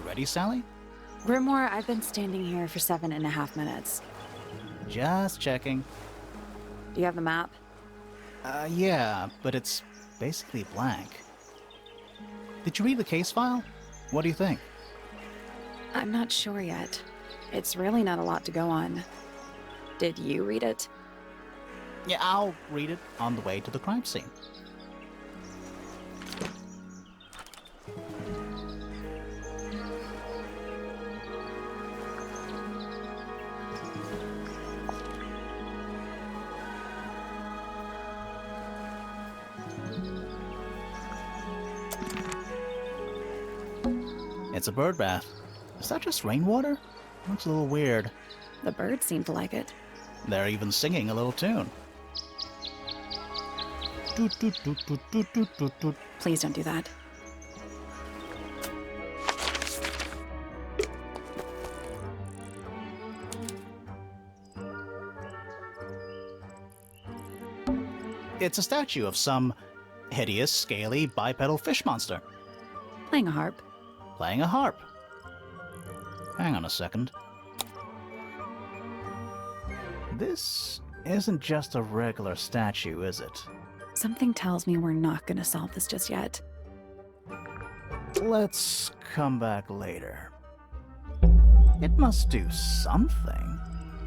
ready, Sally? Grimore, I've been standing here for 7.5 minutes. Just checking. Do you have the map? Yeah, but it's basically blank. Did you read the case file? What do you think? I'm not sure yet. It's really not a lot to go on. Did you read it? Yeah, I'll read it on the way to the crime scene. It's a bird bath. Is that just rainwater? Looks a little weird. The birds seem to like it. They're even singing a little tune. Doot, doot, doot, doot, doot, doot, doot, doot. Please don't do that. It's a statue of some hideous, scaly, bipedal fish monster Playing a harp. playing a harp. Hang on a second. This isn't just a regular statue, is it? Something tells me we're not gonna solve this just yet. Let's come back later. It must do something.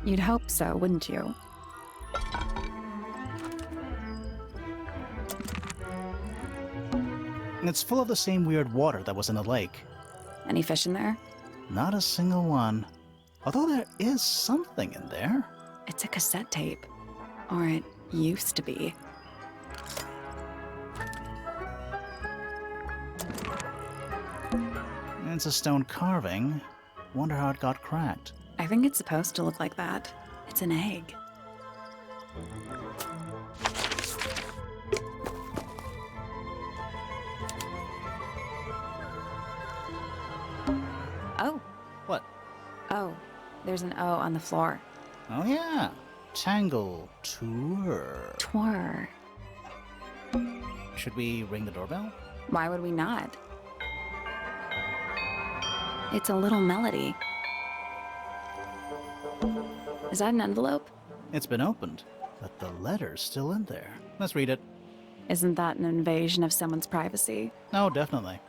You'd hope so, wouldn't you? It's full of the same weird water that was in the lake. Any fish in there? Not a single one. Although there is something in there. It's a cassette tape. Or it used to be. It's a stone carving. Wonder how it got cracked. I think it's supposed to look like that. It's an egg. Oh. What? Oh. There's an O on the floor. Oh yeah. Tangle Tower. Twir. Should we ring the doorbell? Why would we not? It's a little melody. Is that an envelope? It's been opened, but the letter's still in there. Let's read it. Isn't that an invasion of someone's privacy? Oh, definitely.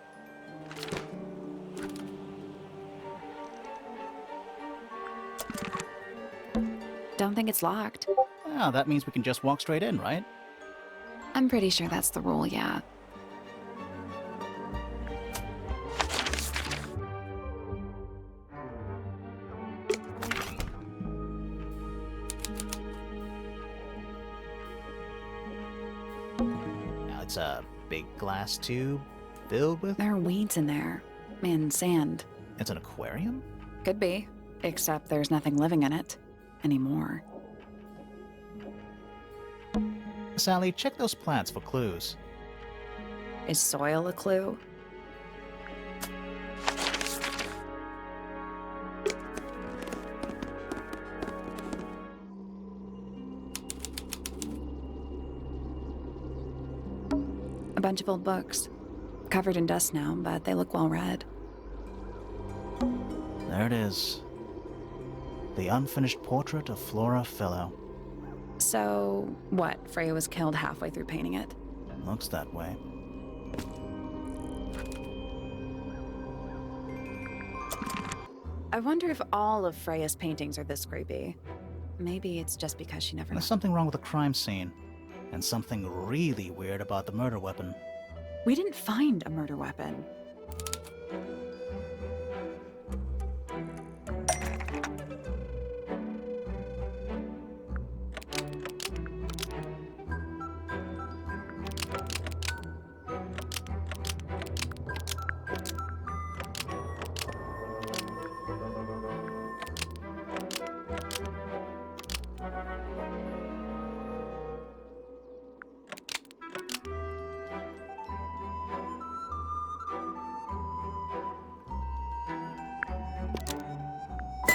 Don't think it's locked. Ah, that means we can just walk straight in, right? I'm pretty sure that's the rule, yeah. Now it's a big glass tube filled with... There are weeds in there. And sand. It's an aquarium? Could be. Except there's nothing living in it. Anymore. Sally, check those plants for clues. Is soil a clue? A bunch of old books. Covered in dust now, but they look well read. There it is. The unfinished portrait of Flora Fellow. So, what? Freya was killed halfway through painting it? Looks that way. I wonder if all of Freya's paintings are this creepy. Maybe it's just because she never... There's something wrong with the crime scene. And something really weird about the murder weapon. We didn't find a murder weapon.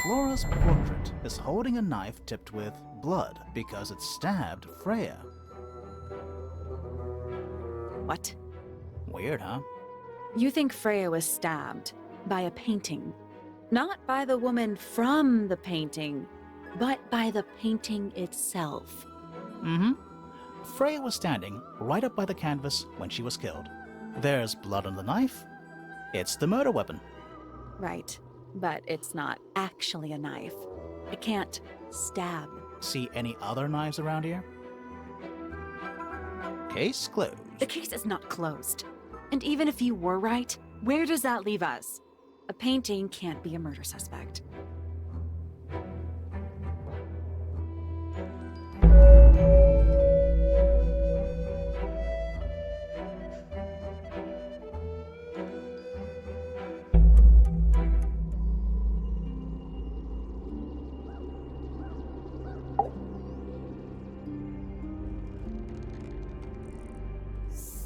Flora's portrait is holding a knife tipped with blood because it stabbed Freya. What? Weird, huh? You think Freya was stabbed? by a painting. Not by the woman from the painting, but by the painting itself. Mm-hmm. Freya was standing right up by the canvas when she was killed. There's blood on the knife. It's the murder weapon. Right, but it's not actually a knife. It can't stab. See any other knives around here? Case closed. The case is not closed. And even if you were right, where does that leave us? A painting can't be a murder suspect.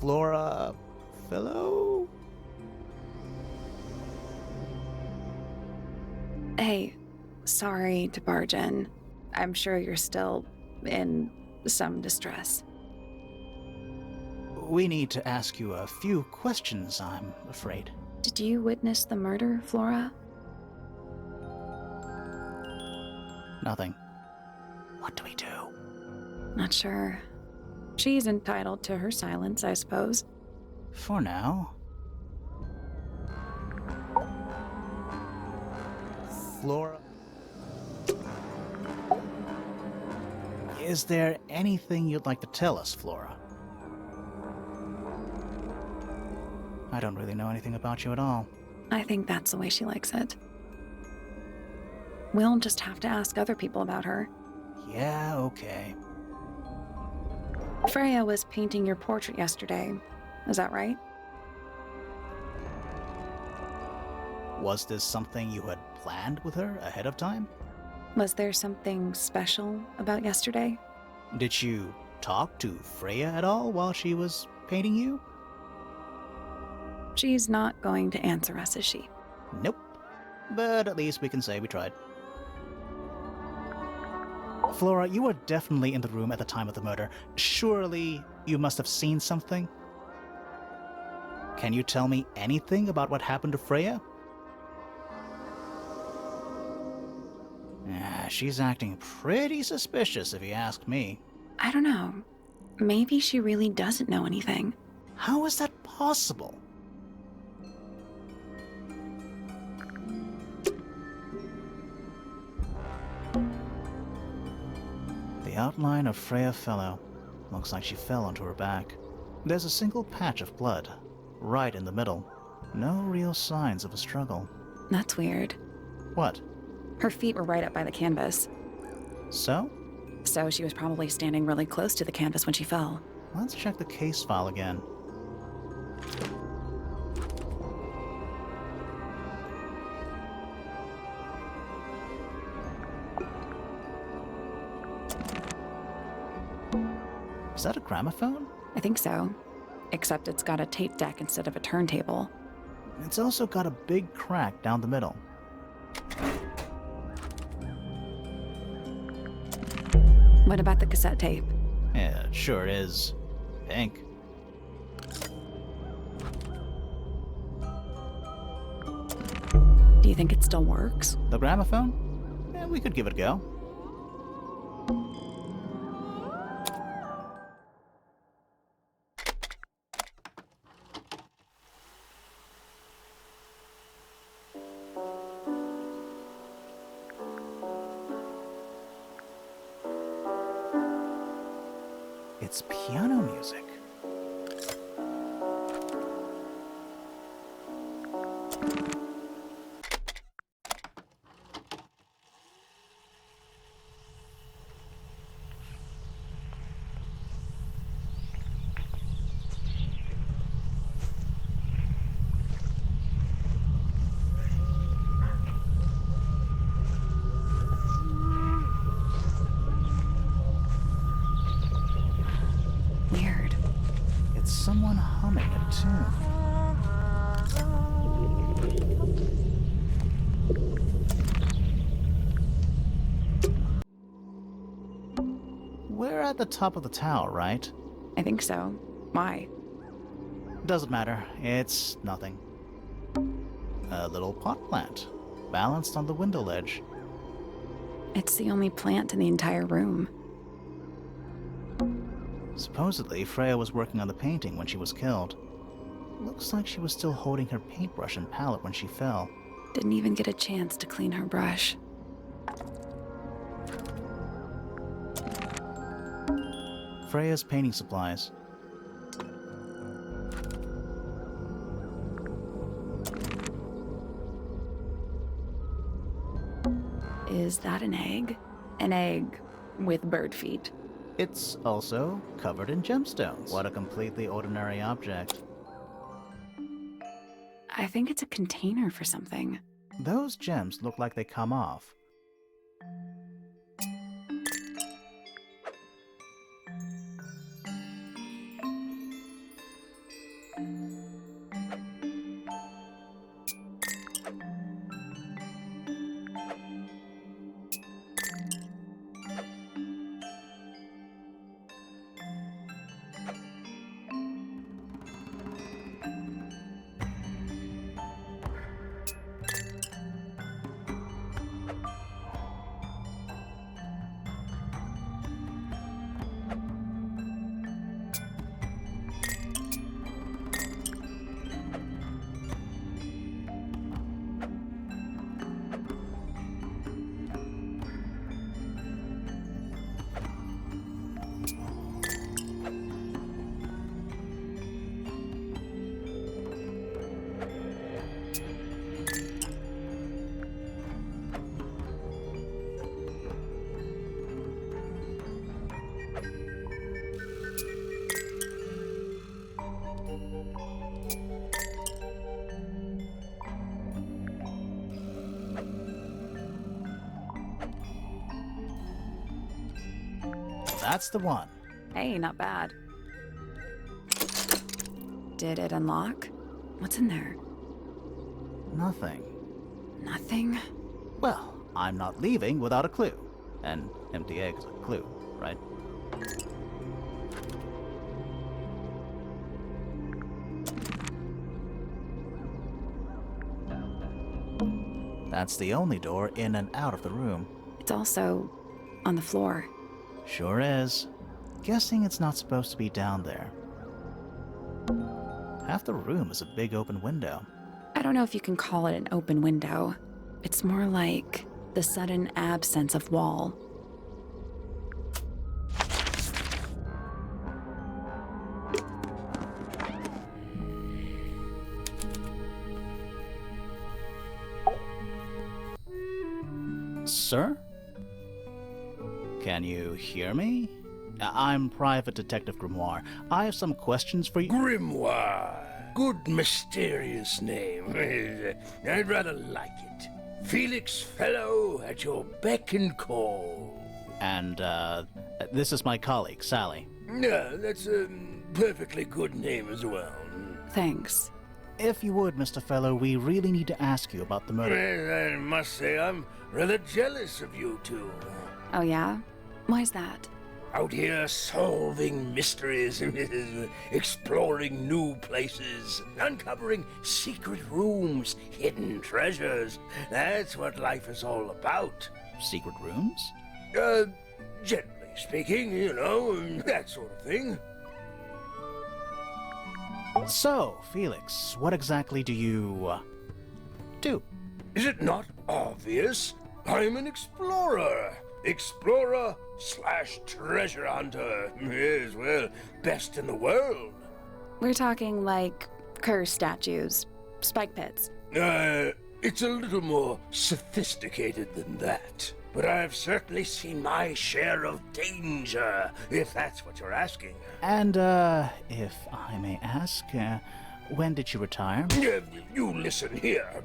Flora... fellow? Hey, sorry to barge in. I'm sure you're still in some distress. We need to ask you a few questions, I'm afraid. Did you witness the murder, Flora? Nothing. What do we do? Not sure. She's entitled to her silence, I suppose. For now. Flora... Is there anything you'd like to tell us, Flora? I don't really know anything about you at all. I think that's the way she likes it. We'll just have to ask other people about her. Yeah, okay. Freya was painting your portrait yesterday. Is that right? Was this something you had planned with her ahead of time? Was there something special about yesterday? Did you talk to Freya at all while she was painting you? She's not going to answer us, is she? Nope. But at least we can say we tried. Flora, you were definitely in the room at the time of the murder. Surely you must have seen something? Can you tell me anything about what happened to Freya? She's acting pretty suspicious if you ask me. I don't know. Maybe she really doesn't know anything. How is that possible? The outline of Freya Fellow. Looks like she fell onto her back. There's a single patch of blood, right in the middle. No real signs of a struggle. That's weird. What? Her feet were right up by the canvas. So? So she was probably standing really close to the canvas when she fell. Let's check the case file again. Is that a gramophone? I think so. Except it's got a tape deck instead of a turntable. It's also got a big crack down the middle. What about the cassette tape? Yeah, it sure is. Pink. Do you think it still works? The gramophone? Yeah, we could give it a go. It's piano music. Weird. It's someone humming a tune. We're at the top of the tower, right? I think so. Why? Doesn't matter. It's nothing. A little pot plant, balanced on the window ledge. It's the only plant in the entire room. Supposedly, Freya was working on the painting when she was killed. Looks like she was still holding her paintbrush and palette when she fell. Didn't even get a chance to clean her brush. Freya's painting supplies. Is that an egg? An egg with bird feet. It's also covered in gemstones. What a completely ordinary object. I think it's a container for something. Those gems look like they come off. That's the one. Hey, not bad. Did it unlock? What's in there? Nothing. Nothing? Well, I'm not leaving without a clue. An empty egg is a clue, right? That's the only door in and out of the room. It's also on the floor. Sure is. Guessing it's not supposed to be down there. Half the room is a big open window. I don't know if you can call it an open window. It's more like the sudden absence of wall. Sir? Can you hear me? I'm Private Detective Grimoire. I have some questions for you. Grimoire. Good mysterious name. I'd rather like it. Felix Fellow at your beck and call. And, this is my colleague, Sally. Yeah, that's a perfectly good name as well. Thanks. If you would, Mr. Fellow, we really need to ask you about the murder. Well, I must say I'm rather jealous of you two. Oh yeah? Why's that? Out here solving mysteries, exploring new places, uncovering secret rooms, hidden treasures. That's what life is all about. Secret rooms? Generally speaking, you know, that sort of thing. So, Felix, what exactly do you, do? Is it not obvious? I'm an explorer. Explorer/treasure hunter. Yes, well, best in the world. We're talking like curse statues, spike pits. It's a little more sophisticated than that. But I've certainly seen my share of danger, if that's what you're asking. And, if I may ask, when did you retire? You listen here.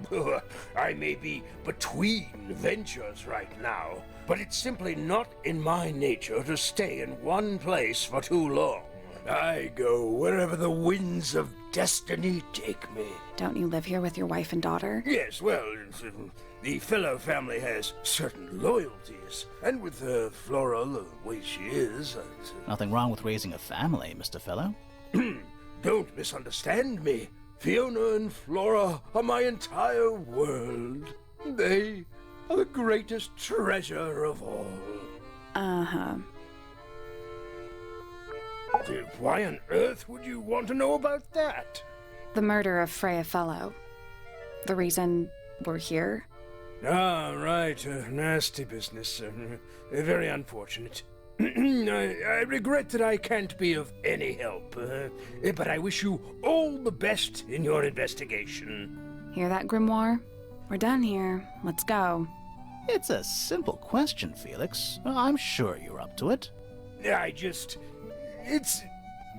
I may be between ventures right now, but it's simply not in my nature to stay in one place for too long. I go wherever the winds of destiny take me. Don't you live here with your wife and daughter? Yes, well, the Fellow family has certain loyalties, and with Flora the way she is... Nothing wrong with raising a family, Mr. Fellow. Don't misunderstand me. Fiona and Flora are my entire world. They are the greatest treasure of all. Uh-huh. Why on earth would you want to know about that? The murder of Freya Fellow. The reason we're here? Ah, right. Nasty business. Very unfortunate. I regret that I can't be of any help, but I wish you all the best in your investigation. Hear that, Grimoire? We're done here. Let's go. It's a simple question, Felix. I'm sure you're up to it.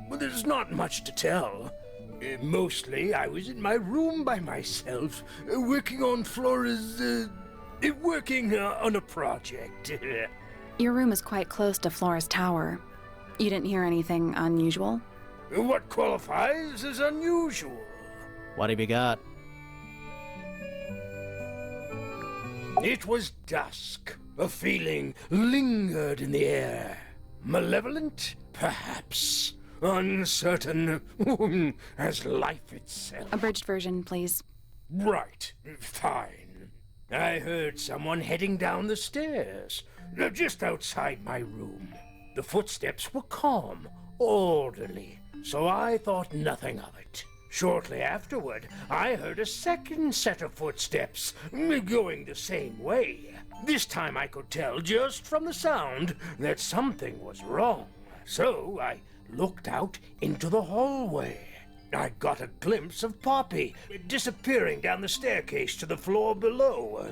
Well, there's not much to tell. Mostly, I was in my room by myself, working on Flora's, working on a project. Your room is quite close to Flora's tower. You didn't hear anything unusual? What qualifies as unusual? What have you got? It was dusk. A feeling lingered in the air. Malevolent, perhaps. Uncertain, as life itself. Abridged version, please. Right, fine. I heard someone heading down the stairs, just outside my room. The footsteps were calm, orderly, so I thought nothing of it. Shortly afterward, I heard a second set of footsteps, going the same way. This time I could tell just from the sound that something was wrong. So I looked out into the hallway. I got a glimpse of Poppy disappearing down the staircase to the floor below.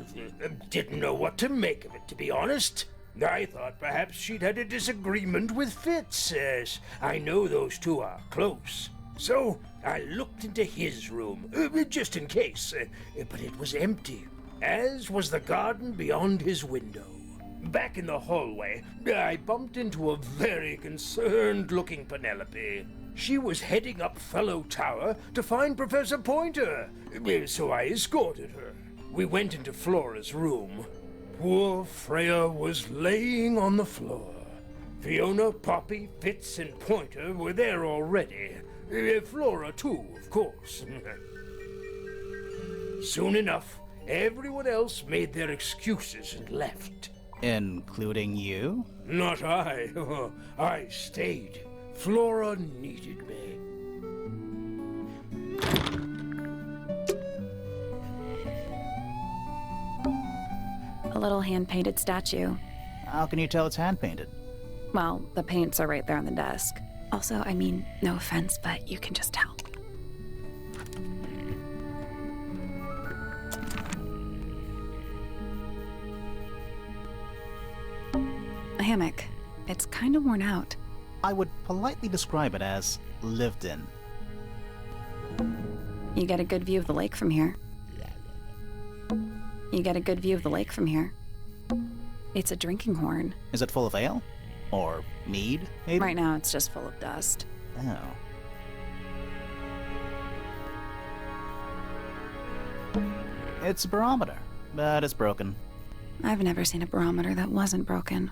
Didn't know what to make of it, to be honest. I thought perhaps she'd had a disagreement with Fitz, as I know those two are close. So I looked into his room, just in case, but it was empty, as was the garden beyond his window. Back in the hallway, I bumped into a very concerned-looking Penelope. She was heading up Fellow Tower to find Professor Pointer, so I escorted her. We went into Flora's room. Poor Freya was laying on the floor. Fiona, Poppy, Fitz, and Pointer were there already. Flora, too, of course. Soon enough, everyone else made their excuses and left. Including you? Not I. I stayed. Flora needed me. A little hand-painted statue. How can you tell it's hand-painted? Well, the paints are right there on the desk. Also, I mean, no offense, but you can just tell. A hammock. It's kind of worn out. I would politely describe it as lived in. You get a good view of the lake from here. You get a good view of the lake from here. It's a drinking horn. Is it full of ale? Or mead, maybe? Right now, it's just full of dust. Oh. It's a barometer, but it's broken. I've never seen a barometer that wasn't broken.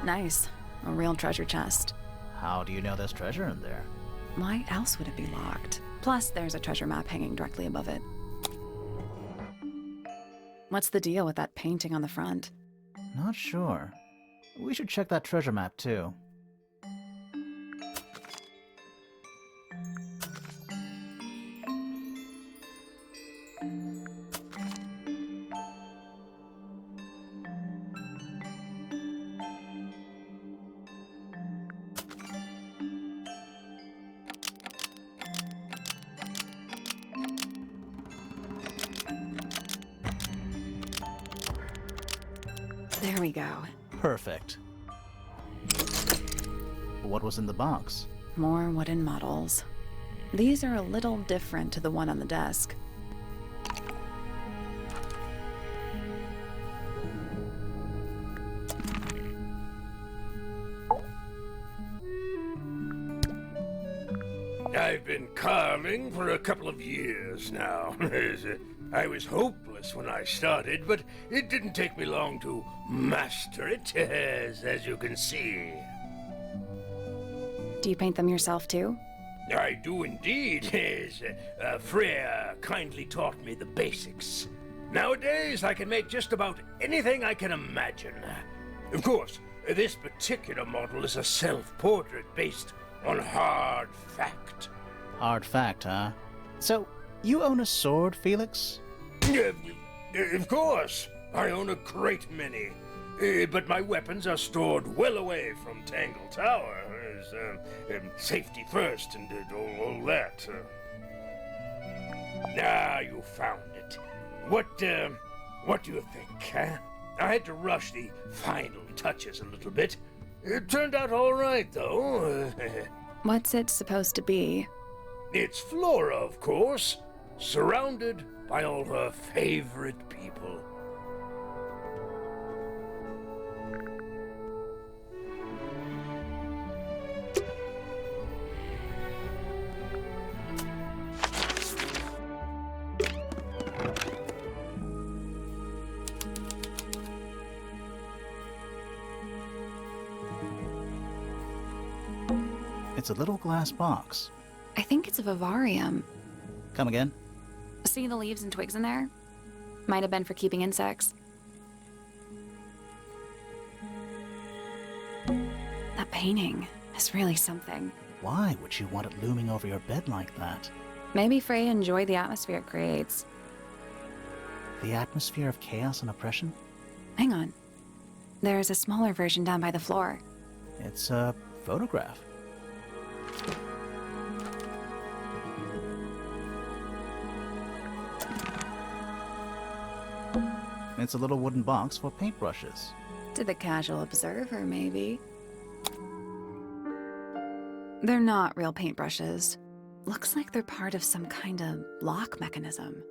Nice. A real treasure chest. How do you know there's treasure in there? Why else would it be locked? Plus, there's a treasure map hanging directly above it. What's the deal with that painting on the front? Not sure. We should check that treasure map, too. There we go. Perfect. What was in the box? More wooden models. These are a little different to the one on the desk. I've been carving for a couple of years now. I was hopeless marvelous when I started, but it didn't take me long to master it, as you can see. Do you paint them yourself too? I do indeed, yes. Freya kindly taught me the basics. Nowadays, I can make just about anything I can imagine. Of course, this particular model is a self-portrait based on hard fact. Hard fact, huh? So, you own a sword, Felix? Of course, I own a great many. But my weapons are stored well away from Tangle Tower. Safety first and all that. You found it. What do you think, huh? I had to rush the final touches a little bit. It turned out all right, though. What's it supposed to be? It's Flora, of course, surrounded by all her favorite people. It's a little glass box. I think it's a vivarium. Come again? See the leaves and twigs in there? Might have been for keeping insects. That painting is really something. Why would you want it looming over your bed like that? Maybe Freya enjoyed the atmosphere it creates. The atmosphere of chaos and oppression? Hang on. There's a smaller version down by the floor. It's a photograph. It's a little wooden box for paintbrushes. To the casual observer, maybe. They're not real paintbrushes. Looks like they're part of some kind of lock mechanism.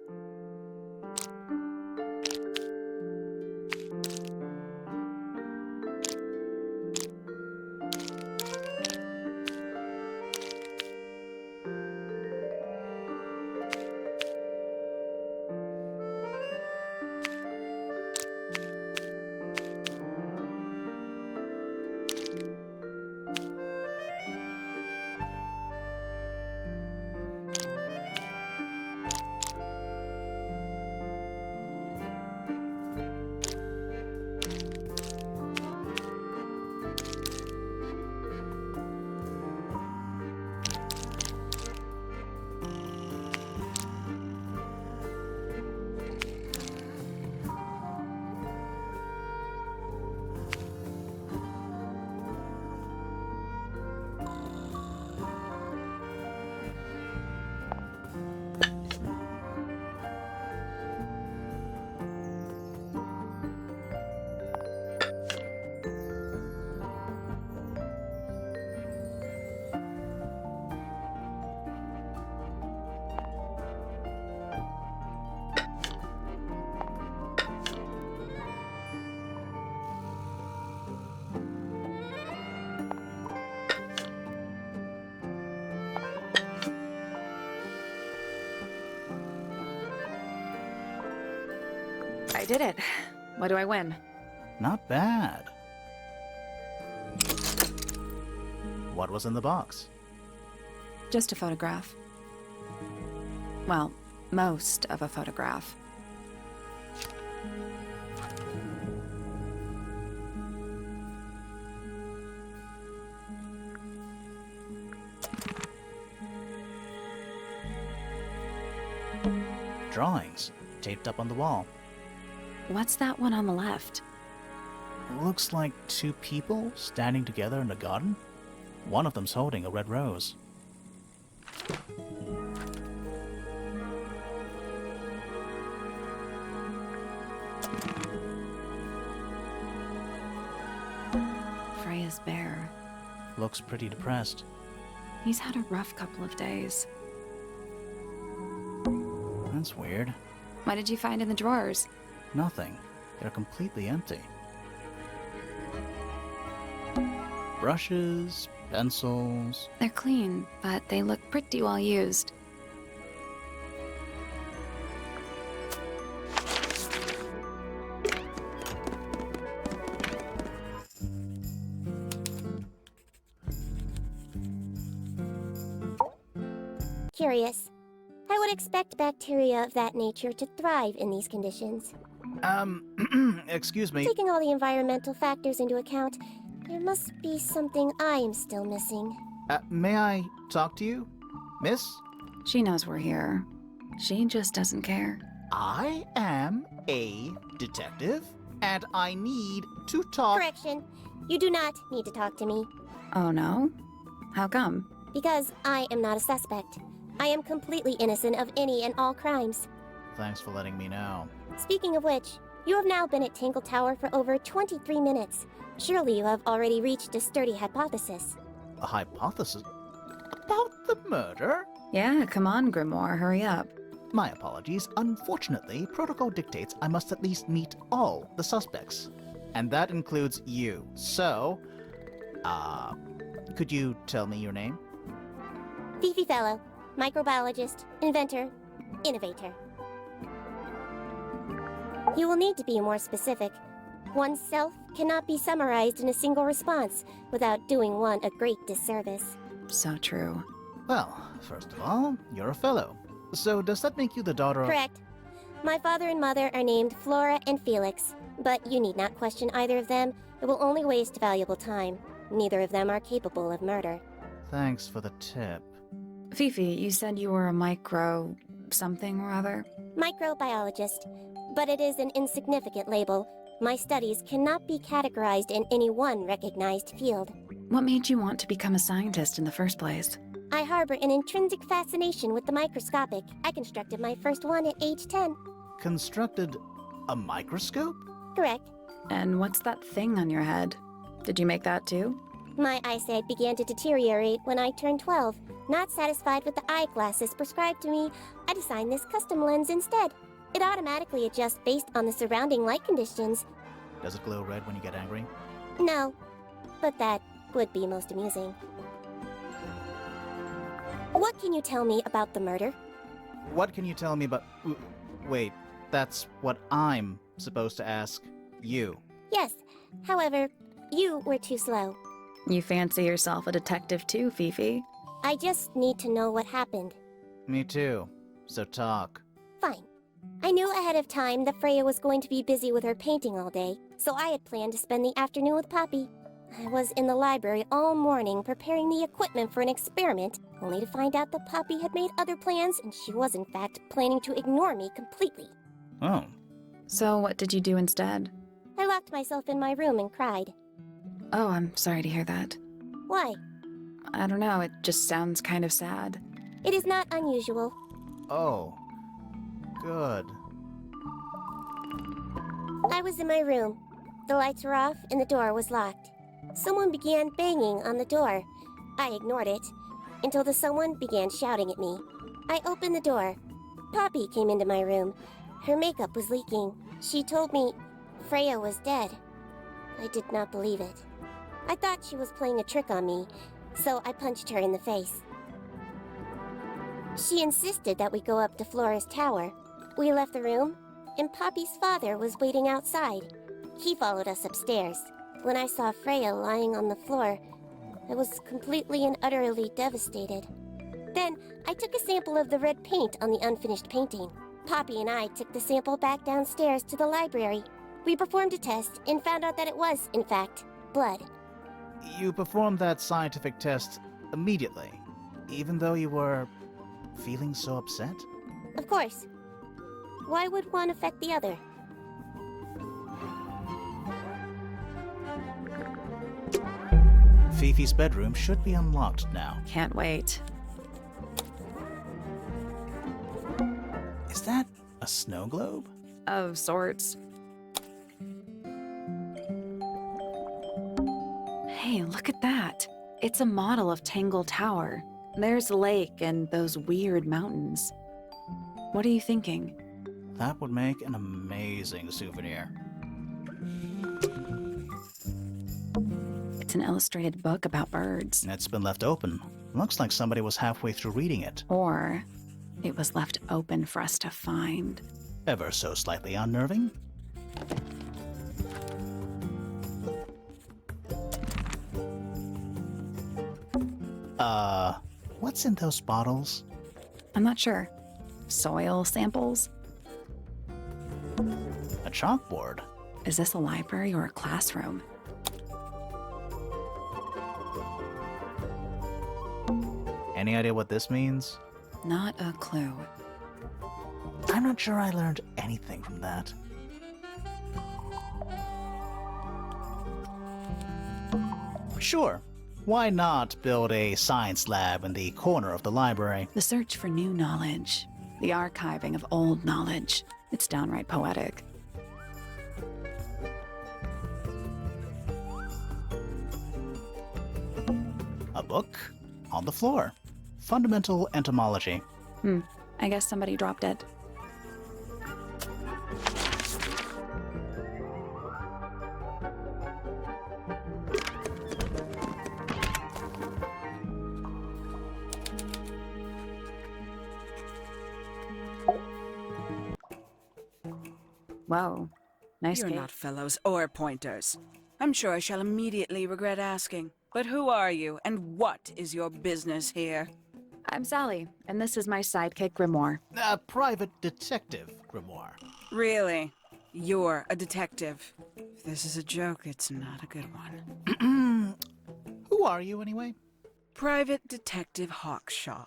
I did it. What do I win? Not bad. What was in the box? Just a photograph. Well, most of a photograph. Drawings, taped up on the wall. What's that one on the left? Looks like two people standing together in a garden. One of them's holding a red rose. Freya's bear. Looks pretty depressed. He's had a rough couple of days. That's weird. What did you find in the drawers? Nothing. They're completely empty. Brushes, pencils. They're clean, but they look pretty well used. curious. I would expect bacteria of that nature to thrive in these conditions. Excuse me. Taking all the environmental factors into account, there must be something I am still missing. May I talk to you, miss? She knows we're here. She just doesn't care. I am a detective, and I need to talk. Correction. You do not need to talk to me. Oh no? How come? Because I am not a suspect. I am completely innocent of any and all crimes. Thanks for letting me know. Speaking of which, you have now been at Tangle Tower for over 23 minutes. Surely you have already reached a sturdy hypothesis. A hypothesis? About the murder? Yeah, come on, Grimoire, hurry up. My apologies. Unfortunately, protocol dictates I must at least meet all the suspects. And that includes you. So, could you tell me your name? Fifi Fellow, microbiologist, inventor, innovator. You will need to be more specific. Oneself cannot be summarized in a single response without doing one a great disservice. So true. Well, first of all, you're a fellow. So does that make you the daughter of... Correct. My father and mother are named Flora and Felix, but you need not question either of them. It will only waste valuable time. Neither of them are capable of murder. Thanks for the tip. Fifi, you said you were a micro... something or other? Microbiologist, but it is an insignificant label. My studies cannot be categorized in any one recognized field. What made you want to become a scientist in the first place? I harbor an intrinsic fascination with the microscopic. I constructed my first one at age 10. Constructed a microscope? Correct. And what's that thing on your head? Did you make that too? My eyesight began to deteriorate when I turned 12. Not satisfied with the eyeglasses prescribed to me, I designed this custom lens instead. It automatically adjusts based on the surrounding light conditions. Does it glow red when you get angry? No, but that would be most amusing. What can you tell me about the murder? What can you tell me about... Wait, that's what I'm supposed to ask you. Yes, however, you were too slow. You fancy yourself a detective too, Fifi? I just need to know what happened. Me too. So talk. Fine. I knew ahead of time that Freya was going to be busy with her painting all day, so I had planned to spend the afternoon with Poppy. I was in the library all morning preparing the equipment for an experiment, only to find out that Poppy had made other plans and she was in fact planning to ignore me completely. Oh. So what did you do instead? I locked myself in my room and cried. Oh, I'm sorry to hear that. Why? I don't know, it just sounds kind of sad. It is not unusual. Oh. Good. I was in my room. The lights were off and the door was locked. Someone began banging on the door. I ignored it until the someone began shouting at me. I opened the door. Poppy came into my room. Her makeup was leaking. She told me Freya was dead. I did not believe it. I thought she was playing a trick on me, so I punched her in the face. She insisted that we go up to Flora's tower. We left the room, and Poppy's father was waiting outside. He followed us upstairs. When I saw Freya lying on the floor, I was completely and utterly devastated. Then, I took a sample of the red paint on the unfinished painting. Poppy and I took the sample back downstairs to the library. We performed a test and found out that it was, in fact, blood. You performed that scientific test immediately, even though you were feeling so upset? Of course. Why would one affect the other? Fifi's bedroom should be unlocked now. Can't wait. Is that a snow globe? Of sorts. Hey, look at that. It's a model of Tangle Tower. There's the lake and those weird mountains. What are you thinking? That would make an amazing souvenir. It's an illustrated book about birds. It's been left open. Looks like somebody was halfway through reading it. Or it was left open for us to find. Ever so slightly unnerving. What's in those bottles? I'm not sure. Soil samples? A chalkboard. Is this a library or a classroom? Any idea what this means? Not a clue. I'm not sure I learned anything from that. Sure, why not build a science lab in the corner of the library? The search for new knowledge. The archiving of old knowledge. It's downright poetic. A book on the floor. Fundamental entomology. I guess somebody dropped it. Whoa. Nice You're cake. not fellows or pointers. I'm sure I shall immediately regret asking. But who are you, and what is your business here? I'm Sally, and this is my sidekick Grimoire. A private detective, Grimoire. Really? You're a detective. If this is a joke, it's not a good one. Who are you, anyway? Private Detective Hawkshaw.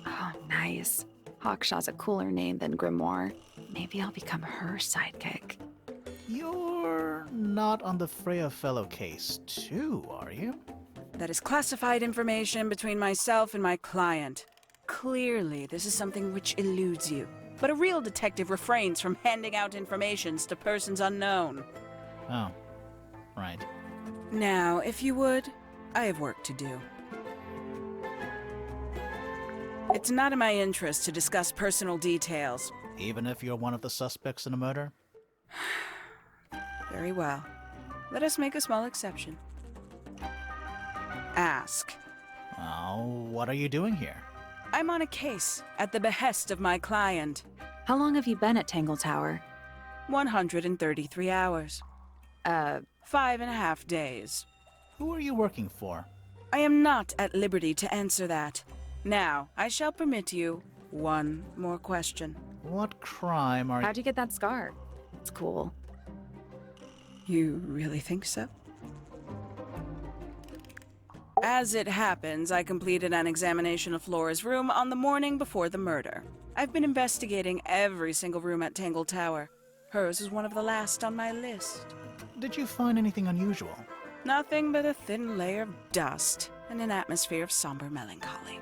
Oh, nice. Hawkshaw's a cooler name than Grimoire. Maybe I'll become her sidekick. You're not on the Freya Fellow case, too, are you? That is classified information between myself and my client. Clearly, this is something which eludes you. But a real detective refrains from handing out informations to persons unknown. Oh, right. Now, if you would, I have work to do. It's not in my interest to discuss personal details. Even if you're one of the suspects in a murder? Very well. Let us make a small exception. Ask. Oh, what are you doing here? I'm on a case at the behest of my client. How long have you been at Tangle Tower? 133 hours. 5.5 days. Who are you working for? I am not at liberty to answer that. Now, I shall permit you one more question. What crime are How'd you get that scar? It's cool. You really think so? As it happens, I completed an examination of Flora's room on the morning before the murder. I've been investigating every single room at Tangle Tower. Hers is one of the last on my list. Did you find anything unusual? Nothing but a thin layer of dust and an atmosphere of somber melancholy.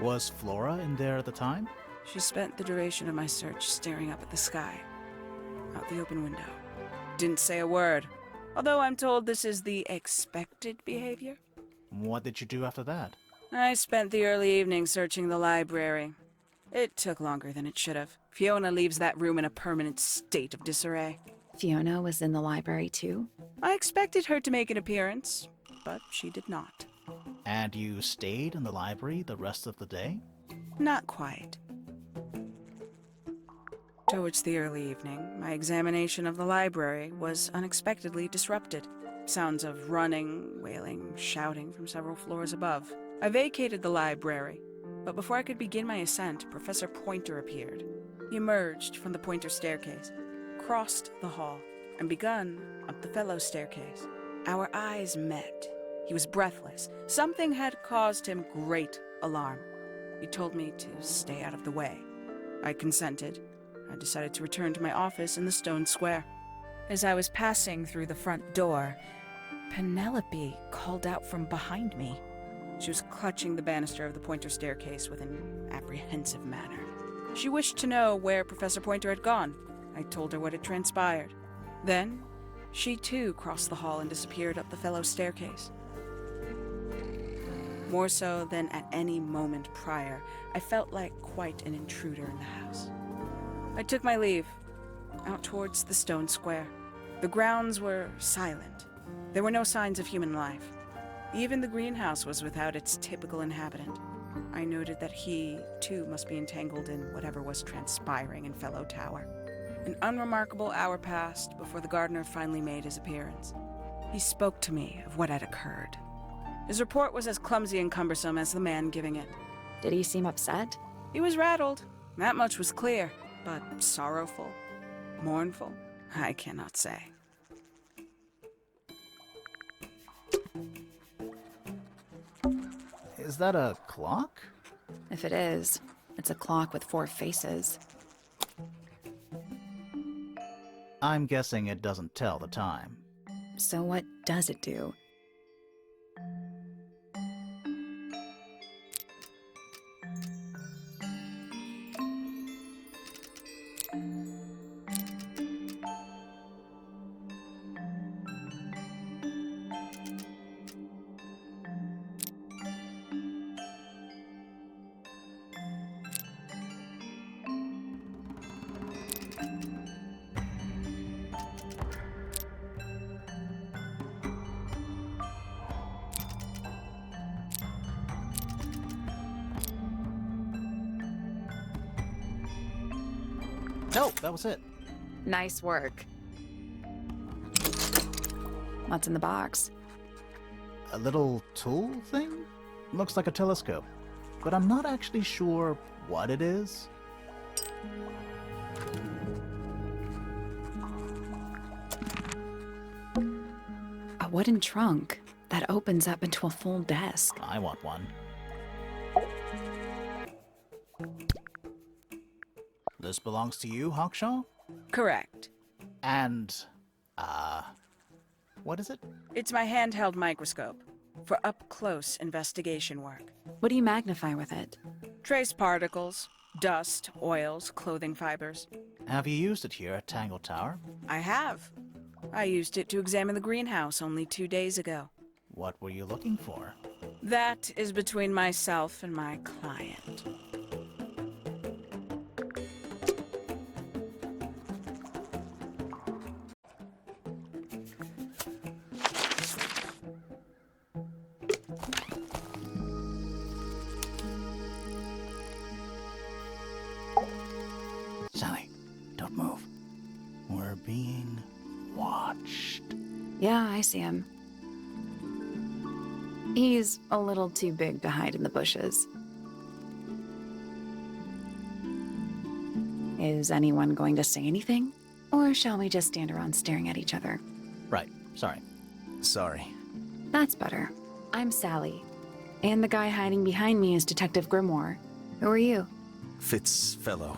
Was Flora in there at the time? She spent the duration of my search staring up at the sky, out the open window. Didn't say a word, although I'm told this is the expected behavior. What did you do after that? I spent the early evening searching the library. It took longer than it should have. Fiona leaves that room in a permanent state of disarray. Fiona was in the library too? I expected her to make an appearance, but she did not. And you stayed in the library the rest of the day? Not quite. Towards the early evening, my examination of the library was unexpectedly disrupted. Sounds of running, wailing, shouting from several floors above. I vacated the library, but before I could begin my ascent, Professor Pointer appeared. He emerged from the Pointer staircase, crossed the hall, and begun up the fellow staircase. Our eyes met. He was breathless. Something had caused him great alarm. He told me to stay out of the way. I consented. I decided to return to my office in the stone square. As I was passing through the front door, Penelope called out from behind me. She was clutching the banister of the Pointer staircase with an apprehensive manner. She wished to know where Professor Pointer had gone. I told her what had transpired. Then, she too crossed the hall and disappeared up the fellow staircase. More so than at any moment prior, I felt like quite an intruder in the house. I took my leave, out towards the stone square. The grounds were silent. There were no signs of human life. Even the greenhouse was without its typical inhabitant. I noted that he, too, must be entangled in whatever was transpiring in Fellow Tower. An unremarkable hour passed before the gardener finally made his appearance. He spoke to me of what had occurred. His report was as clumsy and cumbersome as the man giving it. Did he seem upset? He was rattled. That much was clear. But sorrowful, mournful, I cannot say. Is that a clock? If it is, it's a clock with 4 faces. I'm guessing it doesn't tell the time. So what does it do? No, that was it. Nice work. What's in the box? A little tool thing? Looks like a telescope. But I'm not actually sure what it is. A wooden trunk that opens up into a full desk. I want one. This belongs to you, Hawkshaw? Correct. And, what is it? It's my handheld microscope for up-close investigation work. What do you magnify with it? Trace particles, dust, oils, clothing fibers. Have you used it here at Tangle Tower? I have. I used it to examine the greenhouse only 2 days ago. What were you looking for? That is between myself and my client. Sally, don't move. We're being watched. Yeah, I see him. He's a little too big to hide in the bushes. Is anyone going to say anything? Or shall we just stand around staring at each other? Right, sorry. Sorry. That's better. I'm Sally. And the guy hiding behind me is Detective Grimoire. Who are you? Fitzfellow,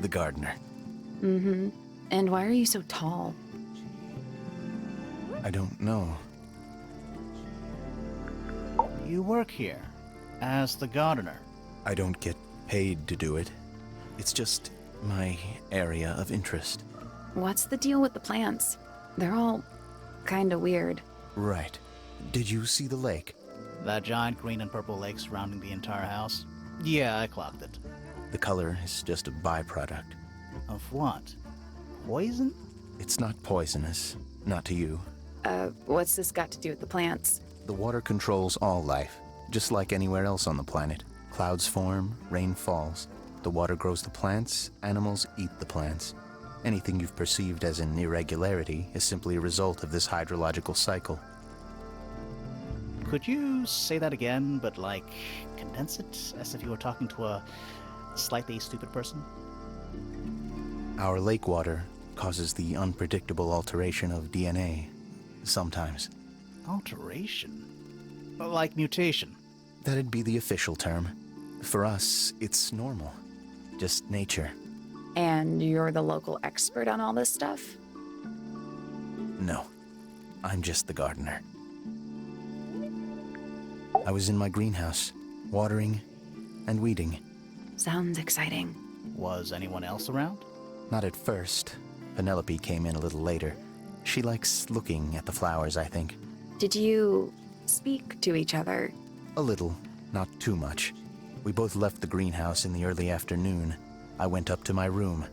the gardener. Mm-hmm. And why are you so tall? I don't know. You work here as the gardener. I don't get paid to do it. It's just my area of interest. What's the deal with the plants? They're all kinda weird. Right. Did you see the lake? That giant green and purple lake surrounding the entire house? Yeah, I clocked it. The color is just a byproduct. Of what? Poison? It's not poisonous. Not to you. What's this got to do with the plants? The water controls all life, just like anywhere else on the planet. Clouds form, rain falls. The water grows the plants, animals eat the plants. Anything you've perceived as an irregularity is simply a result of this hydrological cycle. Could you say that again, but like, condense it as if you were talking to a slightly stupid person? Our lake water causes the unpredictable alteration of DNA, sometimes. Alteration? Like mutation? That'd be the official term. For us, it's normal. Just nature. And you're the local expert on all this stuff? No, I'm just the gardener. I was in my greenhouse, watering and weeding. Sounds exciting. Was anyone else around? Not at first. Penelope came in a little later. She likes looking at the flowers, I think. Did you speak to each other? A little, not too much. We both left the greenhouse in the early afternoon. I went up to my room.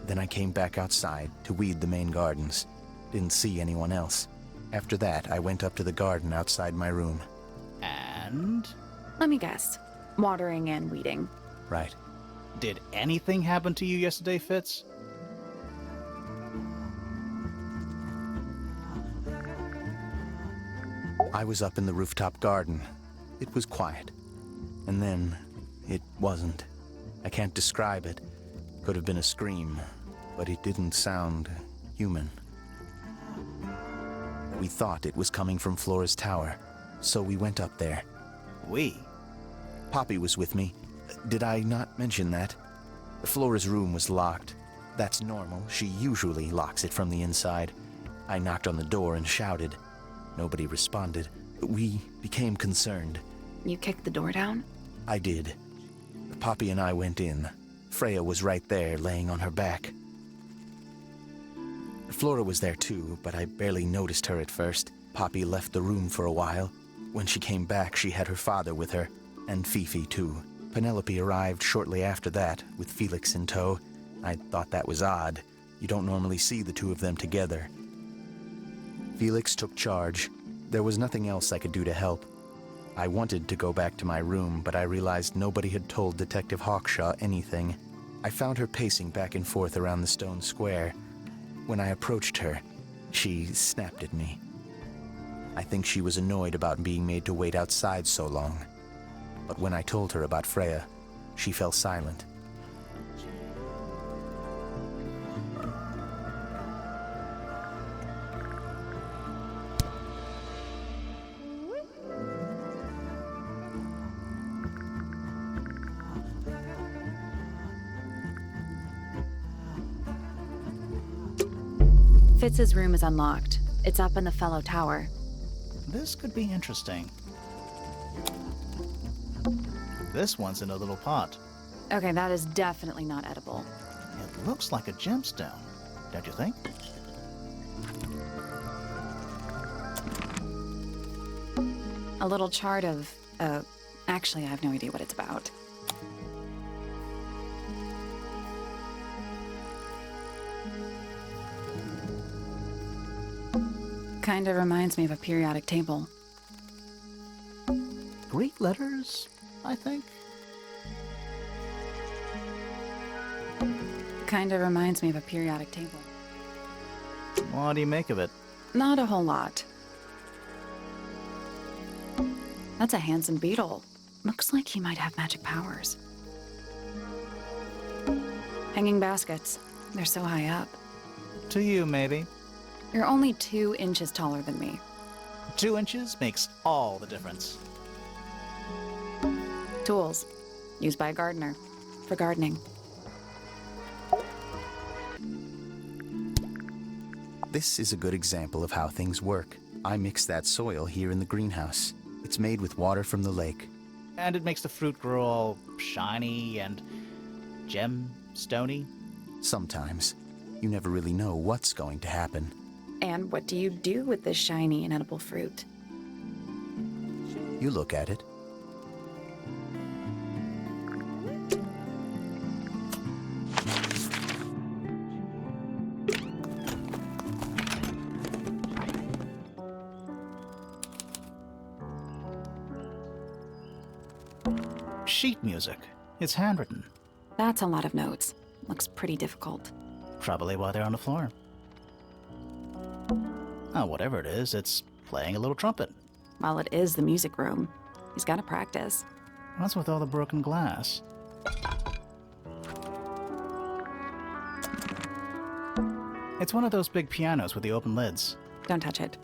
Then I came back outside to weed the main gardens. Didn't see anyone else. After that, I went up to the garden outside my room. And? Let me guess. Watering and weeding. Right. Did anything happen to you yesterday, Fitz? I was up in the rooftop garden. It was quiet. And then, it wasn't. I can't describe it. Could have been a scream, but it didn't sound human. We thought it was coming from Flora's tower, so we went up there. We? Poppy was with me. Did I not mention that? Flora's room was locked. That's normal. She usually locks it from the inside. I knocked on the door and shouted. Nobody responded. We became concerned. You kicked the door down? I did. Poppy and I went in. Freya was right there, laying on her back. Flora was there too, but I barely noticed her at first. Poppy left the room for a while. When she came back, she had her father with her, and Fifi too. Penelope arrived shortly after that, with Felix in tow. I thought that was odd. You don't normally see the two of them together. Felix took charge. There was nothing else I could do to help. I wanted to go back to my room, but I realized nobody had told Detective Hawkshaw anything. I found her pacing back and forth around the stone square. When I approached her, she snapped at me. I think she was annoyed about being made to wait outside so long. But when I told her about Freya, she fell silent. Fitz's room is unlocked. It's up in the fellow tower. This could be interesting. This one's in a little pot. Okay, that is definitely not edible. It looks like a gemstone, don't you think? A little chart of, actually, I have no idea what it's about. Kind of reminds me of a periodic table. Greek letters, I think? Kind of reminds me of a periodic table. What do you make of it? Not a whole lot. That's a handsome beetle. Looks like he might have magic powers. Hanging baskets. They're so high up. To you, maybe. You're only 2 inches taller than me. 2 inches makes all the difference. Tools. Used by a gardener. For gardening. This is a good example of how things work. I mix that soil here in the greenhouse. It's made with water from the lake. And it makes the fruit grow all shiny and gem-stony. Sometimes. You never really know what's going to happen. And what do you do with this shiny and edible fruit? You look at it. Sheet music. It's handwritten. That's a lot of notes. Looks pretty difficult. Probably why they're on the floor. Oh, whatever it is, it's playing a little trumpet. Well, it is the music room. He's gotta practice. What's with all the broken glass? It's one of those big pianos with the open lids. Don't touch it.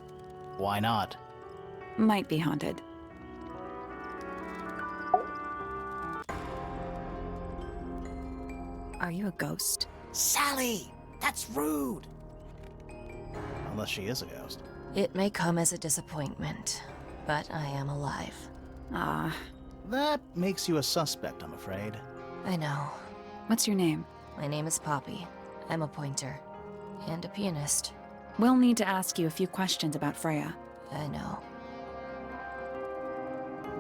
Why not? Might be haunted. Are you a ghost? Sally! That's rude! Unless she is a ghost. It may come as a disappointment, but I am alive. Ah, That makes you a suspect, I'm afraid. I know. what's your name? My name is Poppy. I'm a pointer. And a pianist. We'll need to ask you a few questions about Freya. I know.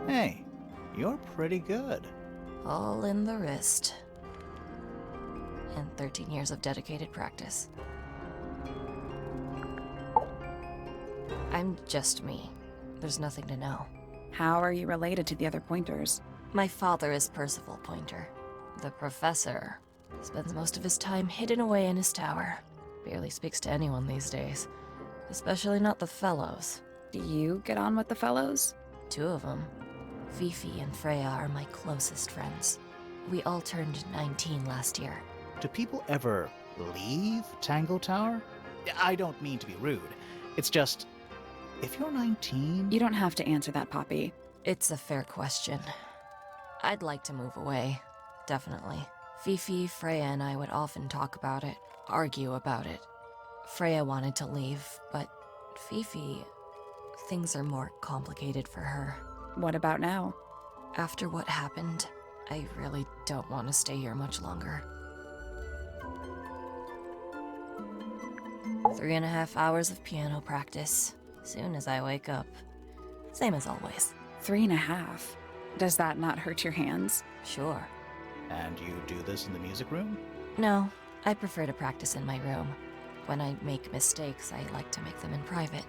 Hey, you're pretty good. All in the wrist. And 13 years of dedicated practice. I'm just me. There's nothing to know. How are you related to the other pointers? My father is Percival Pointer. The professor spends most of his time hidden away in his tower. Barely speaks to anyone these days. Especially not the fellows. Do you get on with the fellows? 2 of them. Fifi and Freya are my closest friends. We all turned 19 last year. Do people ever leave Tangle Tower? I don't mean to be rude. It's just, if you're 19... You don't have to answer that, Poppy. It's a fair question. I'd like to move away, definitely. Fifi, Freya, and I would often talk about it, argue about it. Freya wanted to leave, but Fifi... things are more complicated for her. What about now? After what happened, I really don't want to stay here much longer. 3.5 hours of piano practice, soon as I wake up. Same as always. 3.5. Does that not hurt your hands? Sure. And you do this in the music room? No, I prefer to practice in my room. When I make mistakes, I like to make them in private.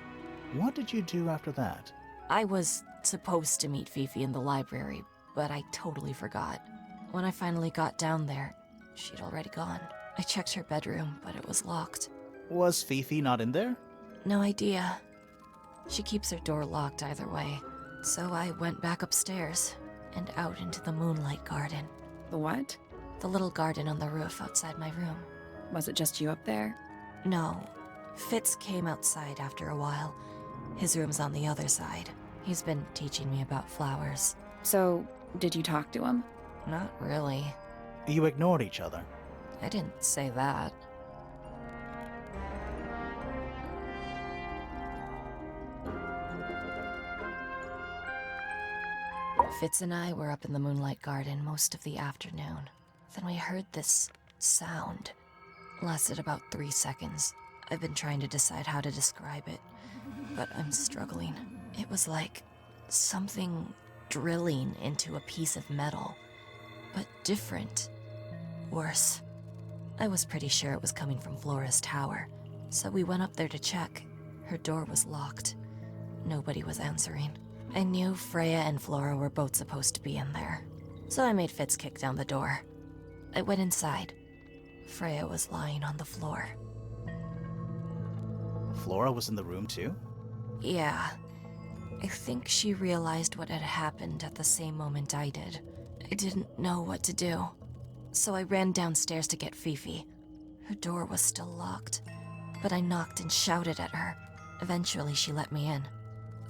What did you do after that? I was supposed to meet Fifi in the library, but I totally forgot. When I finally got down there, she'd already gone. I checked her bedroom, but it was locked. Was Fifi not in there? No idea. She keeps her door locked either way. So I went back upstairs and out into the moonlight garden. The what? The little garden on the roof outside my room. Was it just you up there? No. Fitz came outside after a while. His room's on the other side. He's been teaching me about flowers. So, did you talk to him? Not really. You ignored each other. I didn't say that. Fitz and I were up in the moonlight garden most of the afternoon. Then we heard this sound. Lasted about 3 seconds. I've been trying to decide how to describe it, but I'm struggling. It was like something drilling into a piece of metal, but different. Worse. I was pretty sure it was coming from Flora's tower, so we went up there to check. Her door was locked. Nobody was answering. I knew Freya and Flora were both supposed to be in there, so I made Fitz kick down the door. I went inside. Freya was lying on the floor. Flora was in the room too? Yeah. I think she realized what had happened at the same moment I did. I didn't know what to do, so I ran downstairs to get Fifi. Her door was still locked, but I knocked and shouted at her. Eventually, she let me in.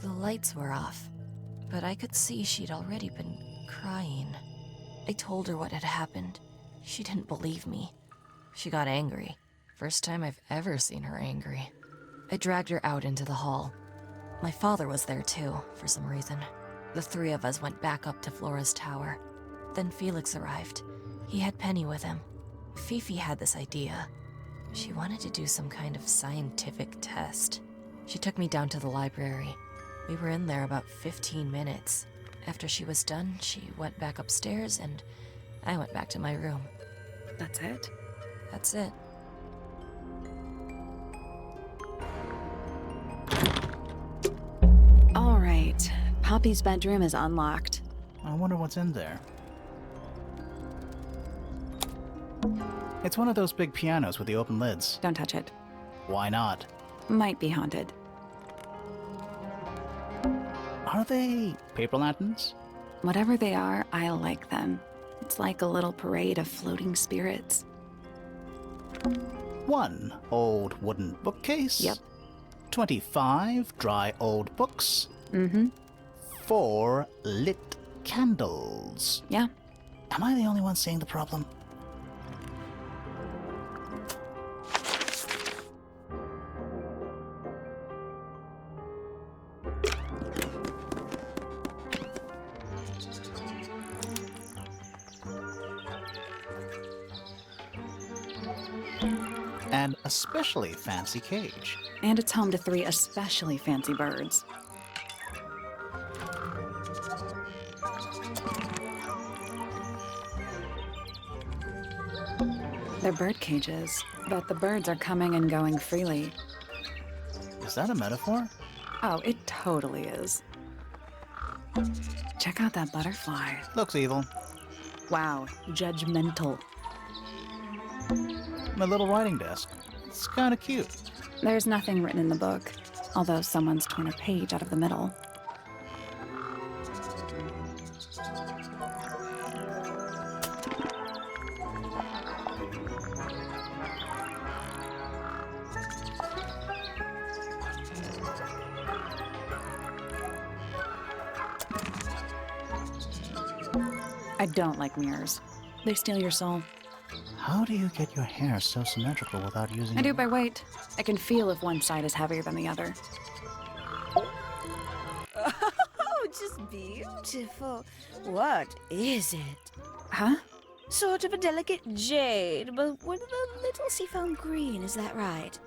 The lights were off, but I could see she'd already been crying. I told her what had happened. She didn't believe me. She got angry. First time I've ever seen her angry. I dragged her out into the hall. My father was there too, for some reason. The three of us went back up to Flora's tower. Then Felix arrived. He had Penny with him. Fifi had this idea. She wanted to do some kind of scientific test. She took me down to the library. We were in there about 15 minutes. After she was done, she went back upstairs and I went back to my room. That's it? That's it. All right. Poppy's bedroom is unlocked. I wonder what's in there. It's one of those big pianos with the open lids. Don't touch it. Why not? Might be haunted. Are they paper lanterns? Whatever they are, I like them. It's like a little parade of floating spirits. 1 old wooden bookcase. Yep. 25 dry old books. Mm-hmm. 4 lit candles. Yeah. Am I the only one seeing the problem? An especially fancy cage. And it's home to 3 especially fancy birds. They're bird cages, but the birds are coming and going freely. Is that a metaphor? Oh, it totally is. Check out that butterfly. Looks evil. Wow, judgmental. My little writing desk. It's kinda cute. There's nothing written in the book, although someone's torn a page out of the middle. I don't like mirrors. They steal your soul. How do you get your hair so symmetrical without using I do by weight. I can feel if one side is heavier than the other. Oh, just beautiful. What is it? Huh? Sort of a delicate jade, but with a little seafoam green, is that right?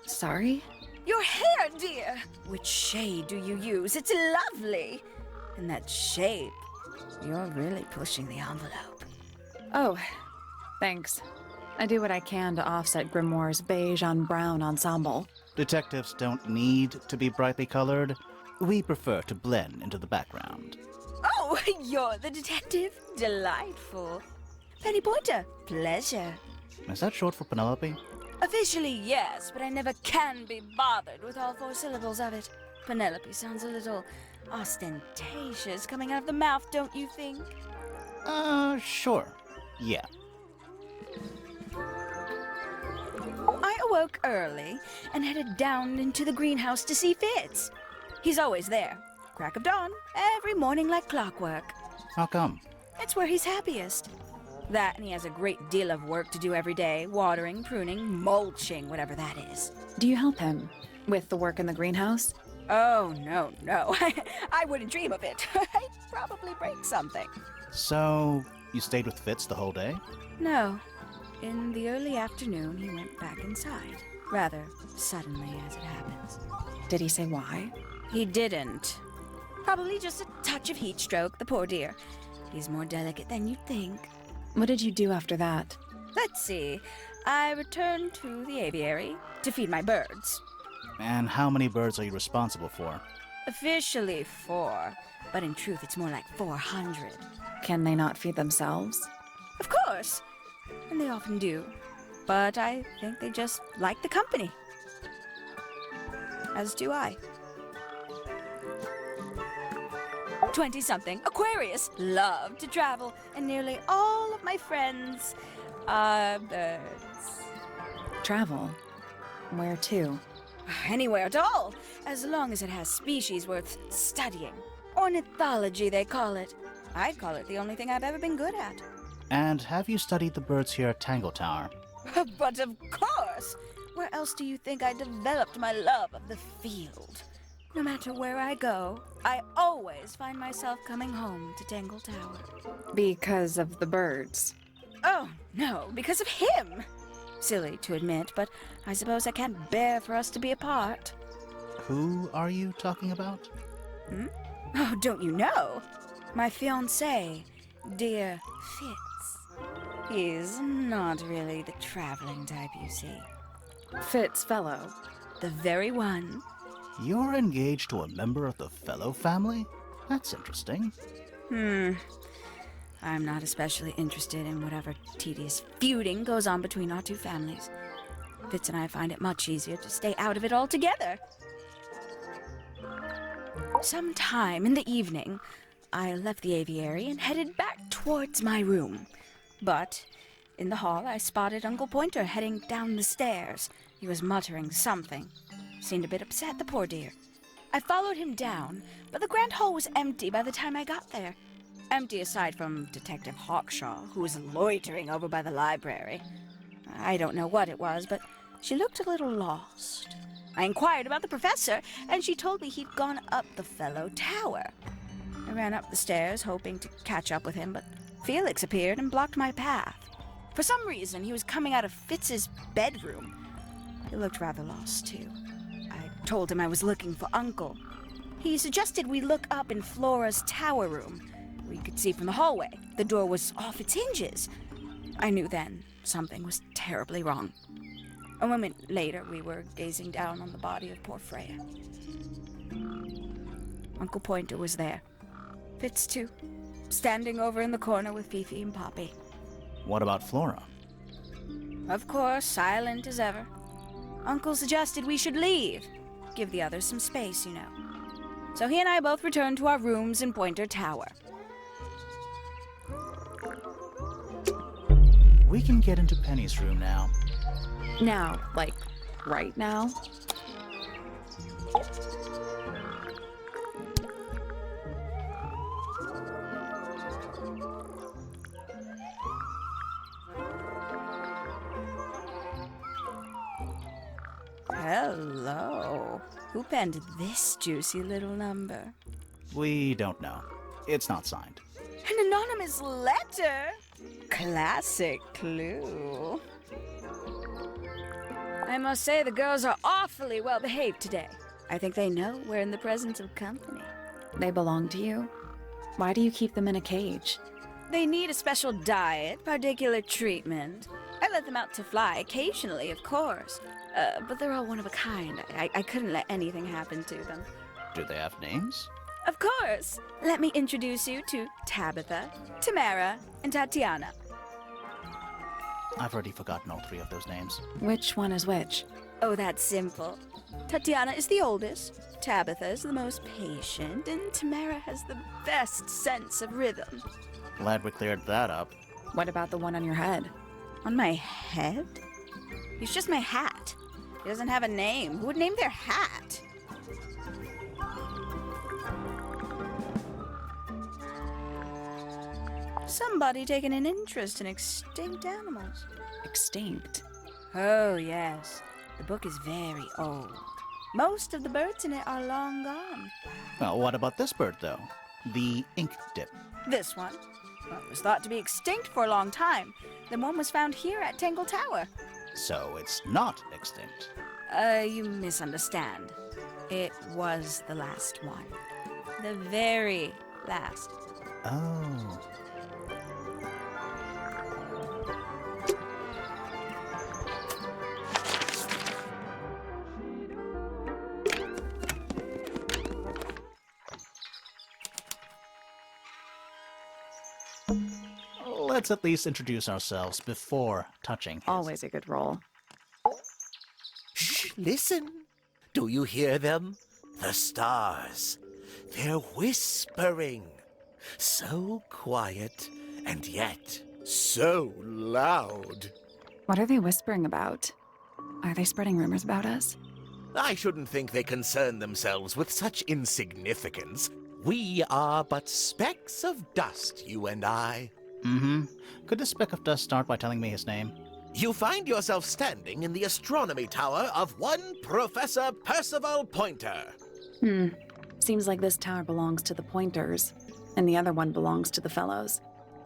Sorry? Your hair, dear! Which shade do you use? It's lovely! And that shape, you're really pushing the envelope. Oh, thanks. I do what I can to offset Grimoire's beige on brown ensemble. Detectives don't need to be brightly colored. We prefer to blend into the background. Oh, you're the detective? Delightful. Penny Pointer, pleasure. Is that short for Penelope? Officially, yes, but I never can be bothered with all 4 syllables of it. Penelope sounds a little ostentatious coming out of the mouth, don't you think? Sure. Yeah. I awoke early and headed down into the greenhouse to see Fitz. He's always there. Crack of dawn, every morning like clockwork. How come? It's where he's happiest. That, and he has a great deal of work to do every day. Watering, pruning, mulching, whatever that is. Do you help him with the work in the greenhouse? Oh, no. I wouldn't dream of it. I'd probably break something. So, you stayed with Fitz the whole day? No. In the early afternoon, he went back inside. Rather suddenly, as it happens. Did he say why? He didn't. Probably just a touch of heat stroke, the poor dear. He's more delicate than you'd think. What did you do after that? Let's see. I returned to the aviary to feed my birds. And how many birds are you responsible for? Officially 4, but in truth it's more like 400. Can they not feed themselves? Of course, and they often do. But I think they just like the company. As do I. 20-something, Aquarius, love to travel, and nearly all of my friends are birds. Travel? Where to? Anywhere at all, as long as it has species worth studying. Ornithology, they call it. I'd call it the only thing I've ever been good at. And have you studied the birds here at Tangle Tower? But of course! Where else do you think I developed my love of the field? No matter where I go, I always find myself coming home to Tangle Tower. Because of the birds. Oh, no, because of him! Silly to admit, but I suppose I can't bear for us to be apart. Who are you talking about? Oh, don't you know? My fiancé, dear Fitz. He's not really the traveling type, you see. Fitz fellow. The very one. You're engaged to a member of the Fellow family? That's interesting. I'm not especially interested in whatever tedious feuding goes on between our 2 families. Fitz and I find it much easier to stay out of it altogether. Sometime in the evening, I left the aviary and headed back towards my room. But in the hall, I spotted Uncle Pointer heading down the stairs. He was muttering something. Seemed a bit upset, the poor dear. I followed him down, but the grand hall was empty by the time I got there. Empty aside from Detective Hawkshaw, who was loitering over by the library. I don't know what it was, but she looked a little lost. I inquired about the professor, and she told me he'd gone up the Fellow Tower. I ran up the stairs, hoping to catch up with him, but Felix appeared and blocked my path. For some reason, he was coming out of Fitz's bedroom. He looked rather lost, too. I told him I was looking for Uncle. He suggested we look up in Flora's tower room. We could see from the hallway. The door was off its hinges. I knew then something was terribly wrong. A moment later, we were gazing down on the body of poor Freya. Uncle Pointer was there. Fitz, too, standing over in the corner with Fifi and Poppy. What about Flora? Of course, silent as ever. Uncle suggested we should leave. Give the others some space, you know. So he and I both returned to our rooms in Pointer Tower. We can get into Penny's room now. Now, like, right now? Hello. Who penned this juicy little number? We don't know. It's not signed. An anonymous letter? Classic clue. I must say the girls are awfully well behaved today. I think they know we're in the presence of company. They belong to you? Why do you keep them in a cage? They need a special diet, particular treatment. I let them out to fly occasionally, of course. But they're all one of a kind. I couldn't let anything happen to them. Do they have names? Of course. Let me introduce you to Tabitha, Tamara, and Tatiana. I've already forgotten all three of those names. Which one is which? Oh, that's simple. Tatiana is the oldest, Tabitha is the most patient, and Tamara has the best sense of rhythm. Glad we cleared that up. What about the one on your head? On my head? He's just my hat. He doesn't have a name. Who would name their hat? Somebody taking an interest in extinct animals. Extinct. Oh, yes. The book is very old. Most of the birds in it are long gone. Well, what about this bird, though? The ink dip. This one? Well, it was thought to be extinct for a long time. Then one was found here at Tangle Tower. So it's not extinct. You misunderstand. It was the last one. The very last. Oh. Let's at least introduce ourselves before touching his. Always a good roll. Shh, listen. Do you hear them? The stars. They're whispering. So quiet, and yet so loud. What are they whispering about? Are they spreading rumors about us? I shouldn't think they concern themselves with such insignificance. We are but specks of dust, you and I. Mm-hmm. Could this speck of dust start by telling me his name? You find yourself standing in the astronomy tower of one Professor Percival Pointer. Seems like this tower belongs to the Pointers, and the other one belongs to the Fellows.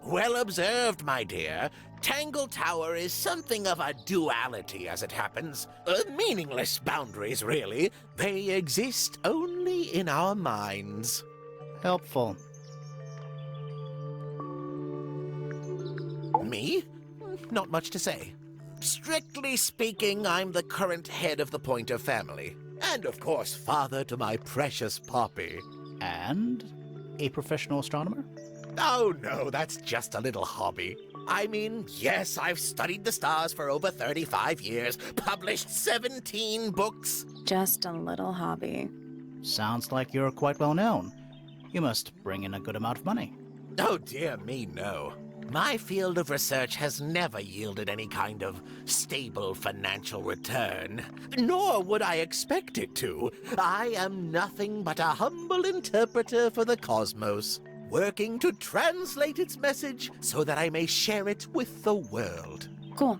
Well observed, my dear. Tangle Tower is something of a duality, as it happens. Meaningless boundaries, really. They exist only in our minds. Helpful. Me? Not much to say. Strictly speaking, I'm the current head of the Pointer family. And, of course, father to my precious Poppy. And a professional astronomer? Oh, no, that's just a little hobby. I mean, yes, I've studied the stars for over 35 years, published 17 books. Just a little hobby. Sounds like you're quite well known. You must bring in a good amount of money. Oh, dear me, no. My field of research has never yielded any kind of stable financial return, nor would I expect it to. I am nothing but a humble interpreter for the cosmos, working to translate its message so that I may share it with the world. Cool.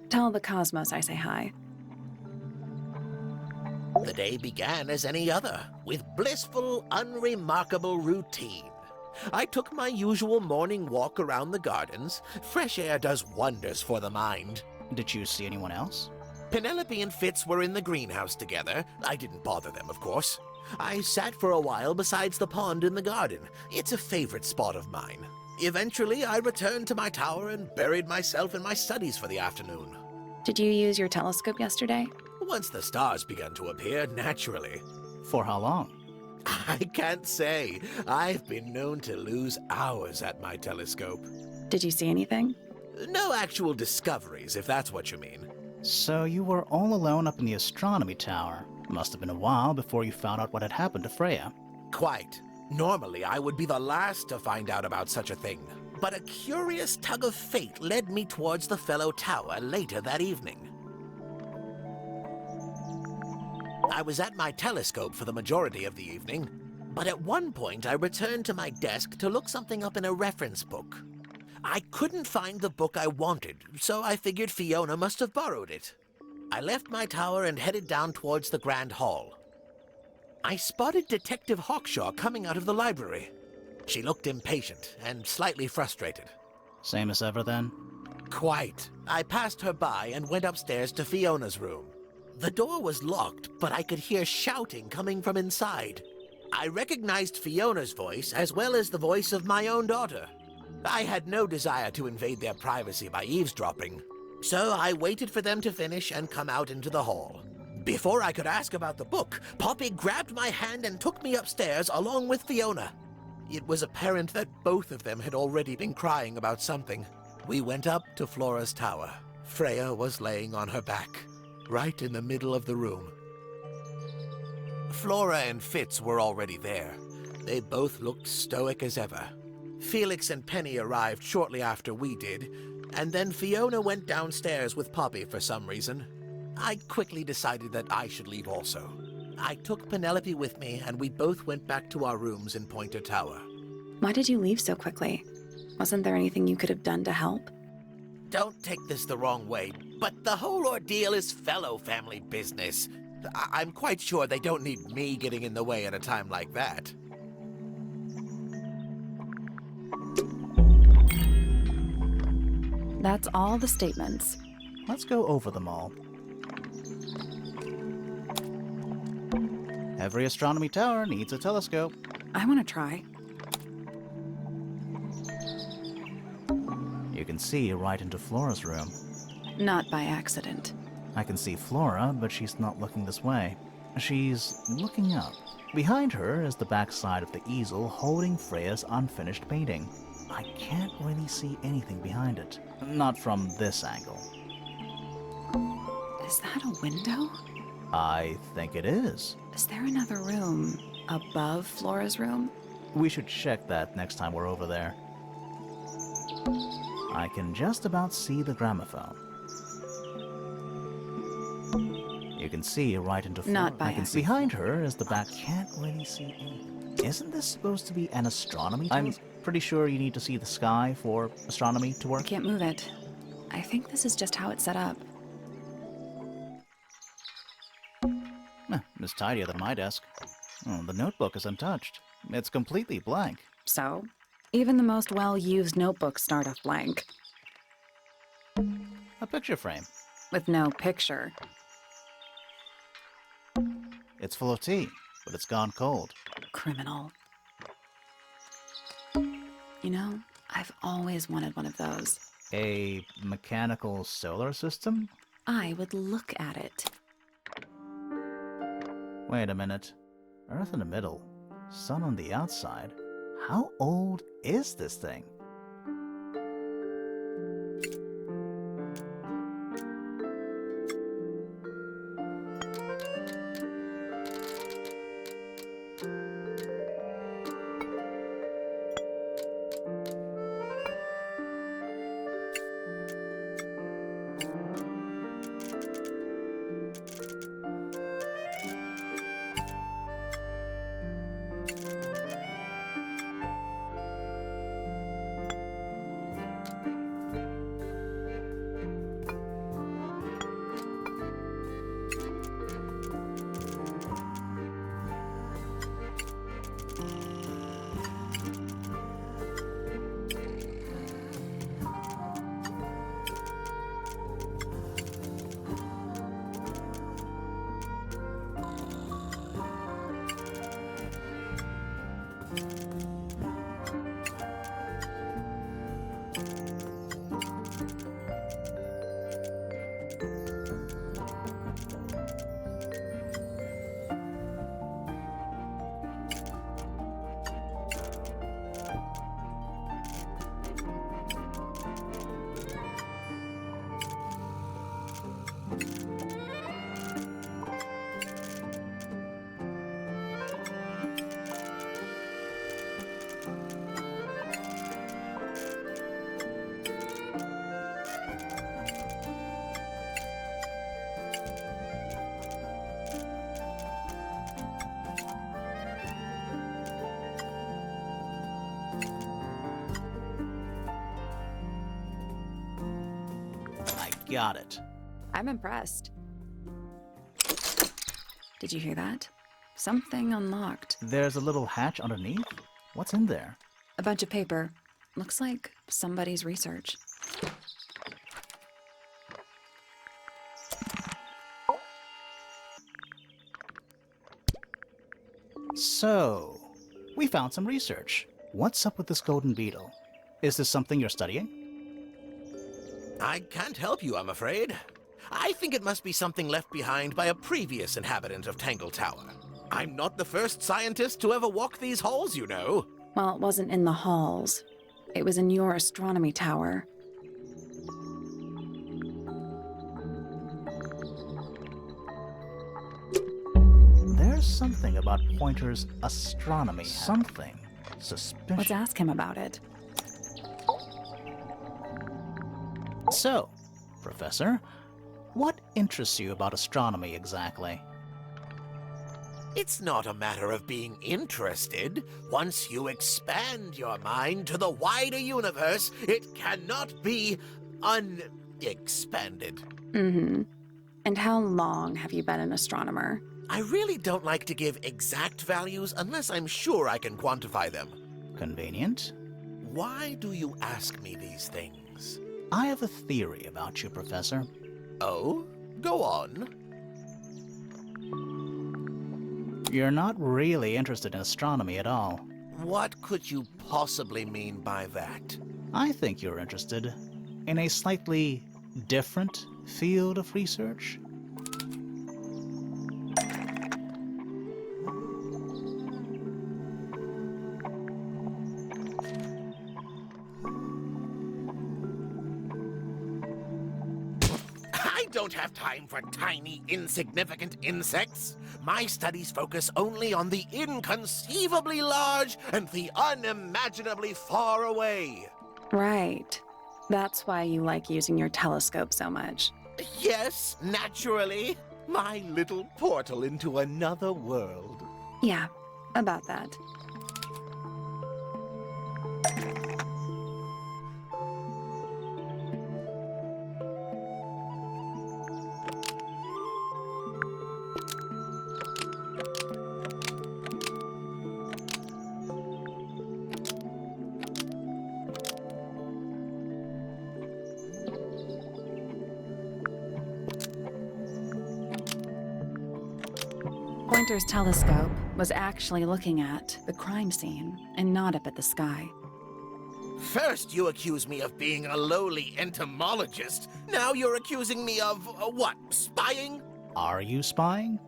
Tell the cosmos I say hi. The day began as any other, with blissful, unremarkable routine. I took my usual morning walk around the gardens. Fresh air does wonders for the mind. Did you see anyone else? Penelope and Fitz were in the greenhouse together. I didn't bother them, of course. I sat for a while besides the pond in the garden. It's a favorite spot of mine. Eventually, I returned to my tower and buried myself in my studies for the afternoon. Did you use your telescope yesterday? Once the stars began to appear, naturally. For how long? I can't say. I've been known to lose hours at my telescope. Did you see anything? No actual discoveries, if that's what you mean. So you were all alone up in the astronomy tower. Must have been a while before you found out what had happened to Freya. Quite. Normally, I would be the last to find out about such a thing. But a curious tug of fate led me towards the fellow tower later that evening. I was at my telescope for the majority of the evening, but at one point I returned to my desk to look something up in a reference book. I couldn't find the book I wanted, so I figured Fiona must have borrowed it. I left my tower and headed down towards the Grand Hall. I spotted Detective Hawkshaw coming out of the library. She looked impatient and slightly frustrated. Same as ever then? Quite. I passed her by and went upstairs to Fiona's room. The door was locked, but I could hear shouting coming from inside. I recognized Fiona's voice as well as the voice of my own daughter. I had no desire to invade their privacy by eavesdropping, so I waited for them to finish and come out into the hall. Before I could ask about the book, Poppy grabbed my hand and took me upstairs along with Fiona. It was apparent that both of them had already been crying about something. We went up to Flora's tower. Freya was laying on her back, right in the middle of the room. Flora and Fitz were already there. They both looked stoic as ever. Felix and Penny arrived shortly after we did, and then Fiona went downstairs with Poppy for some reason. I quickly decided that I should leave also. I took Penelope with me, and we both went back to our rooms in Pointer Tower. Why did you leave so quickly? Wasn't there anything you could have done to help? Don't take this the wrong way, but the whole ordeal is fellow family business. I'm quite sure they don't need me getting in the way at a time like that. That's all the statements. Let's go over them all. Every astronomy tower needs a telescope. I want to try. You can see right into Flora's room. Not by accident. I can see Flora, but she's not looking this way. She's looking up. Behind her is the backside of the easel holding Freya's unfinished painting. I can't really see anything behind it. Not from this angle. Is that a window? I think it is. Is there another room above Flora's room? We should check that next time we're over there. I can just about see the gramophone. You can see right into Flora. Not by accident. Behind her is the back. Can't really see anything. Isn't this supposed to be an astronomy tower? I'm pretty sure you need to see the sky for astronomy to I work. can't move it. I think this is just how it's set up. It's tidier than my desk. Oh, the notebook is untouched. It's completely blank. So, even the most well-used notebooks start off blank, A picture frame. with no picture. It's full of tea, but it's gone cold. Criminal. You know, I've always wanted one of those. A mechanical solar system? I would look at it. Wait a minute. Earth in the middle, sun on the outside. How old is this thing? Got it. I'm impressed. Did you hear that? Something unlocked. There's a little hatch underneath? What's in there? A bunch of paper. Looks like somebody's research. So, we found some research. What's up with this golden beetle? Is this something you're studying? I can't help you, I'm afraid. I think it must be something left behind by a previous inhabitant of Tangle Tower. I'm not the first scientist to ever walk these halls, you know. Well, it wasn't in the halls. It was in your astronomy tower. There's something about Pointer's astronomy. Something suspicious. Let's ask him about it. So, Professor, what interests you about astronomy exactly? It's not a matter of being interested. Once you expand your mind to the wider universe, it cannot be unexpanded. Mm-hmm. And how long have you been an astronomer? I really don't like to give exact values unless I'm sure I can quantify them. Convenient. Why do you ask me these things? I have a theory about you, Professor. Oh? Go on. You're not really interested in astronomy at all. What could you possibly mean by that? I think you're interested in a slightly different field of research. I don't have time for tiny, insignificant insects. My studies focus only on the inconceivably large and the unimaginably far away. Right. That's why you like using your telescope so much. Yes, naturally. My little portal into another world. Yeah, about that. Pointer's telescope was actually looking at the crime scene and not up at the sky. First, you accuse me of being a lowly entomologist. Now you're accusing me of, what, spying? Are you spying?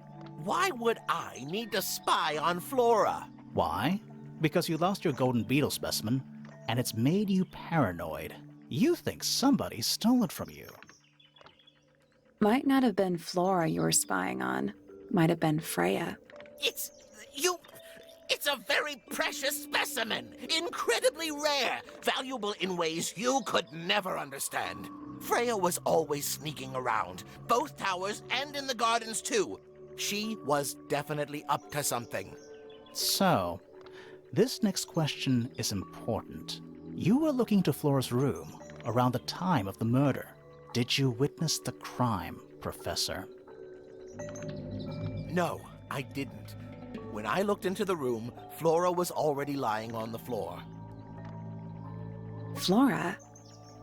Why would I need to spy on Flora? Why? Because you lost your golden beetle specimen, and it's made you paranoid. You think somebody stole it from you. Might not have been Flora you were spying on. Might have been Freya. It's a very precious specimen, incredibly rare, valuable in ways you could never understand. Freya was always sneaking around, both towers and in the gardens too. She was definitely up to something. So, this next question is important. You were looking to Flora's room around the time of the murder. Did you witness the crime, Professor? No, I didn't. When I looked into the room, Flora was already lying on the floor. Flora?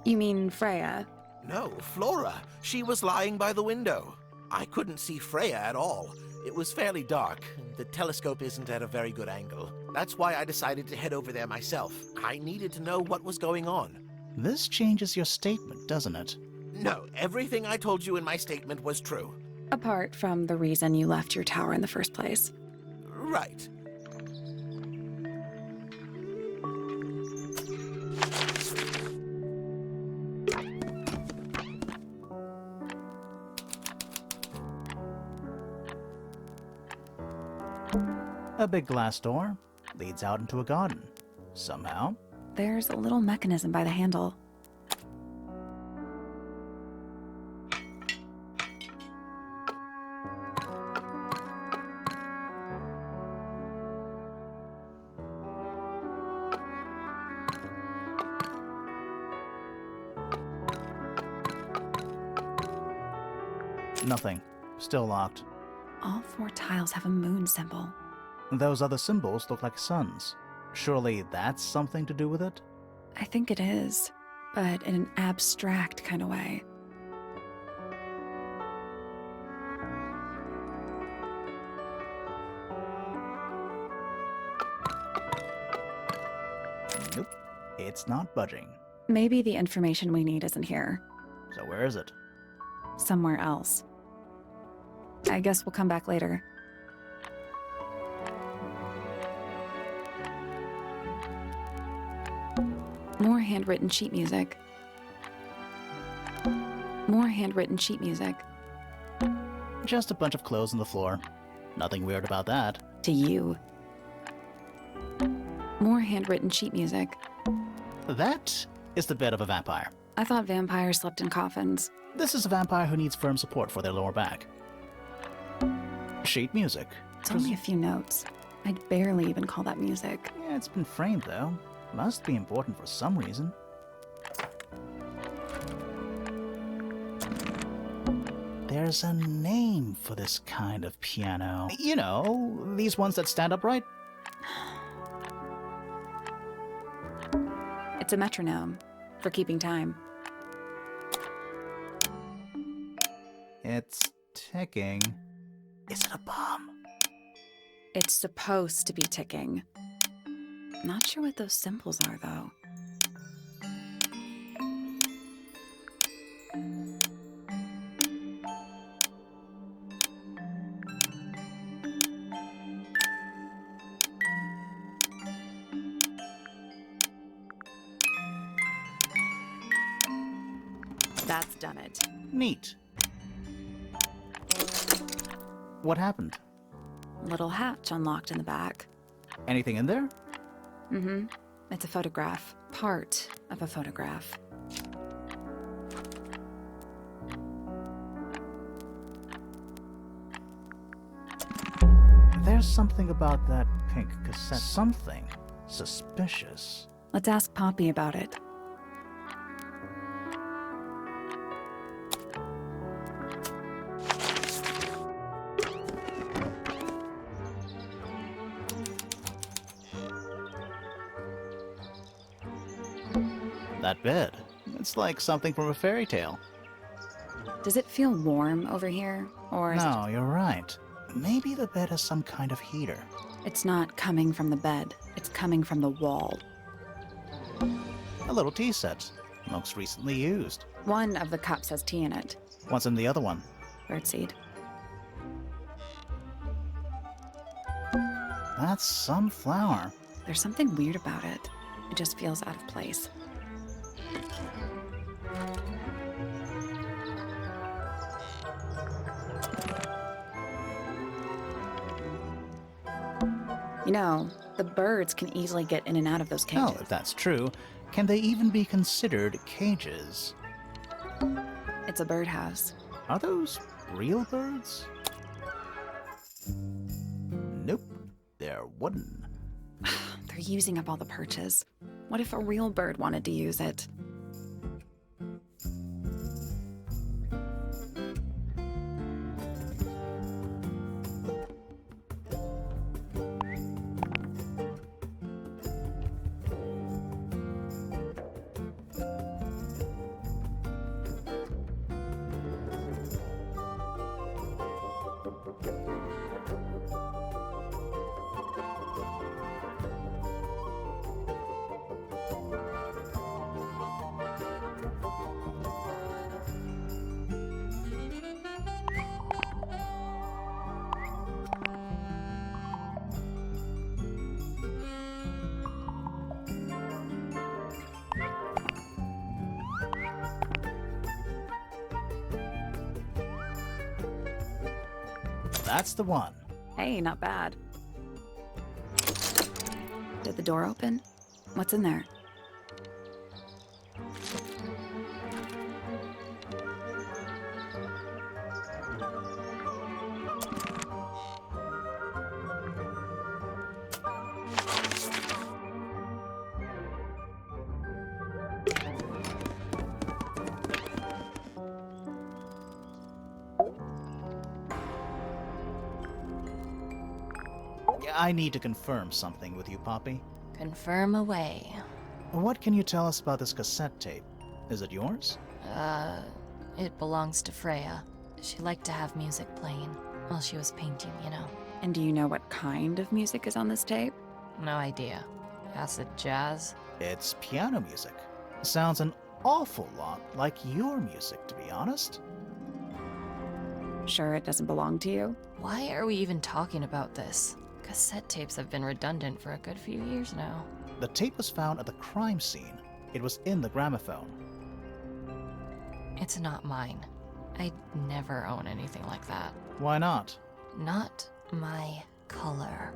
You mean Freya? No, Flora. She was lying by the window. I couldn't see Freya at all. It was fairly dark. The telescope isn't at a very good angle. That's why I decided to head over there myself. I needed to know what was going on. This changes your statement, doesn't it? No, everything I told you in my statement was true. Apart from the reason you left your tower in the first place. Right. A big glass door leads out into a garden. Somehow, There's a little mechanism by the handle. nothing. Still locked. All 4 tiles have a moon symbol. Those other symbols look like suns. Surely that's something to do with it? I think it is, but in an abstract kind of way. Nope. It's not budging. Maybe the information we need isn't here. So where is it? Somewhere else. I guess we'll come back later. More handwritten sheet music. More handwritten sheet music. Just a bunch of clothes on the floor. Nothing weird about that. To you. More handwritten sheet music. That is the bed of a vampire. I thought vampires slept in coffins. This is a vampire who needs firm support for their lower back. Sheet music. It's only a few notes. I'd barely even call that music. Yeah, it's been framed though. Must be important for some reason. There's a name for this kind of piano. You know, these ones that stand upright. It's a metronome for keeping time. It's ticking. Is it a bomb? It's supposed to be ticking. Not sure what those symbols are, though. That's done it. Neat. What happened? Little hatch unlocked in the back. Anything in there? Mm-hmm. It's a photograph. Part of a photograph. There's something about that pink cassette. Something suspicious. Let's ask Poppy about it. That bed. It's like something from a fairy tale. Does it feel warm over here? Or is No, you're right. Maybe the bed has some kind of heater. it's not coming from the bed. It's coming from the wall. A little tea set. Looks recently used. One of the cups has tea in it. What's in the other one? Birdseed. That's some flower. There's something weird about it. It just feels out of place. You know, the birds can easily get in and out of those cages. Oh, if that's true, can they even be considered cages? It's a birdhouse. Are those real birds? Nope, they're wooden. They're using up all the perches. What if a real bird wanted to use it? That's the one. Hey, not bad. Did the door open? What's in there? I need to confirm something with you, Poppy. Confirm away. What can you tell us about this cassette tape? Is it yours? It belongs to Freya. She liked to have music playing while she was painting, you know. And do you know what kind of music is on this tape? No idea. Acid jazz? It's piano music. Sounds an awful lot like your music, to be honest. Sure it doesn't belong to you? Why are we even talking about this? Cassette tapes have been redundant for a good few years now. The tape was found at the crime scene. It was in the gramophone. It's not mine. I'd never own anything like that. Why not? Not my color.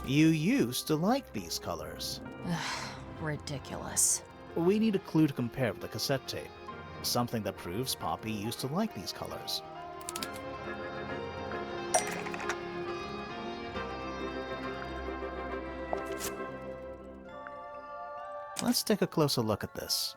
You used to like these colors. Ridiculous. We need a clue to compare with the cassette tape. Something that proves Poppy used to like these colors. Let's take a closer look at this.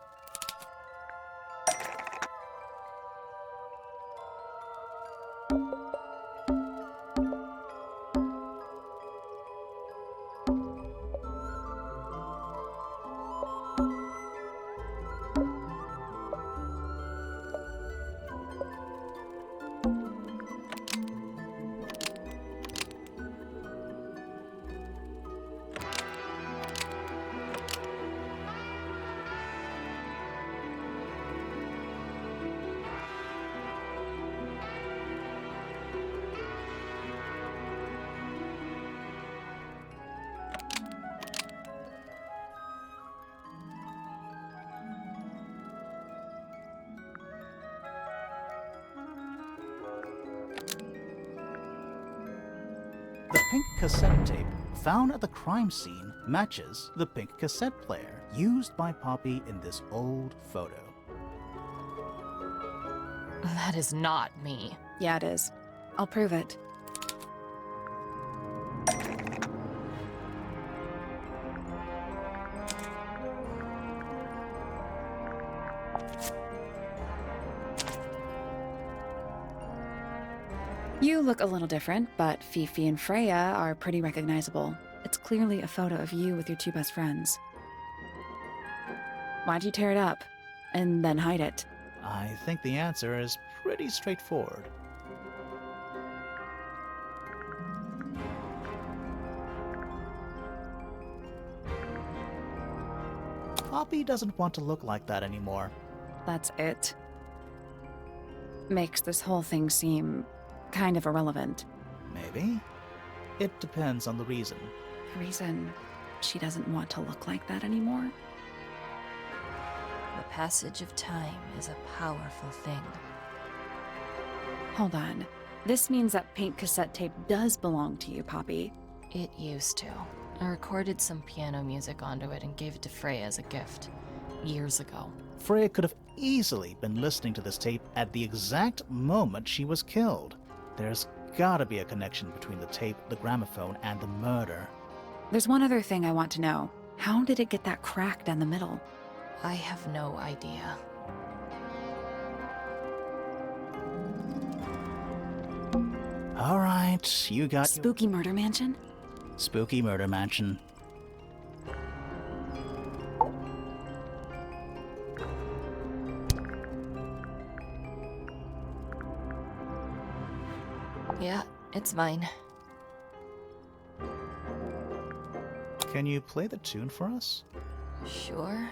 The pink cassette tape found at the crime scene matches the pink cassette player used by Poppy in this old photo. That is not me. Yeah, it is. I'll prove it. You look a little different, but Fifi and Freya are pretty recognizable. It's clearly a photo of you with your two best friends. Why'd you tear it up and then hide it? I think the answer is pretty straightforward. Poppy doesn't want to look like that anymore. That's it. Makes this whole thing seem kind of irrelevant. Maybe. It depends on the reason. The reason she doesn't want to look like that anymore? The passage of time is a powerful thing. Hold on. This means that pink cassette tape does belong to you, Poppy. It used to. I recorded some piano music onto it and gave it to Freya as a gift. Years ago. Freya could have easily been listening to this tape at the exact moment she was killed. There's gotta be a connection between the tape, the gramophone, and the murder. There's one other thing I want to know. How did it get that crack down the middle? I have no idea. Alright, you got Spooky murder mansion? Spooky murder mansion. Yeah, it's mine. Can you play the tune for us? Sure.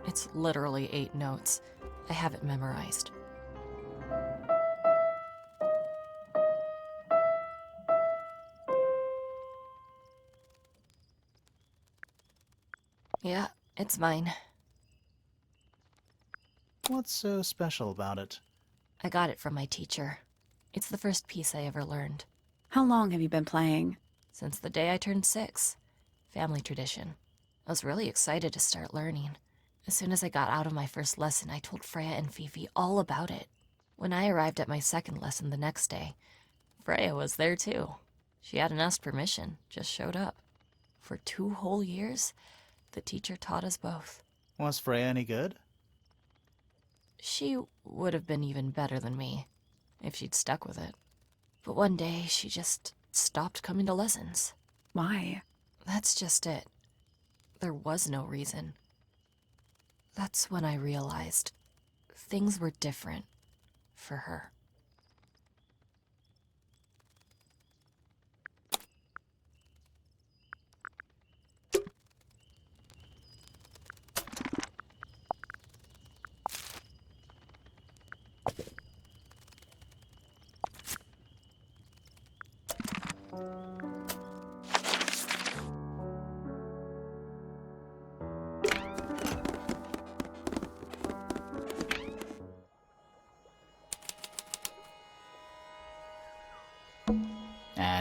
It's literally 8 notes. I have it memorized. Yeah, it's mine. What's so special about it? I got it from my teacher. It's the first piece I ever learned. How long have you been playing? Since the day I turned 6. Family tradition. I was really excited to start learning. As soon as I got out of my first lesson, I told Freya and Fifi all about it. When I arrived at my second lesson the next day, Freya was there too. She hadn't asked permission, just showed up. For 2 whole years, the teacher taught us both. Was Freya any good? She would have been even better than me if she'd stuck with it. But one day, she just stopped coming to lessons. Why? That's just it. There was no reason. That's when I realized things were different for her.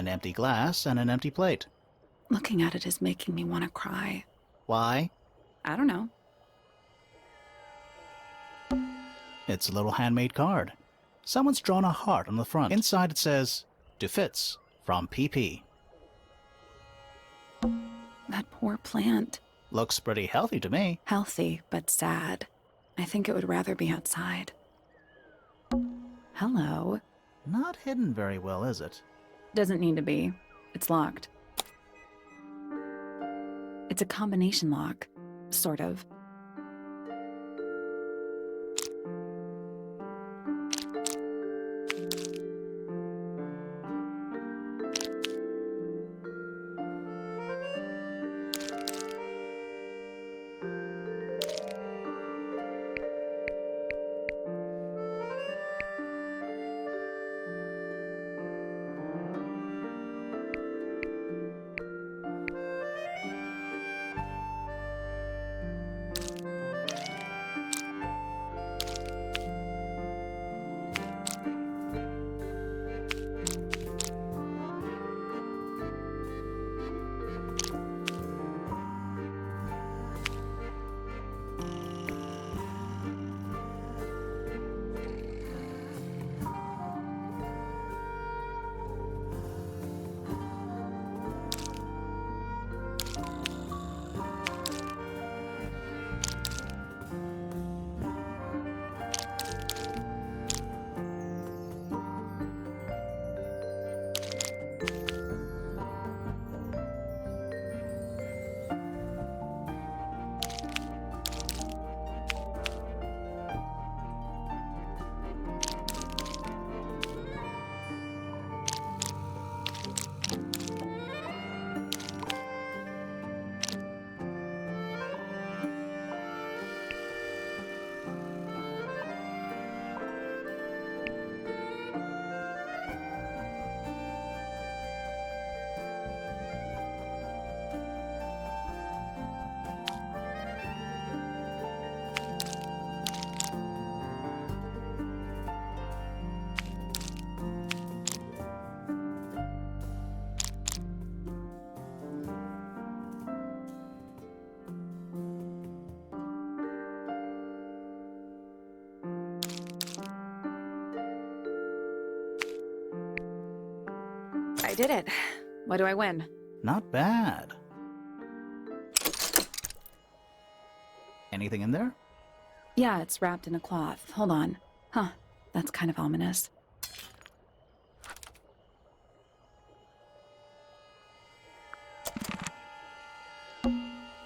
An empty glass and an empty plate. Looking at it is making me want to cry. Why? I don't know. It's a little handmade card. Someone's drawn a heart on the front. Inside it says, "To Fitz, from PP." That poor plant. Looks pretty healthy to me. Healthy, but sad. I think it would rather be outside. Hello. Not hidden very well, is it? Doesn't need to be. It's locked. It's a combination lock. Sort of. I did it. What do I win? Not bad. Anything in there? Yeah, it's wrapped in a cloth. Hold on. Huh, that's kind of ominous.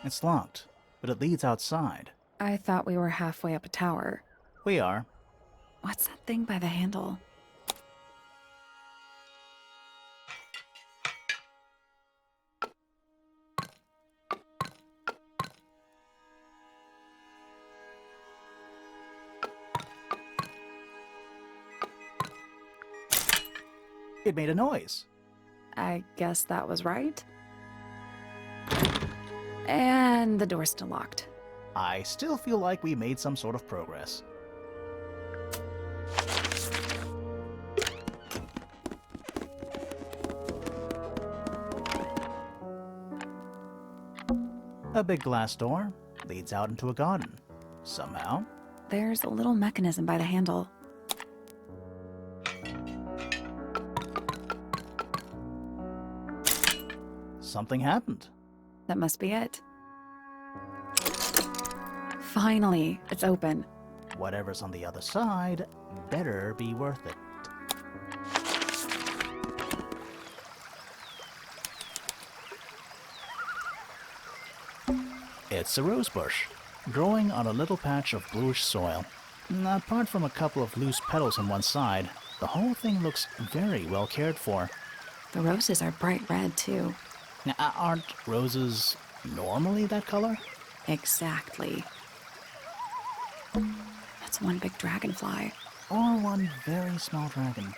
It's locked, but it leads outside. I thought we were halfway up a tower. We are. What's that thing by the handle? It made a noise. I guess that was right. And the door's still locked. I still feel like we made some sort of progress. A big glass door leads out into a garden. Somehow, There's a little mechanism by the handle. something happened. That must be it. Finally, it's open. whatever's on the other side better be worth it. It's a rose bush, growing on a little patch of bluish soil. Apart from a couple of loose petals on one side, the whole thing looks very well cared for. The roses are bright red, too. Now, aren't roses normally that color? Exactly. That's one big dragonfly. Or one very small dragon.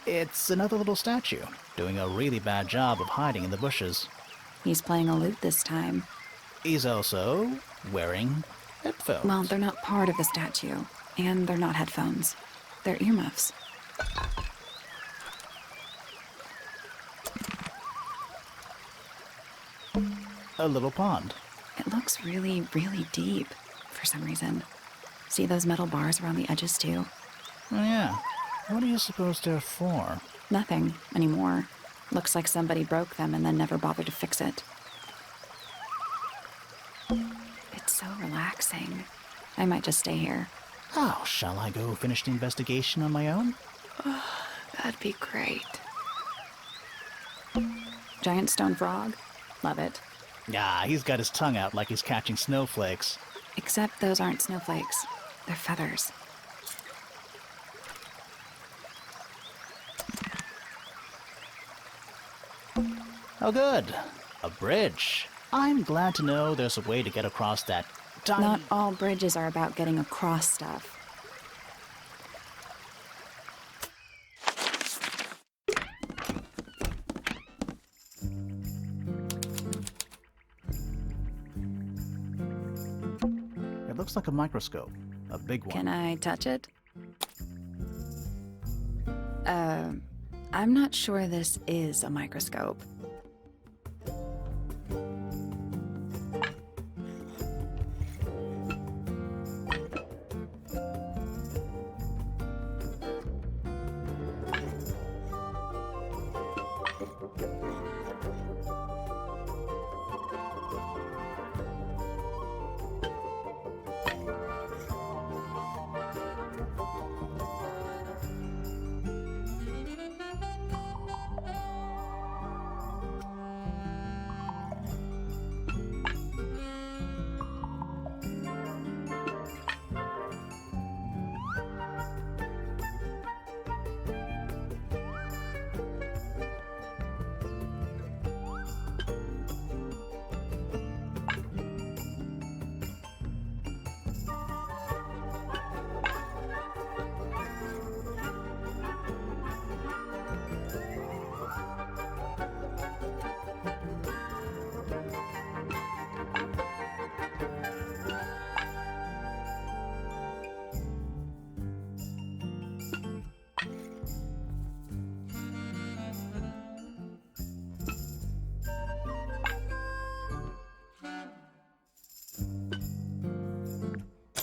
It's another little statue, doing a really bad job of hiding in the bushes. He's playing a lute this time. He's also wearing headphones. Well, they're not part of the statue, and they're not headphones. They're earmuffs. A little pond. It looks really, really deep, for some reason. See those metal bars around the edges, too? Oh, yeah. What do you suppose they're for? Nothing anymore. Looks like somebody broke them and then never bothered to fix it. It's so relaxing. I might just stay here. Oh, shall I go finish the investigation on my own? That'd be great. Giant stone frog? Love it. Ah, he's got his tongue out like he's catching snowflakes. Except those aren't snowflakes. They're feathers. Oh, good. A bridge. I'm glad to know there's a way to get across that tiny... Not all bridges are about getting across stuff. It looks like a microscope. A big one. Can I touch it? I'm not sure this is a microscope.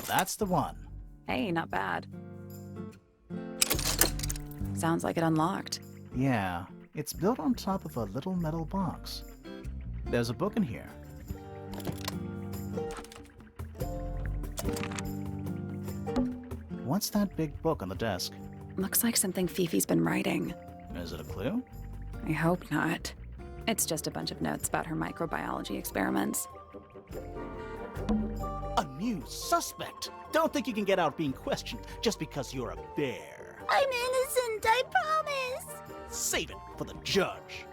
That's the one. Hey, not bad. Sounds like it unlocked. Yeah, it's built on top of a little metal box. There's a book in here. What's that big book on the desk? Looks like something Fifi's been writing. Is it a clue? I hope not. It's just a bunch of notes about her microbiology experiments. A new suspect! Don't think you can get out being questioned just because you're a bear. I'm innocent, I promise. Save it for the judge.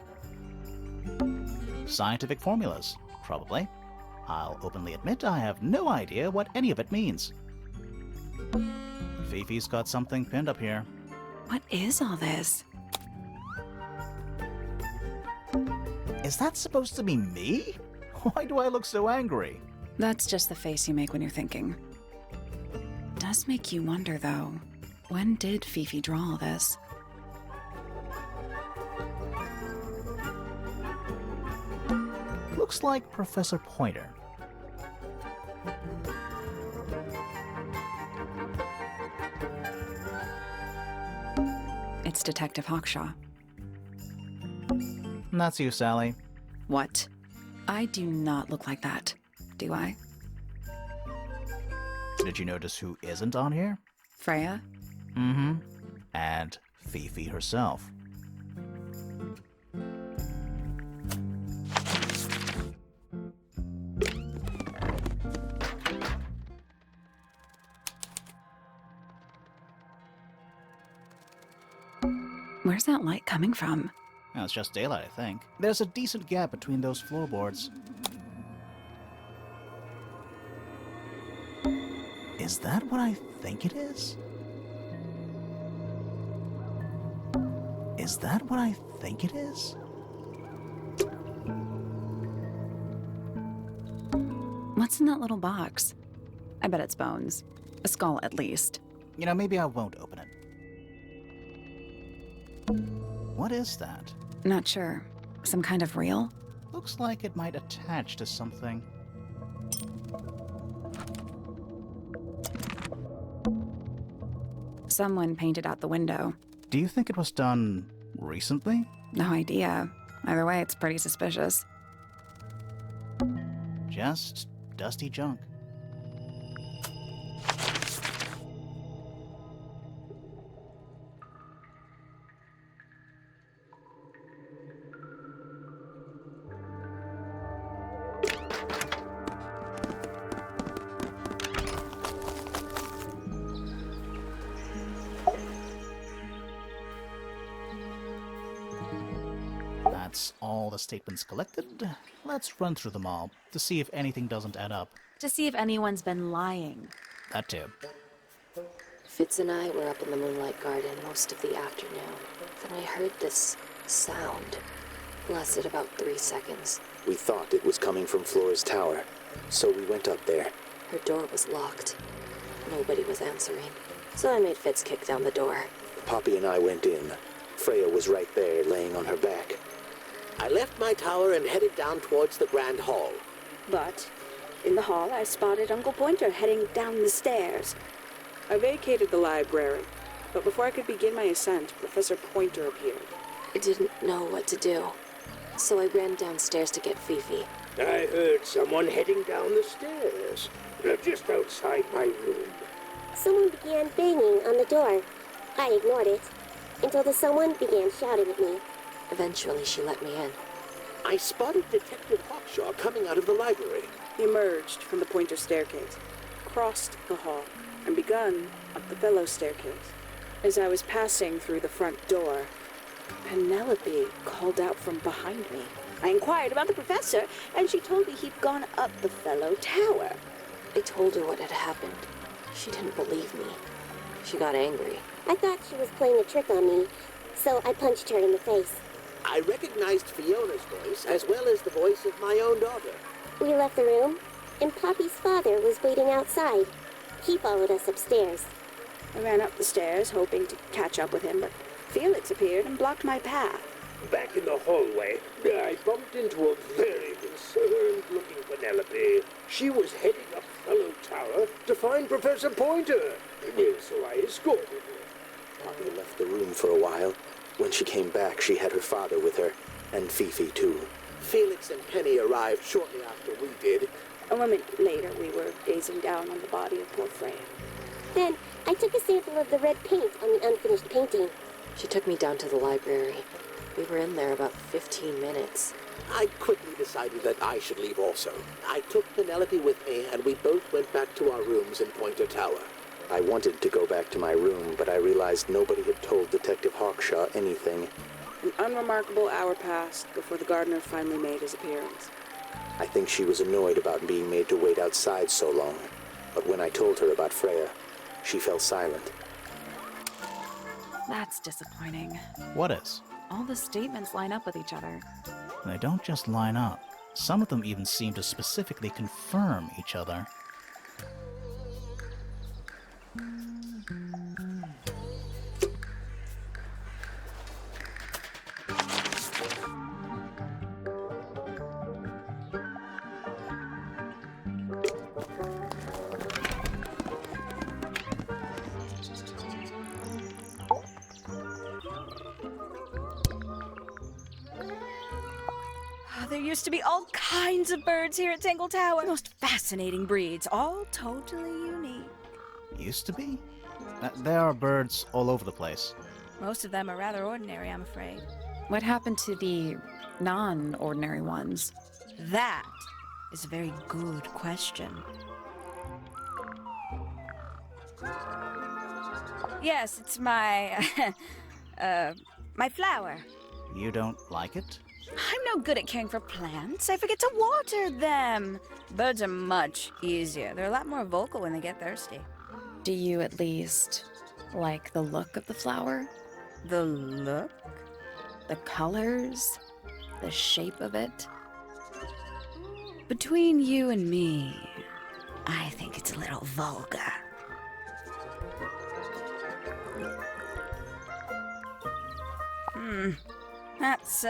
Scientific formulas, probably. I'll openly admit I have no idea what any of it means. Fifi's got something pinned up here. What is all this? Is that supposed to be me? Why do I look so angry? That's just the face you make when you're thinking. Does make you wonder, though. When did Fifi draw all this? Looks like Professor Pointer. It's Detective Hawkshaw. That's you, Sally. What? I do not look like that, do I? Did you notice who isn't on here? Freya? Mm-hmm. And Fifi herself. Where's that light coming from? Well, it's just daylight, I think. There's a decent gap between those floorboards. Is that what I think it is? Is that what I think it is? What's in that little box? I bet it's bones. A skull, at least. You know, maybe I won't open it. What is that? Not sure. Some kind of reel? Looks like it might attach to something. Someone painted out the window. Do you think it was done recently? No idea. Either way, it's pretty suspicious. Just dusty junk. That's all the statements collected. Let's run through them all to see if anything doesn't add up. To see if anyone's been lying. That too. Fitz and I were up in the Moonlight Garden most of the afternoon. Then I heard this sound. Lasted about 3 seconds. We thought it was coming from Flora's tower, so we went up there. Her door was locked. Nobody was answering. So I made Fitz kick down the door. Poppy and I went in. Freya was right there, laying on her back. I left my tower and headed down towards the Grand Hall. But in the hall, I spotted Uncle Pointer heading down the stairs. I vacated the library, but before I could begin my ascent, Professor Pointer appeared. I didn't know what to do. So I ran downstairs to get Fifi. I heard someone heading down the stairs, just outside my room. Someone began banging on the door. I ignored it until the someone began shouting at me. Eventually, she let me in. I spotted Detective Hawkshaw coming out of the library. He emerged from the Pointer staircase, crossed the hall, and begun up the fellow staircase. As I was passing through the front door, Penelope called out from behind me. I inquired about the professor, and she told me he'd gone up the fellow tower. I told her what had happened. She didn't believe me. She got angry. I thought she was playing a trick on me, so I punched her in the face. I recognized Fiona's voice as well as the voice of my own daughter. We left the room, and Poppy's father was waiting outside. He followed us upstairs. I ran up the stairs, hoping to catch up with him, but Felix appeared and blocked my path. Back in the hallway, I bumped into a very concerned-looking Penelope. She was heading up Fellow Tower to find Professor Pointer, so I escorted her. Poppy left the room for a while. When she came back, she had her father with her, and Fifi too. Felix and Penny arrived shortly after we did. A moment later, we were gazing down on the body of poor Freya. Then I took a sample of the red paint on the unfinished painting. She took me down to the library. We were in there about 15 minutes. I quickly decided that I should leave also. I took Penelope with me, and we both went back to our rooms in Pointer Tower. I wanted to go back to my room, but I realized nobody had told Detective Hawkshaw anything. An unremarkable hour passed before the gardener finally made his appearance. I think she was annoyed about being made to wait outside so long. But when I told her about Freya, she fell silent. That's disappointing. What is? All the statements line up with each other. They don't just line up. Some of them even seem to specifically confirm each other. There used to be all kinds of birds here at Tangle Tower. The most fascinating breeds, all totally unique. Used to be? There are birds all over the place. Most of them are rather ordinary, I'm afraid. What happened to the non-ordinary ones? That is a very good question. Yes, it's my, my flower. You don't like it? I'm no good at caring for plants. I forget to water them. Birds are much easier. They're a lot more vocal when they get thirsty. Do you at least like the look of the flower? The look? The colors? The shape of it? Between you and me, I think it's a little vulgar. That's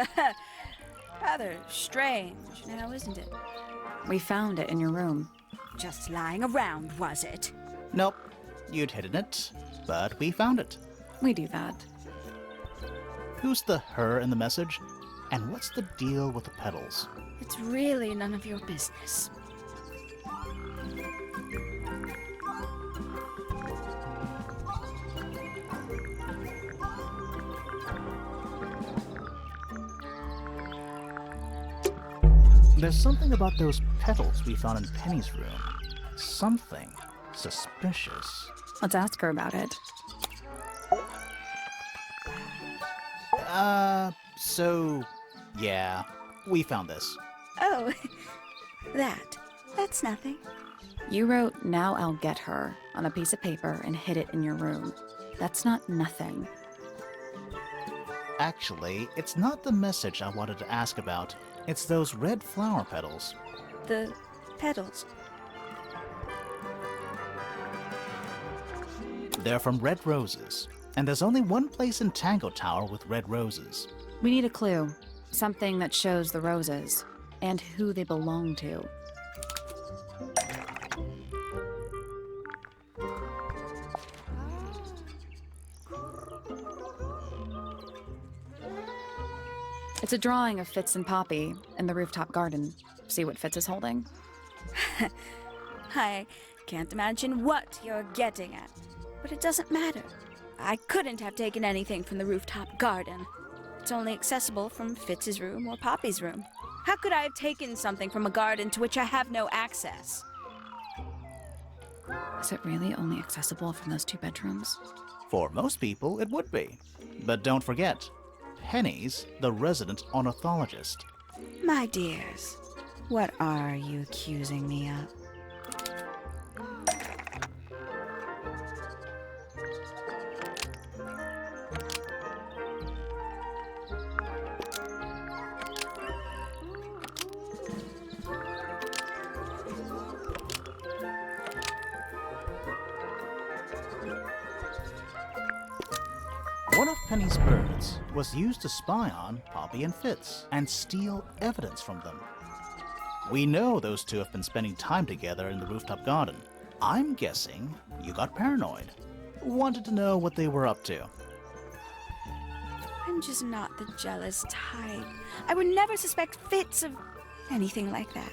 rather strange now, isn't it? We found it in your room. Just lying around, was it? Nope. You'd hidden it, but we found it. We do that. Who's the her in the message? And what's the deal with the petals? It's really none of your business. There's something about those petals we found in Penny's room. Something suspicious. Let's ask her about it. Yeah, we found this. Oh, that's nothing. You wrote, "Now I'll get her," on a piece of paper and hid it in your room. That's not nothing. Actually, it's not the message I wanted to ask about. It's those red flower petals. The petals. They're from red roses. And there's only one place in Tangle Tower with red roses. We need a clue. Something that shows the roses and who they belong to. It's a drawing of Fitz and Poppy in the rooftop garden. See what Fitz is holding? I can't imagine what you're getting at, but it doesn't matter. I couldn't have taken anything from the rooftop garden. It's only accessible from Fitz's room or Poppy's room. How could I have taken something from a garden to which I have no access? Is it really only accessible from those 2 bedrooms? For most people, it would be. But don't forget, Penny's the resident ornithologist. My dears, what are you accusing me of? One of Penny's birds was used to spy on Poppy and Fitz and steal evidence from them. We know those 2 have been spending time together in the rooftop garden. I'm guessing you got paranoid. Wanted to know what they were up to. I'm just not the jealous type. I would never suspect Fitz of anything like that.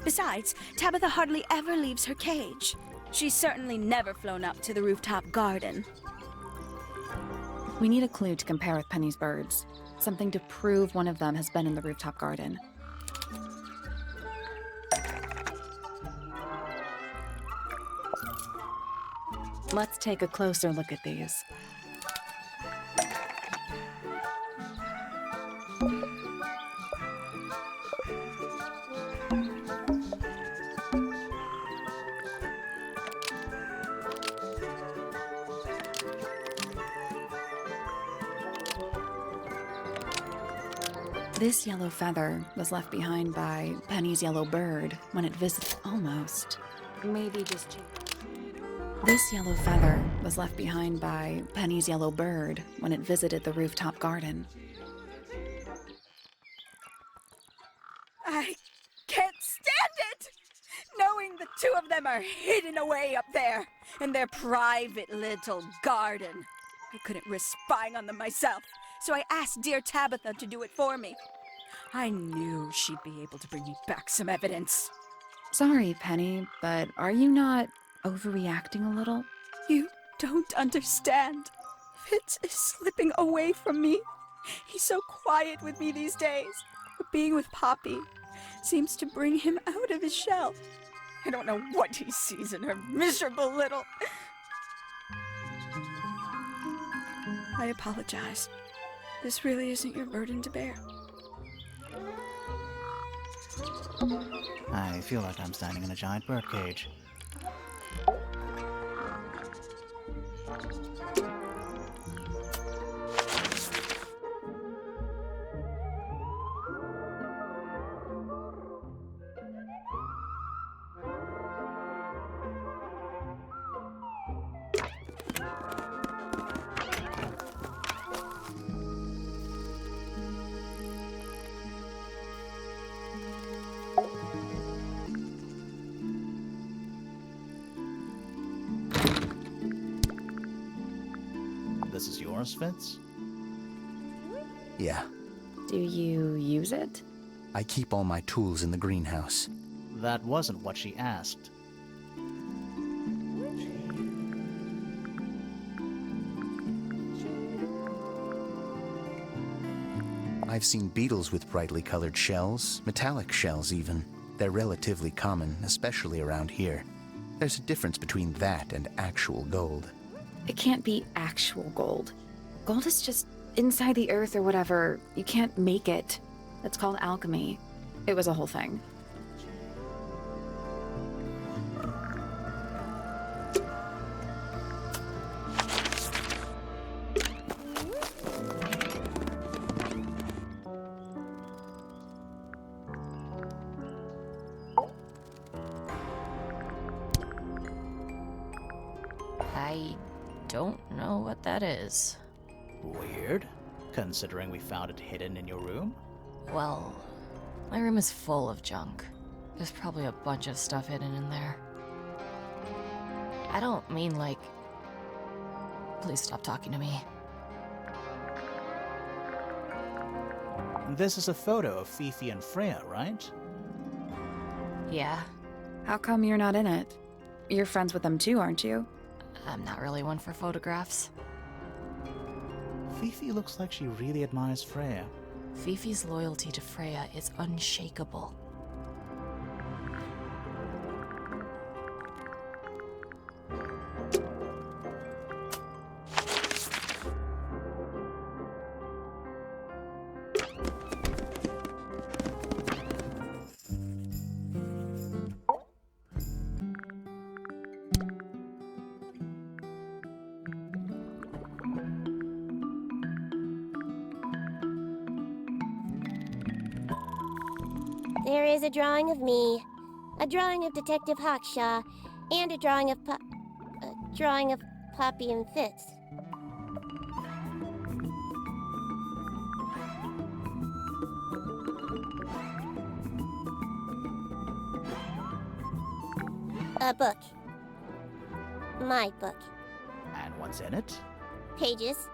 Besides, Tabitha hardly ever leaves her cage. She's certainly never flown up to the rooftop garden. We need a clue to compare with Penny's birds. Something to prove one of them has been in the rooftop garden. Let's take a closer look at these. This yellow feather was left behind by Penny's yellow bird when it visited. Almost. Maybe just change. This yellow feather was left behind by Penny's yellow bird when it visited the rooftop garden. I can't stand it! Knowing the 2 of them are hidden away up there in their private little garden. I couldn't risk spying on them myself, so I asked dear Tabitha to do it for me. I knew she'd be able to bring you back some evidence. Sorry, Penny, but are you not overreacting a little? You don't understand. Fitz is slipping away from me. He's so quiet with me these days. But being with Poppy seems to bring him out of his shell. I don't know what he sees in her miserable little... I apologize. This really isn't your burden to bear. I feel like I'm standing in a giant birdcage. This is yours, Fitz? Yeah, Do you use it? I keep all my tools in the greenhouse. That wasn't what she asked. I've seen beetles with brightly colored shells, metallic shells even. They're relatively common, especially around here. There's a difference between that and actual gold. It can't be actual gold. Gold is just inside the earth or whatever. You can't make it. It's called alchemy. It was a whole thing. I don't know what that is. Weird, considering we found it hidden in your room. Well, my room is full of junk. There's probably a bunch of stuff hidden in there. I don't mean like... Please stop talking to me. This is a photo of Fifi and Freya, right? Yeah, How come you're not in it? You're friends with them too, aren't you? I'm not really one for photographs. Fifi looks like she really admires Freya. Fifi's loyalty to Freya is unshakable. There is a drawing of me, a drawing of Detective Hawkshaw, and a drawing of Poppy and Fitz. A book. My book. And what's in it? Pages.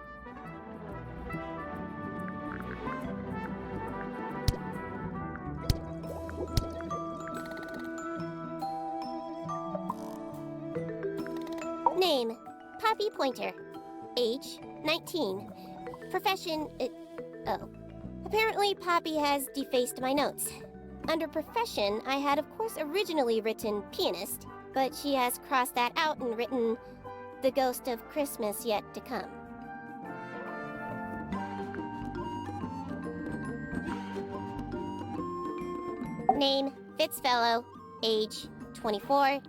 Name, Poppy Pointer. Age, 19. Profession, Apparently Poppy has defaced my notes. Under profession, I had of course originally written pianist, but she has crossed that out and written the ghost of Christmas yet to come. Name, Fitzfellow. Age, 24.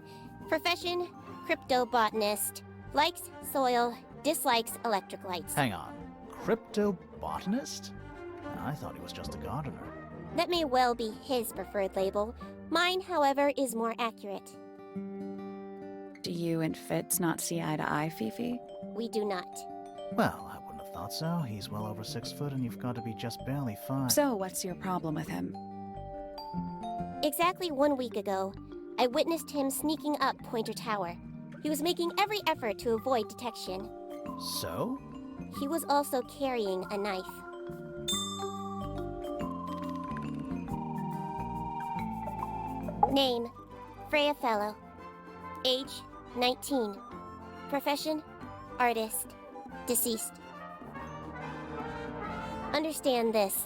Profession, cryptobotanist. Likes soil, dislikes electric lights. Hang on. Cryptobotanist? I thought he was just a gardener. That may well be his preferred label. Mine, however, is more accurate. Do you and Fitz not see eye to eye, Fifi? We do not. Well, I wouldn't have thought so. He's well over 6 foot and you've got to be just barely 5. So, what's your problem with him? Exactly 1 week ago, I witnessed him sneaking up Pointer Tower. He was making every effort to avoid detection. So? He was also carrying a knife. Name, Freya Fellow. Age, 19. Profession, artist. Deceased. Understand this.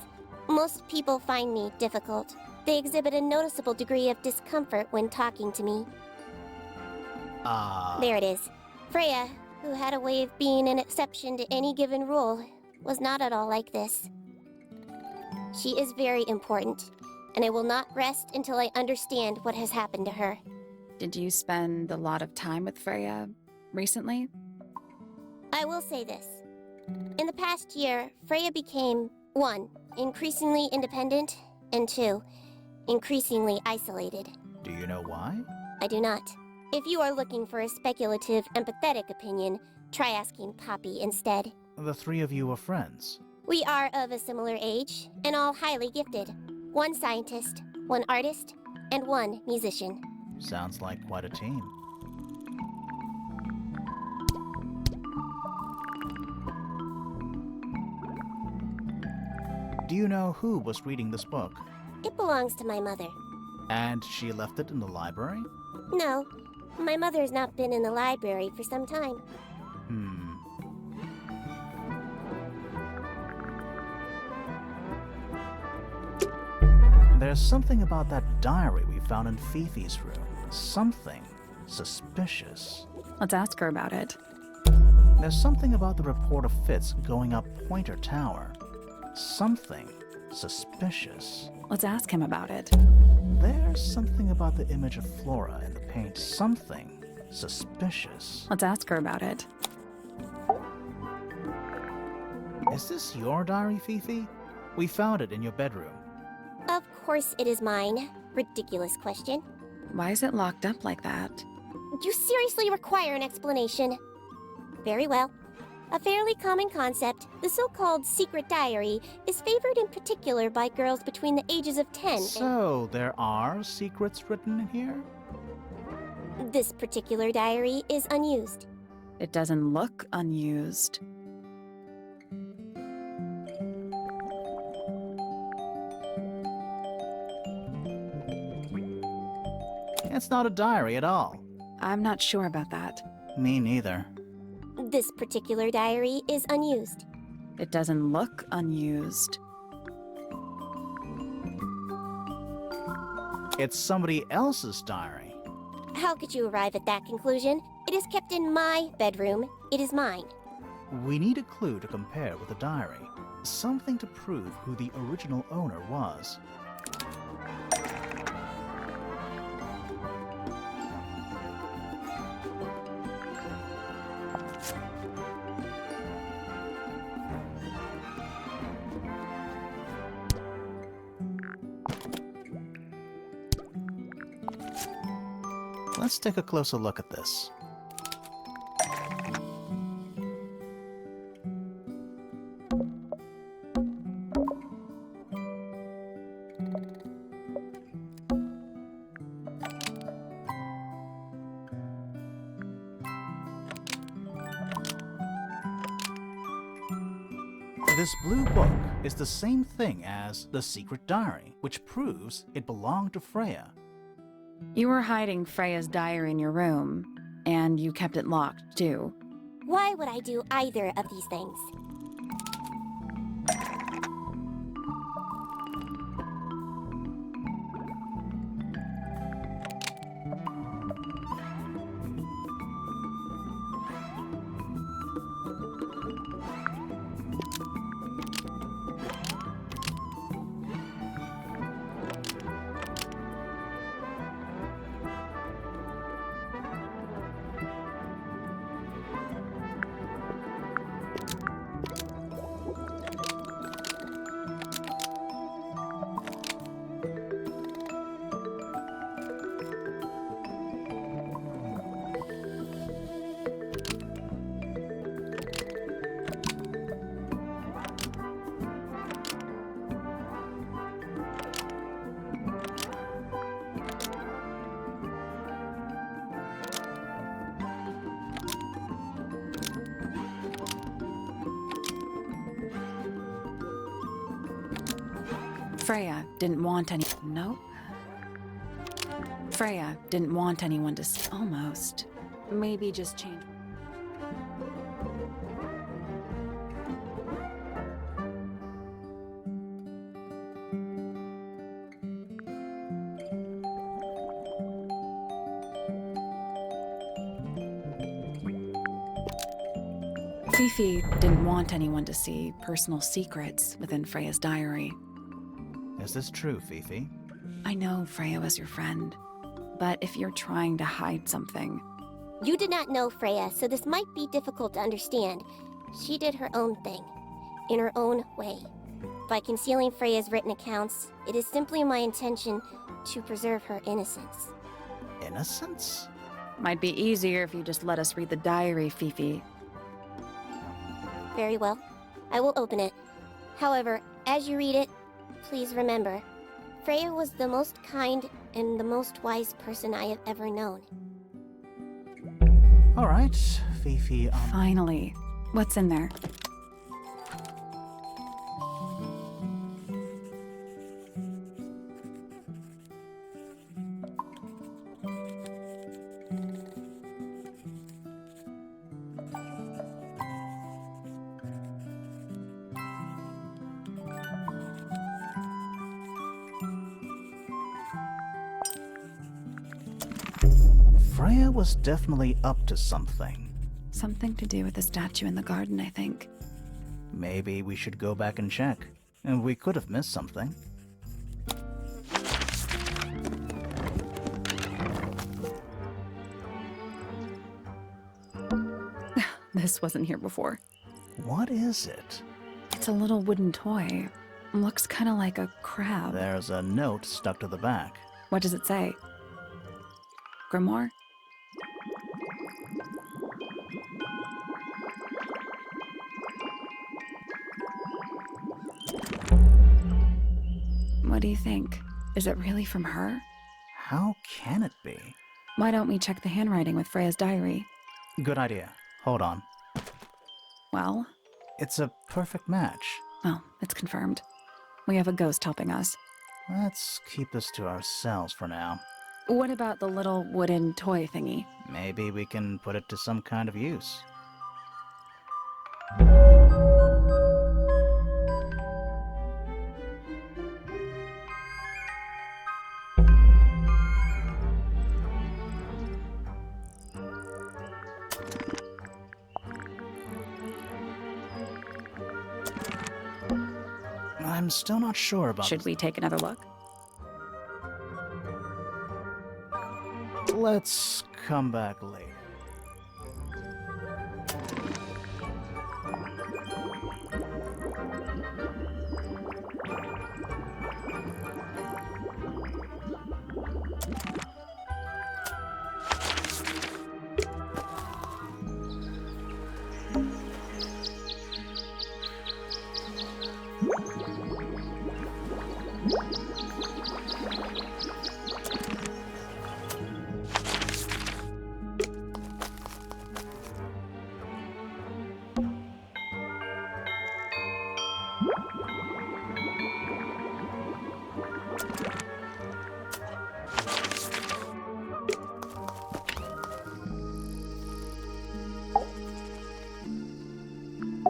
Most people find me difficult. They exhibit a noticeable degree of discomfort when talking to me. There it is. Freya, who had a way of being an exception to any given rule, was not at all like this. She is very important, and I will not rest until I understand what has happened to her. Did you spend a lot of time with Freya recently? I will say this. In the past year, Freya became 1. Increasingly independent, and 2. Increasingly isolated. Do you know why? I do not. If you are looking for a speculative, empathetic opinion, try asking Poppy instead. The three of you are friends. We are of a similar age, and all highly gifted. 1 scientist, 1 artist, and 1 musician. Sounds like quite a team. Do you know who was reading this book? It belongs to my mother. And she left it in the library? No, my mother has not been in the library for some time. There's something about that diary we found in Fifi's room. Something suspicious. Let's ask her about it. There's something about the report of Fitz going up Pointer Tower. Something suspicious. Let's ask him about it. There's something about the image of Flora in the paint. Something suspicious. Let's ask her about it. Is this your diary, Fifi? We found it in your bedroom. Of course it is mine. Ridiculous question. Why is it locked up like that? You seriously require an explanation. Very well. A fairly common concept, the so-called secret diary, is favored in particular by girls between the ages of 10 So, there are secrets written in here? and... This particular diary is unused. It doesn't look unused. It's not a diary at all. I'm not sure about that. Me neither. This particular diary is unused. It doesn't look unused. It's somebody else's diary. How could you arrive at that conclusion? It is kept in my bedroom. It is mine. We need a clue to compare with the diary. Something to prove who the original owner was. Let's take a closer look at this. This blue book is the same thing as the secret diary, which proves it belonged to Freya. You were hiding Freya's diary in your room, and you kept it locked, too. Why would I do either of these things? Freya didn't want any... Nope. Freya didn't want anyone to almost. Maybe just change. Fifi didn't want anyone to see personal secrets within Freya's diary. Is this true, Fifi? I know Freya was your friend, but if you're trying to hide something, You did not know Freya, so this might be difficult to understand. She did her own thing, in her own way. By concealing Freya's written accounts, it is simply my intention to preserve her innocence. Innocence? might be easier if you just let us read the diary, Fifi. Very well. I will open it. However, as you read it, please remember, Freya was the most kind and the most wise person I have ever known. All right, Fifi. Finally. What's in there? Freya was definitely up to something. Something to do with the statue in the garden, I think. Maybe we should go back and check. And we could have missed something. This wasn't here before. What is it? It's a little wooden toy. Looks kind of like a crab. There's a note stuck to the back. What does it say? Grimoire? What do you think? Is it really from her? How can it be? Why don't we check the handwriting with Freya's diary? Good idea. Hold on. Well, It's a perfect match. well, it's confirmed. We have a ghost helping us. Let's keep this to ourselves for now. What about the little wooden toy thingy? Maybe we can put it to some kind of use. I'm still not sure about Should we take another look? Let's come back later.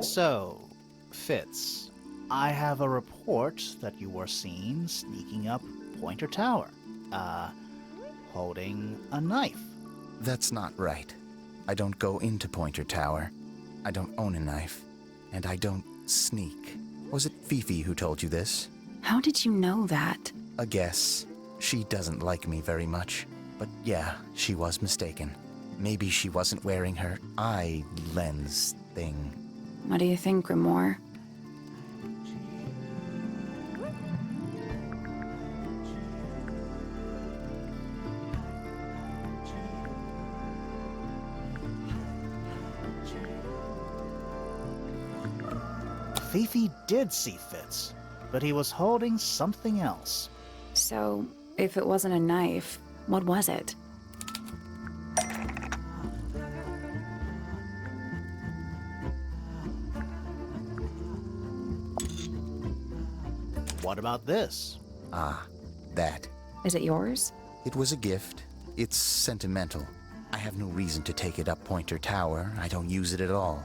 So, Fitz, I have a report that you were seen sneaking up Pointer Tower, holding a knife. That's not right. I don't go into Pointer Tower. I don't own a knife. And I don't sneak. Was it Fifi who told you this? How did you know that? A guess. She doesn't like me very much. But yeah, she was mistaken. Maybe she wasn't wearing her eye lens thing. What do you think, Grimoire? Fifi did see Fitz, but he was holding something else. So, if it wasn't a knife, what was it? What about this? Ah, that. Is it yours? It was a gift. It's sentimental. I have no reason to take it up Pointer Tower. I don't use it at all.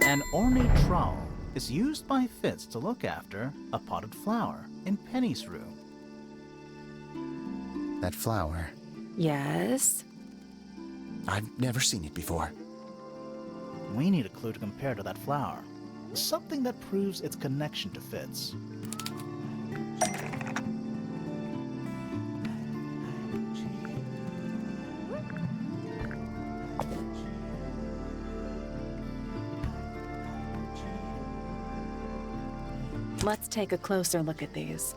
An ornate trowel is used by Fitz to look after a potted flower in Penny's room. That flower. Yes? I've never seen it before. We need a clue to compare to that flower. Something that proves its connection to Fitz. Let's take a closer look at these.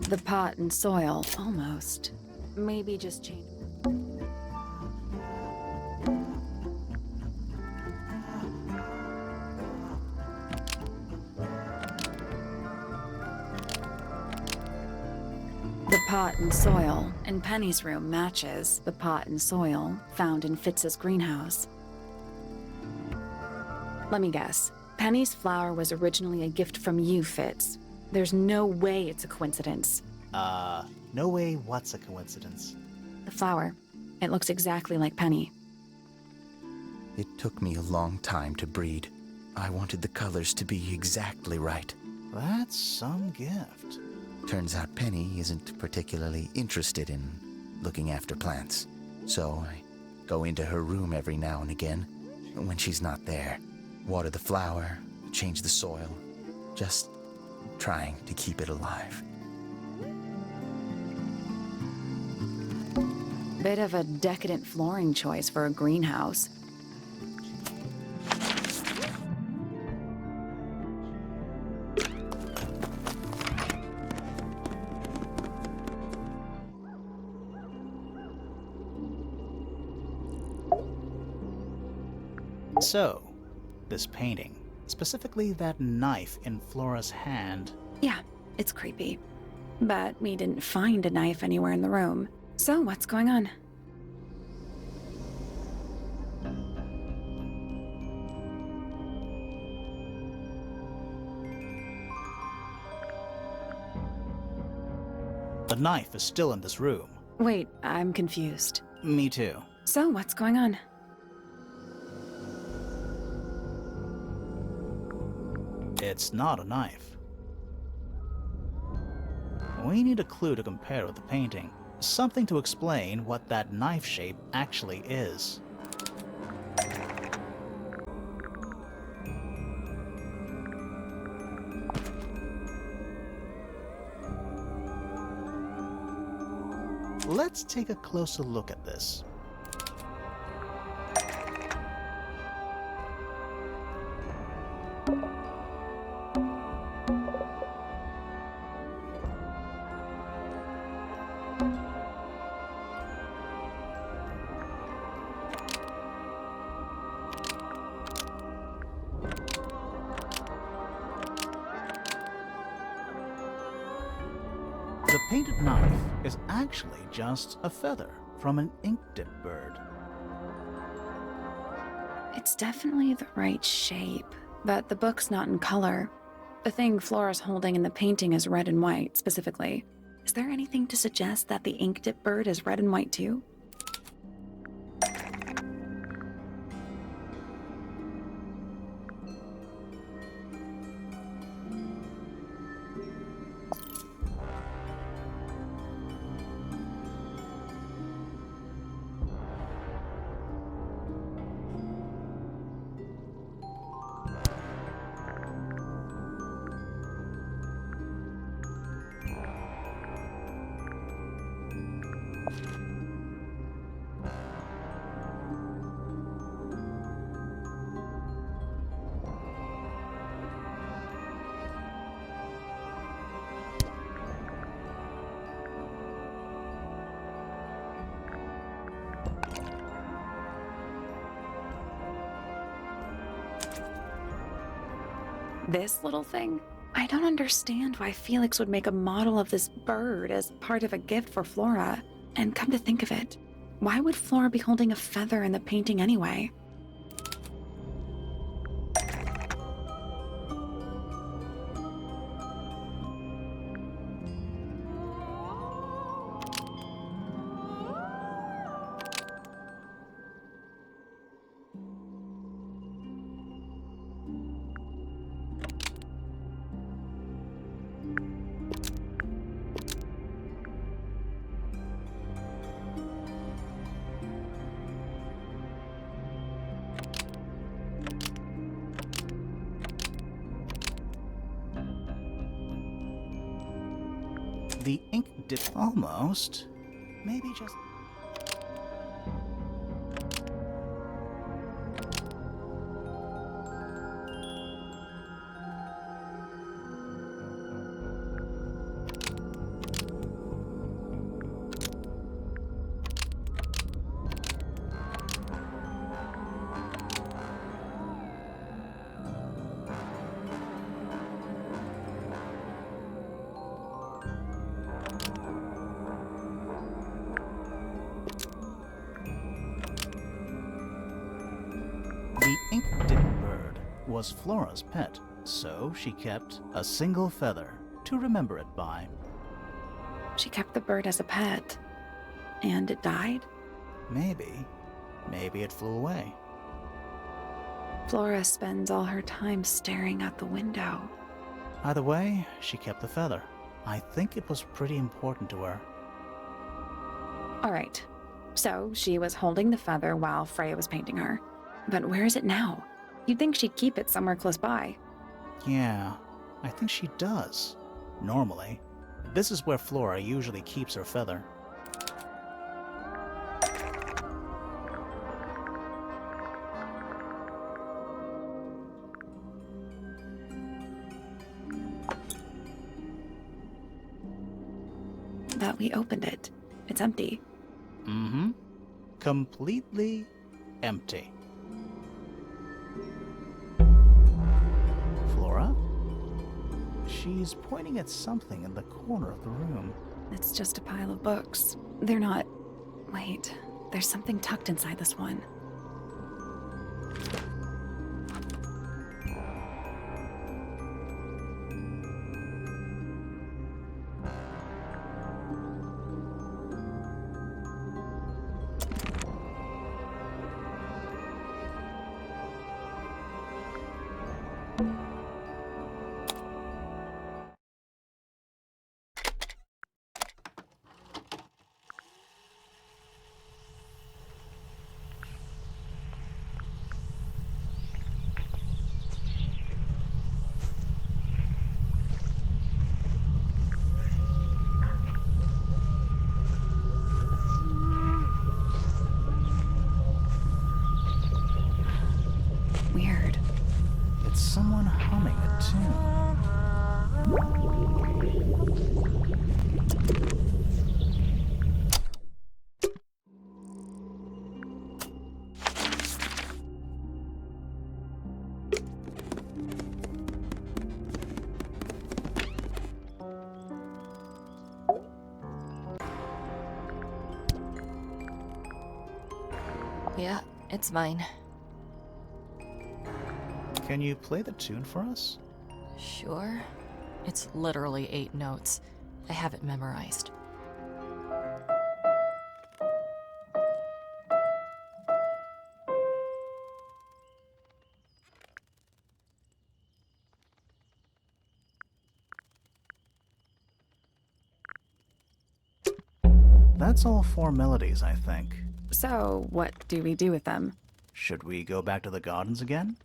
The pot and soil, almost. Maybe just change. The pot and soil in Penny's room matches the pot and soil found in Fitz's greenhouse. Let me guess. Penny's flower was originally a gift from you, Fitz. There's no way it's a coincidence. No way what's a coincidence. The flower. It looks exactly like Penny. It took me a long time to breed. I wanted the colors to be exactly right. That's some gift. Turns out Penny isn't particularly interested in looking after plants. So I go into her room every now and again, when she's not there. Water the flower, change the soil, just trying to keep it alive. Bit of a decadent flooring choice for a greenhouse. So, this painting, specifically that knife in Flora's hand. Yeah, it's creepy. But we didn't find a knife anywhere in the room. So what's going on? The knife is still in this room. Wait, I'm confused. Me too. So what's going on? It's not a knife. We need a clue to compare with the painting. Something to explain what that knife shape actually is. Let's take a closer look at this. The painted knife is actually just a feather from an ink-dip bird. It's definitely the right shape, but the book's not in color. The thing Flora's holding in the painting is red and white, specifically. Is there anything to suggest that the ink-dip bird is red and white too? This little thing? I don't understand why Felix would make a model of this bird as part of a gift for Flora. And come to think of it, why would Flora be holding a feather in the painting anyway? The ink did almost. Maybe just. The ink-dipped bird was Flora's pet, so she kept a single feather to remember it by. She kept the bird as a pet. And it died? Maybe it flew away. Flora spends all her time staring out the window. Either way, she kept the feather. I think it was pretty important to her. All right, so she was holding the feather while Freya was painting her. But where is it now? You'd think she'd keep it somewhere close by. Yeah, I think she does. Normally. This is where Flora usually keeps her feather. But we opened it. It's empty. Mm-hmm. Completely empty. Flora? She's pointing at something in the corner of the room. It's just a pile of books. They're not... Wait, there's something tucked inside this one. Weird. It's someone humming a tune. Yeah, it's mine. Can you play the tune for us? Sure. It's literally 8 notes. I have it memorized. That's all 4 melodies, I think. So, what do we do with them? Should we go back to the gardens again?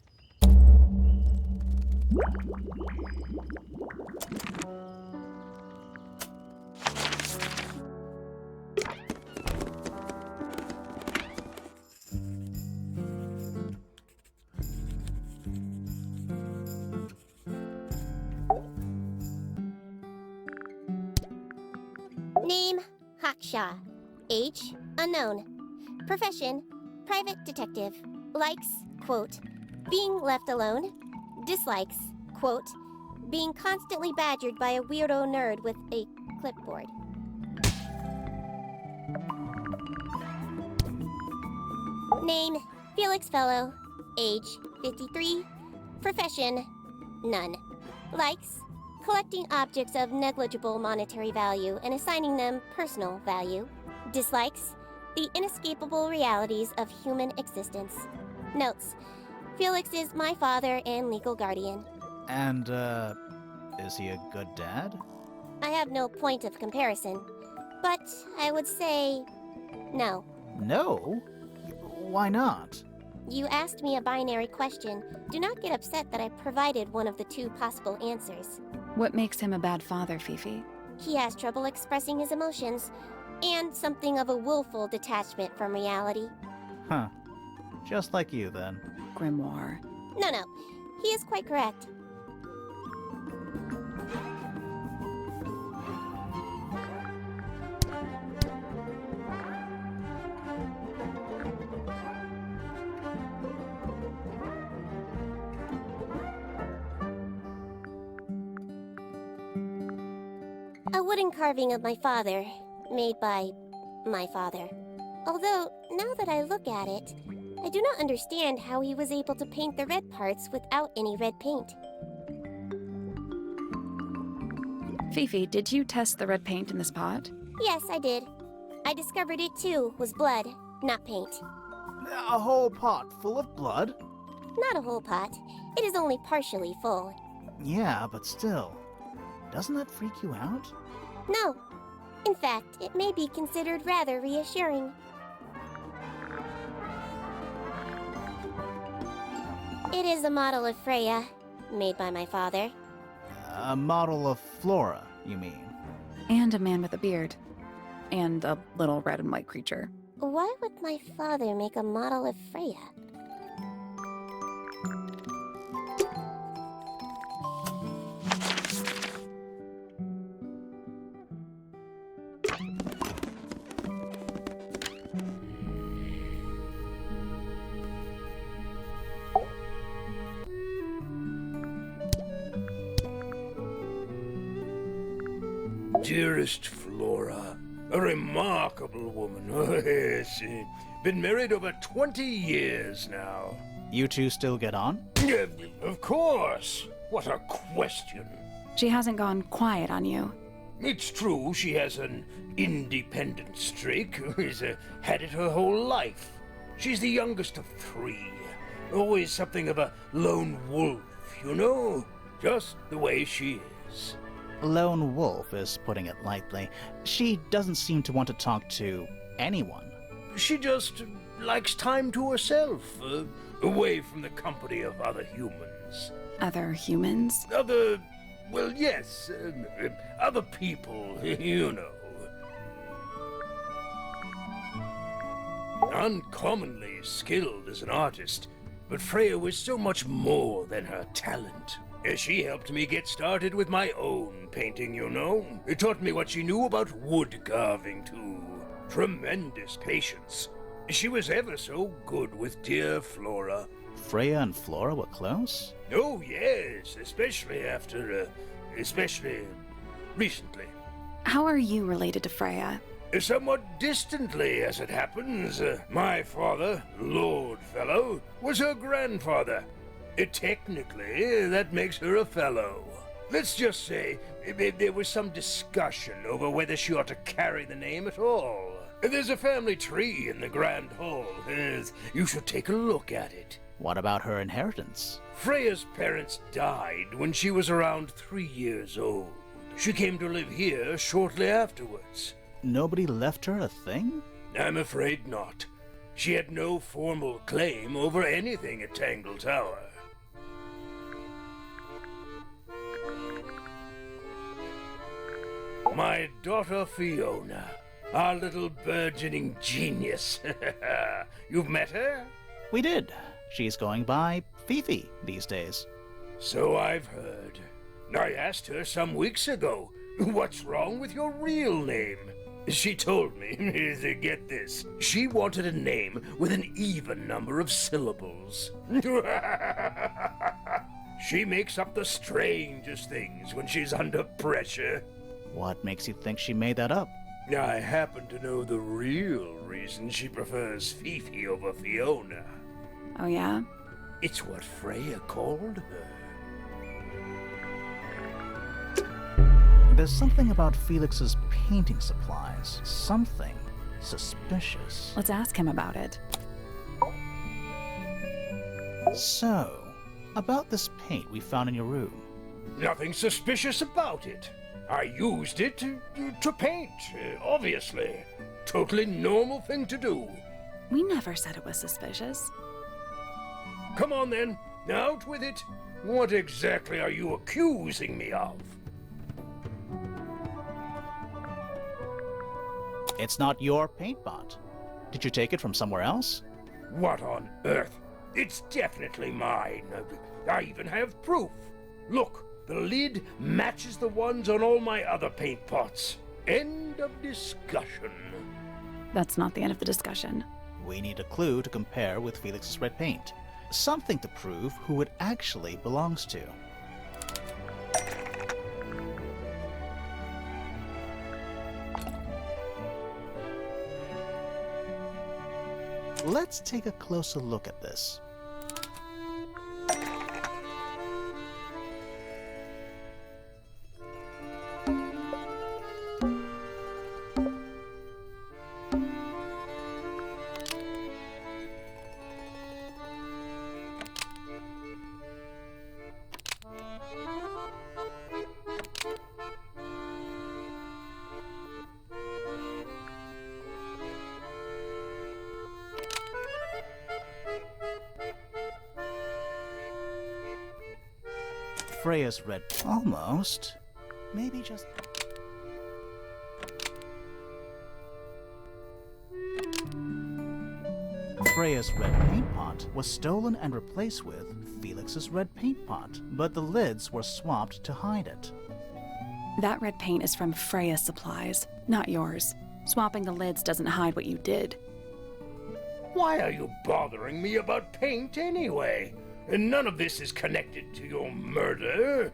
Name, Haksha. Age, unknown. Profession, private detective. Likes, quote, being left alone. Dislikes, Quote, being constantly badgered by a weirdo nerd with a clipboard. Name, Felix Fellow. Age, 53. Profession, none. Likes, collecting objects of negligible monetary value and assigning them personal value. Dislikes, the inescapable realities of human existence. Notes, Felix is my father and legal guardian. And, is he a good dad? I have no point of comparison, but I would say no. No? Why not? You asked me a binary question. Do not get upset that I provided one of the two possible answers. What makes him a bad father, Fifi? He has trouble expressing his emotions, and something of a willful detachment from reality. Huh. Just like you, then. Grimoire. No, he is quite correct. A wooden carving of my father, made by my father. Although, now that I look at it, I do not understand how he was able to paint the red parts without any red paint. Fifi, did you test the red paint in this pot? Yes, I did. I discovered it too was blood, not paint. A whole pot full of blood? Not a whole pot. It is only partially full. Yeah, but still. Doesn't that freak you out? No. In fact, it may be considered rather reassuring. It is a model of Freya, made by my father. A model of Flora, you mean? And a man with a beard. And a little red and white creature. Why would my father make a model of Freya? Dearest Flora, a remarkable woman. Oh, yes. Been married over 20 years now. You two still get on? Of course. What a question. She hasn't gone quiet on you. It's true she has an independent streak. She's had it her whole life. She's the youngest of three. Always something of a lone wolf, you know? Just the way she is. Lone wolf is putting it lightly. She doesn't seem to want to talk to anyone. She just likes time to herself, away from the company of other humans. Other humans? Well, yes, other people, you know. Uncommonly skilled as an artist, but Freya was so much more than her talent. She helped me get started with my own painting, you know. It taught me what she knew about wood carving, too. Tremendous patience. She was ever so good with dear Flora. Freya and Flora were close? Oh, yes, especially recently. How are you related to Freya? Somewhat distantly, as it happens. My father, Lord Fellow, was her grandfather. Technically, that makes her a fellow. Let's just say there was some discussion over whether she ought to carry the name at all. There's a family tree in the Grand Hall. You should take a look at it. What about her inheritance? Freya's parents died when she was around 3 years old. She came to live here shortly afterwards. Nobody left her a thing? I'm afraid not. She had no formal claim over anything at Tangle Tower. My daughter Fiona, our little burgeoning genius. You've met her? We did. She's going by Fifi these days. So I've heard. I asked her some weeks ago, what's wrong with your real name? She told me, get this, she wanted a name with an even number of syllables. She makes up the strangest things when she's under pressure. What makes you think she made that up? I happen to know the real reason she prefers Fifi over Fiona. Oh, yeah? It's what Freya called her. There's something about Felix's painting supplies. Something suspicious. Let's ask him about it. So, about this paint we found in your room. Nothing suspicious about it. I used it to paint, obviously. Totally normal thing to do. We never said it was suspicious. Come on then, out with it. What exactly are you accusing me of? It's not your paint pot. Did you take it from somewhere else? What on earth? It's definitely mine. I even have proof. Look, the lid matches the ones on all my other paint pots. End of discussion. That's not the end of the discussion. We need a clue to compare with Felix's red paint. Something to prove who it actually belongs to. Let's take a closer look at this. Freya's red... Almost. Maybe just... Freya's red paint pot was stolen and replaced with Felix's red paint pot, but the lids were swapped to hide it. That red paint is from Freya's supplies, not yours. Swapping the lids doesn't hide what you did. Why are you bothering me about paint anyway? And none of this is connected to your murder.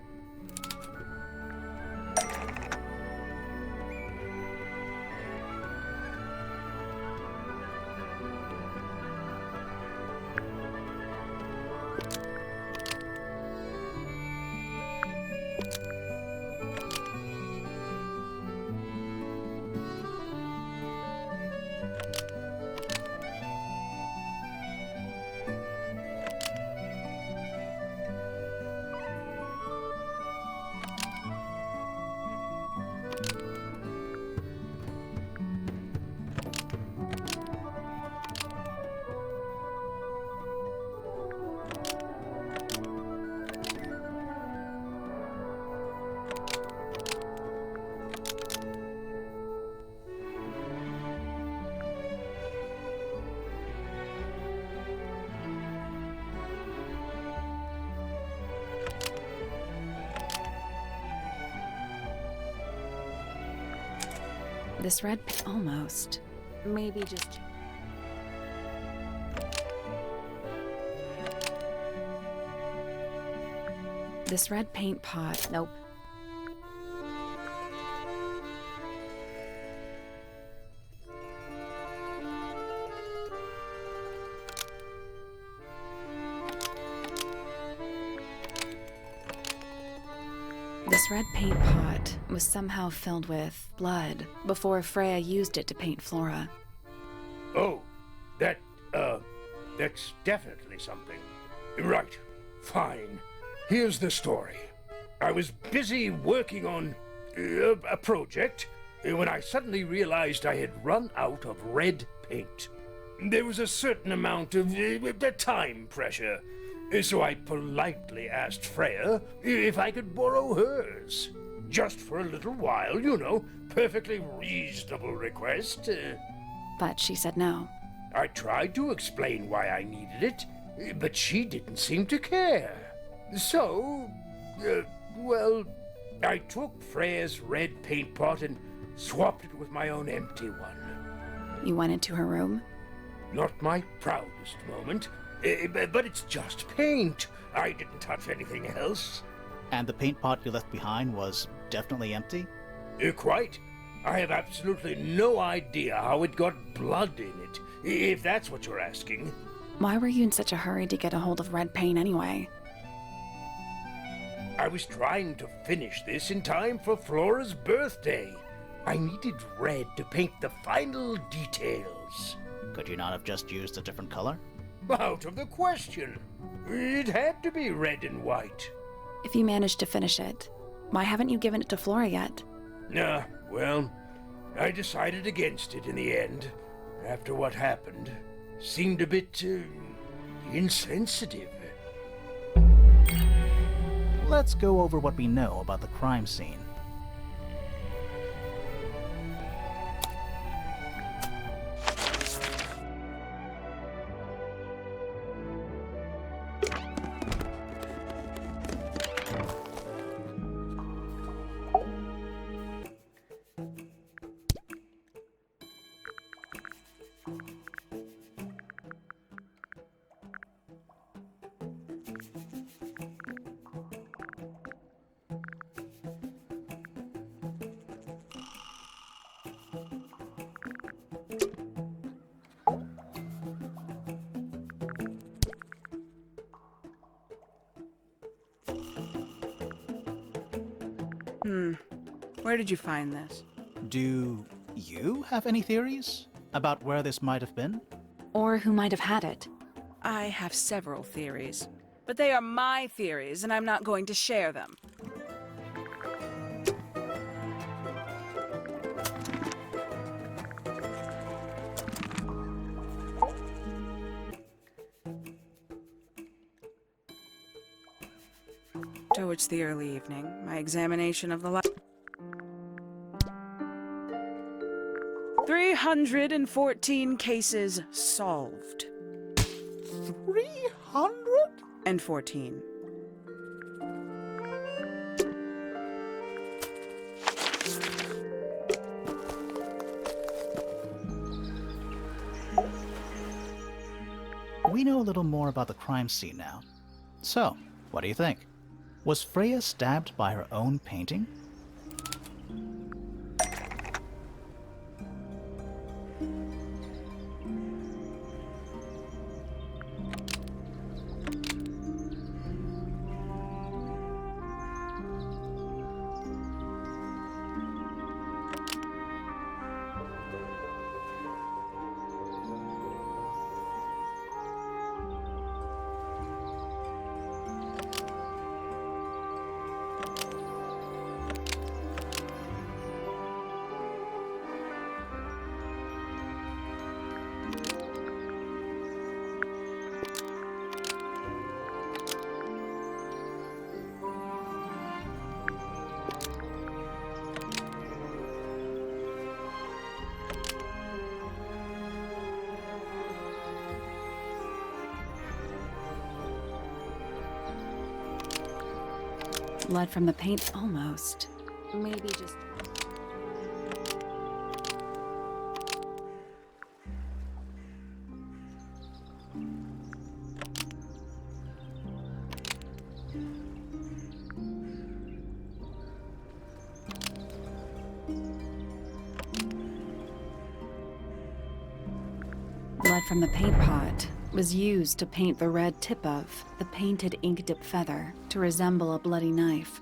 This red... almost. Maybe just... This red paint pot... Nope. This red paint pot was somehow filled with blood before Freya used it to paint Flora. Oh, that's definitely something. Right, fine. Here's the story. I was busy working on a project when I suddenly realized I had run out of red paint. There was a certain amount of time pressure, so I politely asked Freya if I could borrow hers. Just for a little while, you know, perfectly reasonable request. But she said no. I tried to explain why I needed it, but she didn't seem to care. So, well, I took Freya's red paint pot and swapped it with my own empty one. You went into her room? Not my proudest moment, but it's just paint. I didn't touch anything else. And the paint pot you left behind was definitely empty? Quite. I have absolutely no idea how it got blood in it, if that's what you're asking. Why were you in such a hurry to get a hold of red paint anyway? I was trying to finish this in time for Flora's birthday. I needed red to paint the final details. Could you not have just used a different color? Out of the question. It had to be red and white. If you managed to finish it, why haven't you given it to Flora yet? Well, I decided against it in the end. After what happened, seemed a bit insensitive. Let's go over what we know about the crime scene. Where did you find this? Do you have any theories about where this might have been? Or who might have had it? I have several theories, but they are my theories, and I'm not going to share them. Towards the early evening, my examination of the 314 cases solved. 314. We know a little more about the crime scene now. So, what do you think? Was Freya stabbed by her own painting? Blood from the paint, almost. Maybe just... Blood from the paint pot was used to paint the red tip of the painted ink-dip feather to resemble a bloody knife.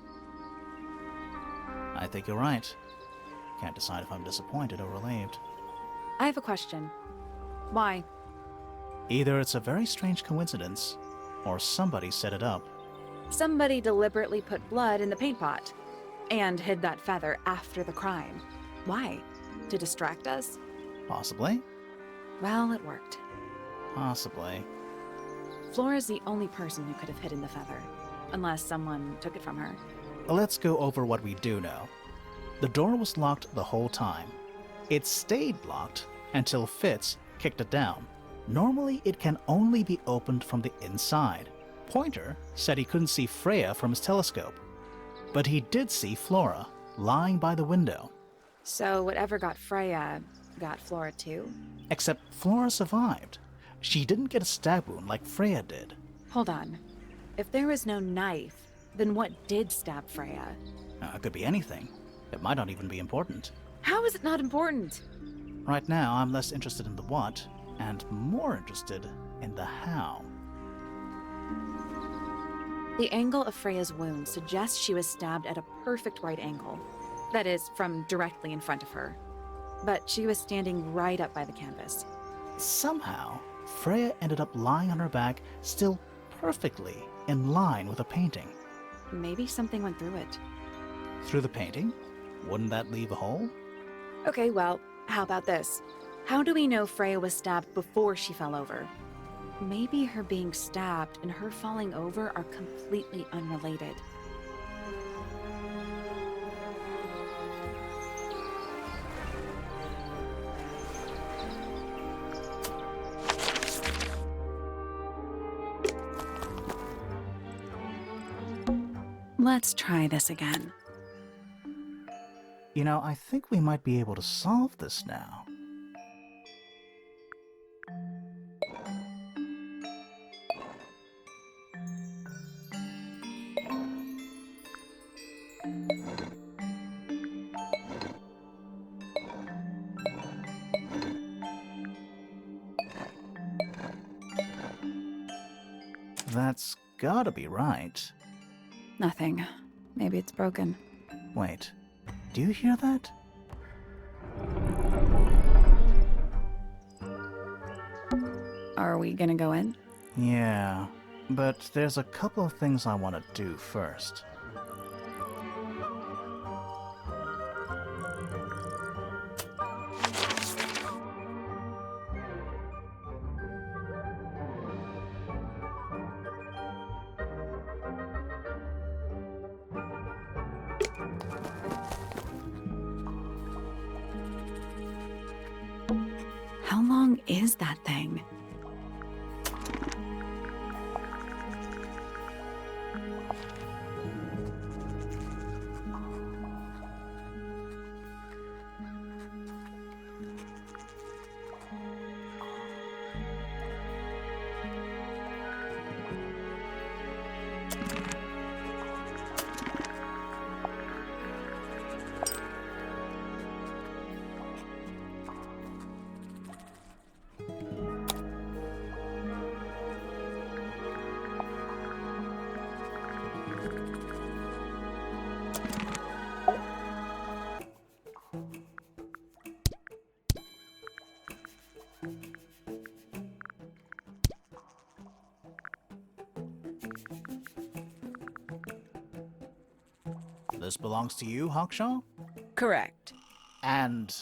I think you're right. Can't decide if I'm disappointed or relieved. I have a question. Why? Either it's a very strange coincidence, or somebody set it up. Somebody deliberately put blood in the paint pot and hid that feather after the crime. Why? To distract us? Possibly. Well, it worked. Possibly. Flora's the only person who could have hidden the feather, unless someone took it from her. Let's go over what we do know. The door was locked the whole time. It stayed locked until Fitz kicked it down. Normally, it can only be opened from the inside. Pointer said he couldn't see Freya from his telescope, but he did see Flora lying by the window. So whatever got Freya got Flora too? Except Flora survived. She didn't get a stab wound like Freya did. Hold on. If there was no knife, then what did stab Freya? It could be anything. It might not even be important. How is it not important? Right now, I'm less interested in the what, and more interested in the how. The angle of Freya's wound suggests she was stabbed at a perfect right angle. That is, from directly in front of her. But she was standing right up by the canvas. Somehow, Freya ended up lying on her back, still perfectly in line with a painting. Maybe something went through it. Through the painting? Wouldn't that leave a hole? Okay, well, how about this? How do we know Freya was stabbed before she fell over? Maybe her being stabbed and her falling over are completely unrelated. Let's try this again. You know, I think we might be able to solve this now. That's gotta be right. Nothing. Maybe it's broken. Wait, do you hear that? Are we gonna go in? Yeah, but there's a couple of things I want to do first. How long is that thing? This belongs to you, Hawkshaw? Correct. And...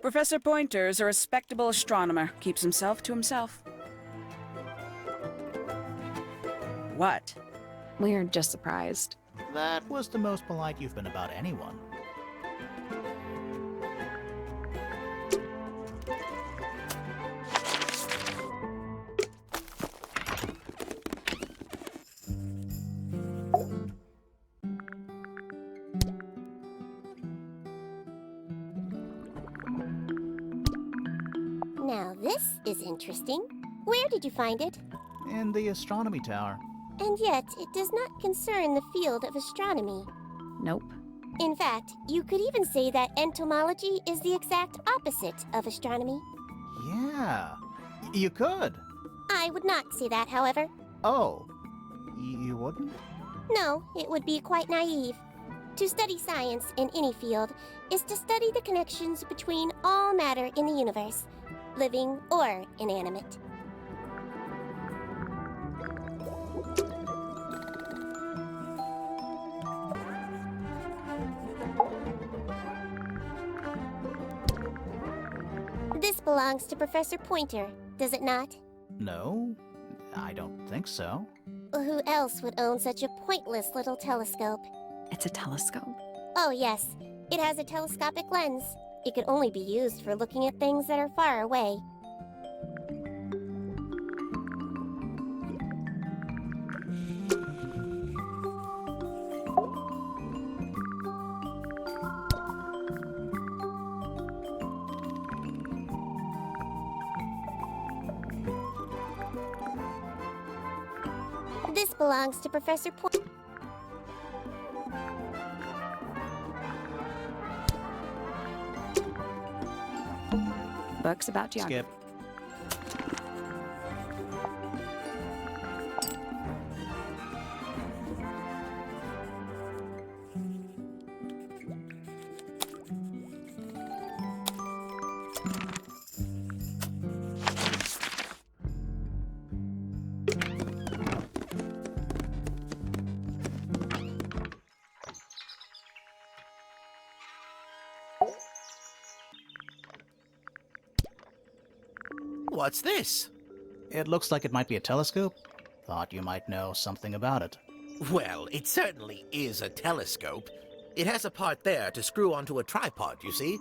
Professor Pointer is a respectable astronomer. Keeps himself to himself. What? We're just surprised. that was the most polite you've been about anyone. Now this is interesting. Where did you find it? In the astronomy tower. And yet, it does not concern the field of astronomy. Nope. In fact, you could even say that entomology is the exact opposite of astronomy. Yeah, you could. I would not say that, however. Oh, you wouldn't? No, it would be quite naive. To study science in any field is to study the connections between all matter in the universe, living or inanimate. This belongs to Professor Pointer, does it not? No, I don't think so. Who else would own such a pointless little telescope? It's a telescope. Oh, yes. It has a telescopic lens. It could only be used for looking at things that are far away. This belongs to Professor Books about geography. Skip. What's this? It looks like it might be a telescope. Thought you might know something about it. Well, it certainly is a telescope. It has a part there to screw onto a tripod, you see.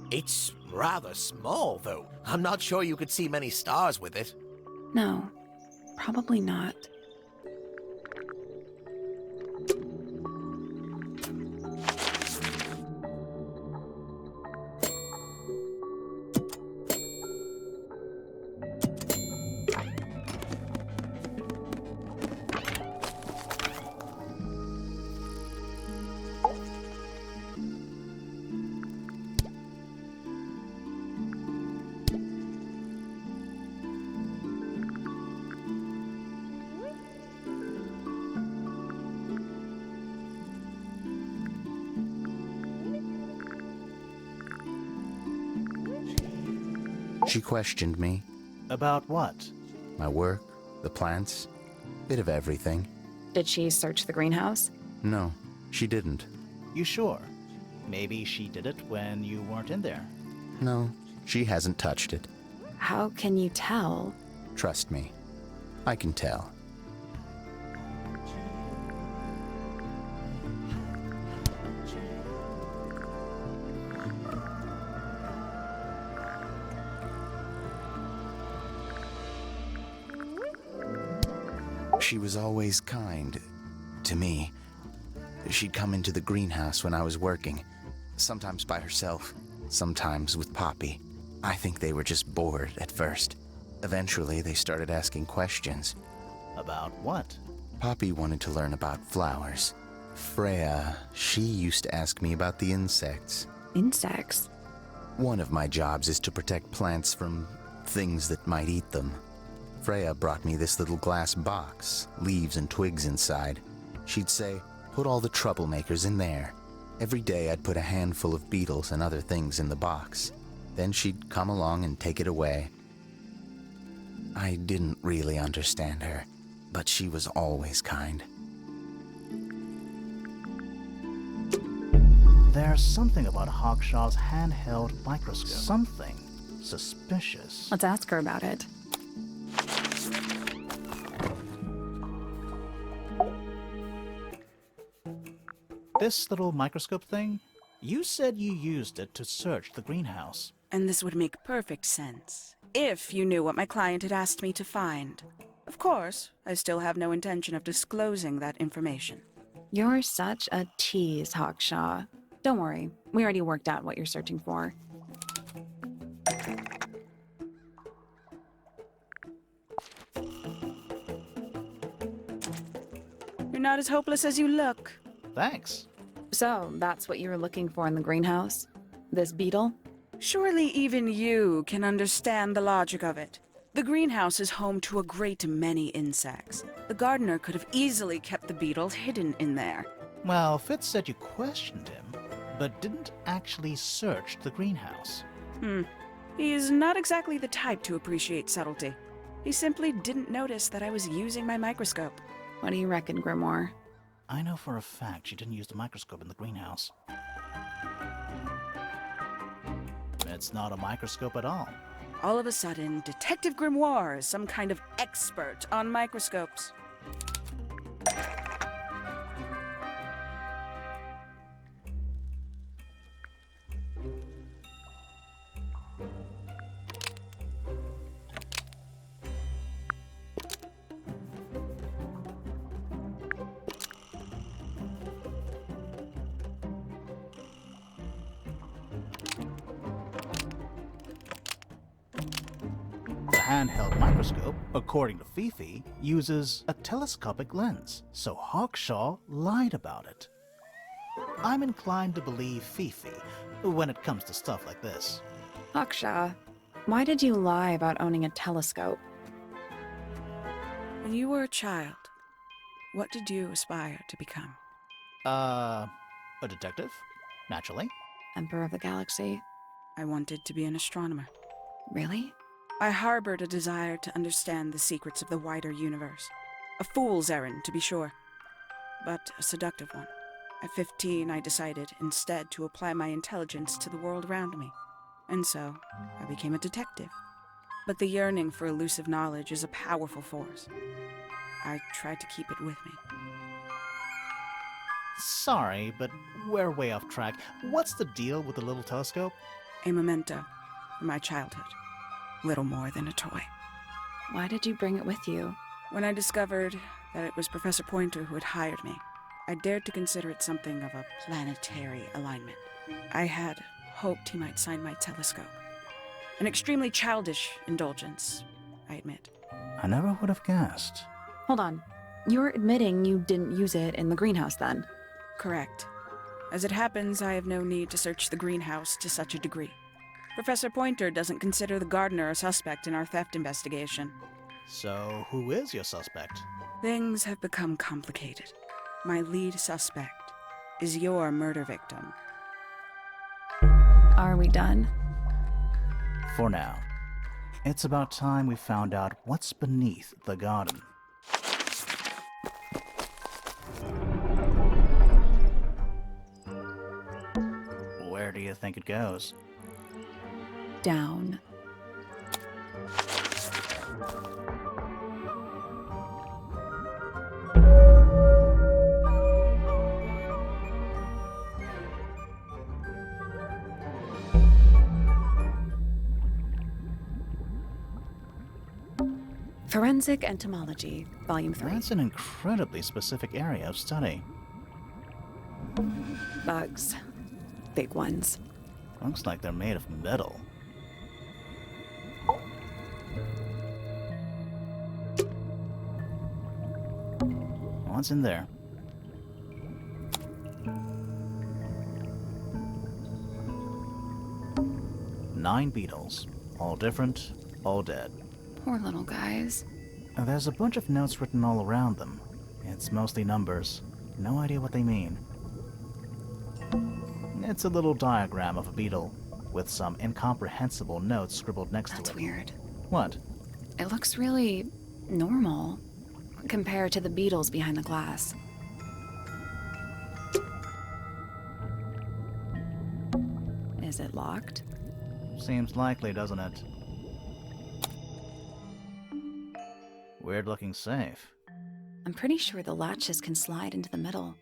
It's rather small, though. I'm not sure you could see many stars with it. No, probably not. She questioned me. About what? My work, the plants, bit of everything. Did she search the greenhouse? No, she didn't. You sure? Maybe she did it when you weren't in there. No, she hasn't touched it. How can you tell? Trust me, I can tell. She was always kind to me. She'd come into the greenhouse when I was working, sometimes by herself, sometimes with Poppy. I think they were just bored at first. Eventually, they started asking questions. About what? Poppy wanted to learn about flowers. Freya, she used to ask me about the insects. Insects? One of my jobs is to protect plants from things that might eat them. Freya brought me this little glass box, leaves and twigs inside. She'd say, put all the troublemakers in there. Every day I'd put a handful of beetles and other things in the box. Then she'd come along and take it away. I didn't really understand her, but she was always kind. There's something about Hawkshaw's handheld microscope. Something suspicious. Let's ask her about it. This little microscope thing? You said you used it to search the greenhouse. And this would make perfect sense, if you knew what my client had asked me to find. Of course, I still have no intention of disclosing that information. You're such a tease, Hawkshaw. Don't worry, we already worked out what you're searching for. You're not as hopeless as you look. Thanks. So, that's what you were looking for in the greenhouse? This beetle? Surely even you can understand the logic of it. The greenhouse is home to a great many insects. The gardener could have easily kept the beetle hidden in there. Well, Fitz said you questioned him, but didn't actually search the greenhouse. He is not exactly the type to appreciate subtlety. He simply didn't notice that I was using my microscope. What do you reckon, Grimoire? I know for a fact she didn't use the microscope in the greenhouse. It's not a microscope at all. All of a sudden, Detective Grimoire is some kind of expert on microscopes. handheld microscope, according to Fifi, uses a telescopic lens, so Hawkshaw lied about it. I'm inclined to believe Fifi when it comes to stuff like this. Hawkshaw, why did you lie about owning a telescope? When you were a child, what did you aspire to become? A detective? Naturally. Emperor of the Galaxy? I wanted to be an astronomer. Really? I harbored a desire to understand the secrets of the wider universe. A fool's errand, to be sure, but a seductive one. At 15, I decided instead to apply my intelligence to the world around me. And so, I became a detective. But the yearning for elusive knowledge is a powerful force. I tried to keep it with me. Sorry, but we're way off track. What's the deal with the little telescope? A memento from my childhood. Little more than a toy. Why did you bring it with you? When I discovered that it was Professor Pointer who had hired me, I dared to consider it something of a planetary alignment. I had hoped he might sign my telescope. An extremely childish indulgence, I admit. I never would have guessed. Hold on. You're admitting you didn't use it in the greenhouse then? Correct. As it happens, I have no need to search the greenhouse to such a degree. Professor Pointer doesn't consider the gardener a suspect in our theft investigation. So, who is your suspect? Things have become complicated. My lead suspect is your murder victim. Are we done? For now. It's about time we found out what's beneath the garden. Where do you think it goes? Down. Forensic Entomology, Volume 3. That's an incredibly specific area of study. Bugs. Big ones. Looks like they're made of metal. What's in there? Nine beetles. All different, all dead. Poor little guys. There's a bunch of notes written all around them. It's mostly numbers. No idea what they mean. It's a little diagram of a beetle, with some incomprehensible notes scribbled next That's to it. weird. What? It looks really normal compared to the beetles behind the glass. Is it locked? Seems likely, doesn't it? Weird looking safe. I'm pretty sure the latches can slide into the middle.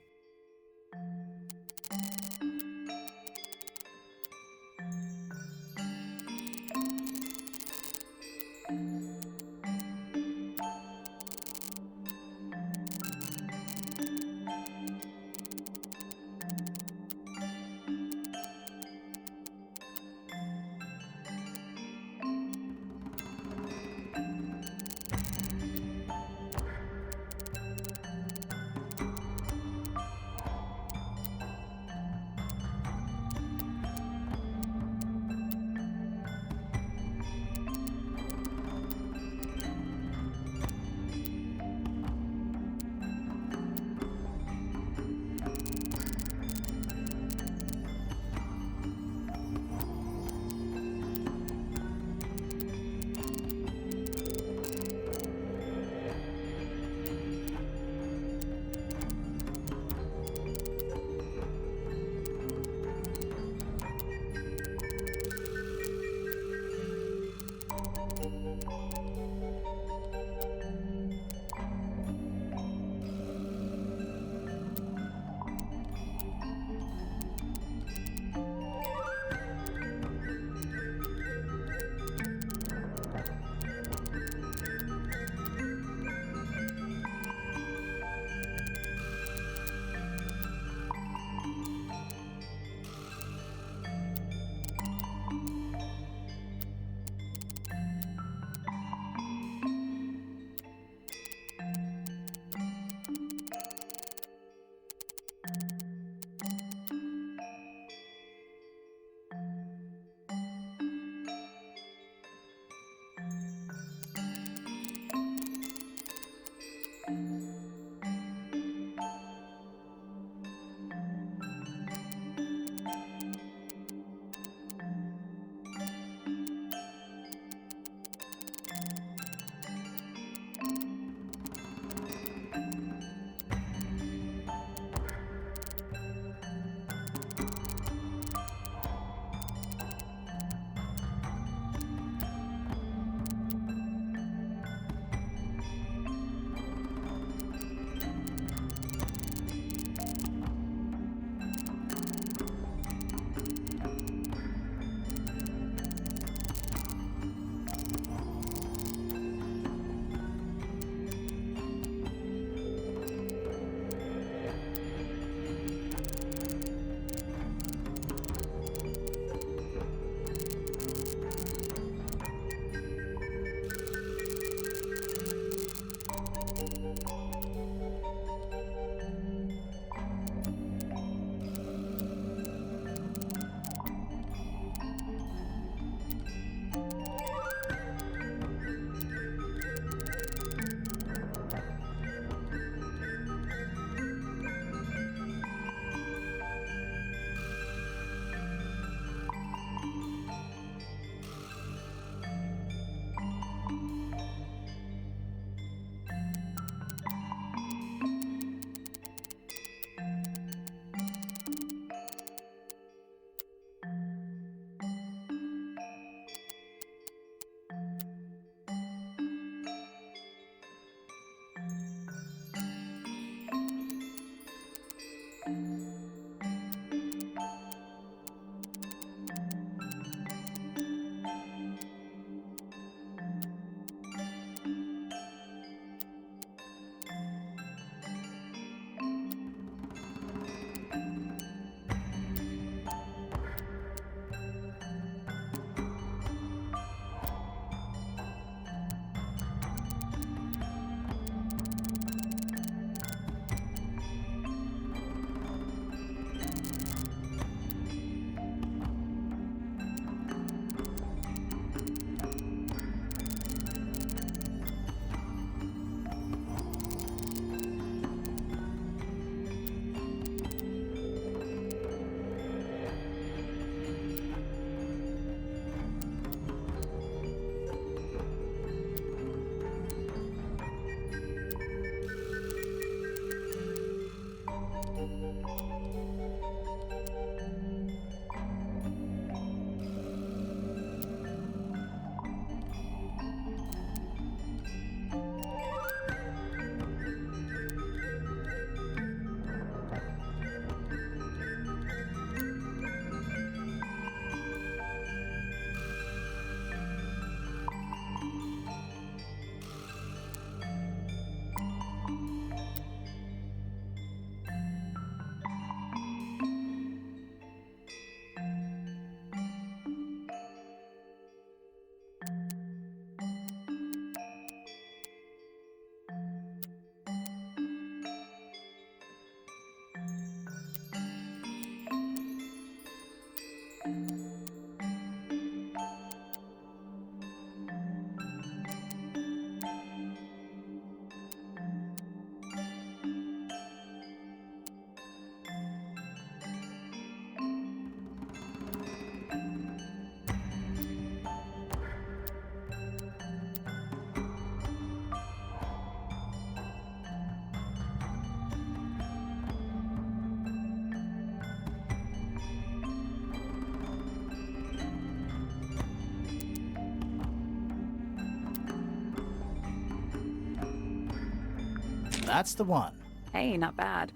That's the one. Hey, not bad.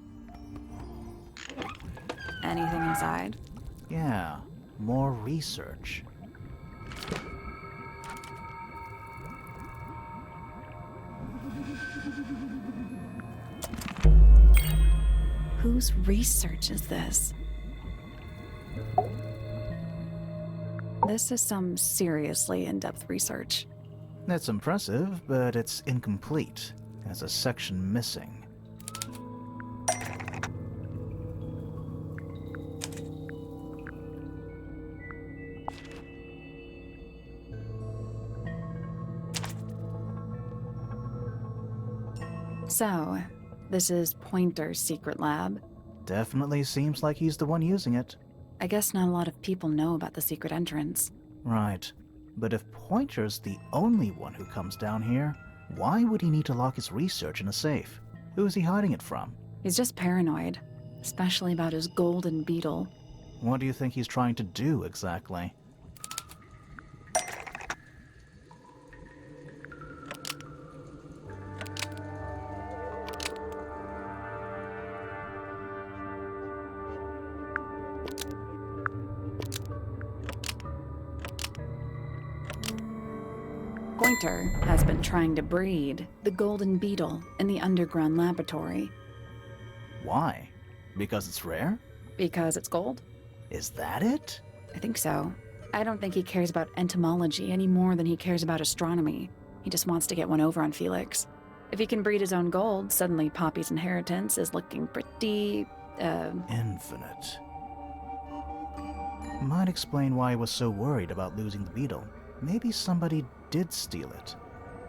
Anything inside? Yeah, more research. Whose research is this? This is some seriously in-depth research. That's impressive, but it's incomplete. There's a section missing. So, this is Pointer's secret lab. Definitely seems like he's the one using it. I guess not a lot of people know about the secret entrance. Right. But if Pointer's the only one who comes down here, why would he need to lock his research in a safe? Who is he hiding it from? He's just paranoid, especially about his golden beetle. What do you think he's trying to do exactly? Pointer has been trying to breed the golden beetle in the underground laboratory. Why? Because it's rare? Because it's gold? Is that it? I think so. I don't think he cares about entomology any more than he cares about astronomy. He just wants to get one over on Felix. If he can breed his own gold, suddenly Poppy's inheritance is looking pretty, Infinite. Might explain why he was so worried about losing the beetle. Maybe somebody did steal it.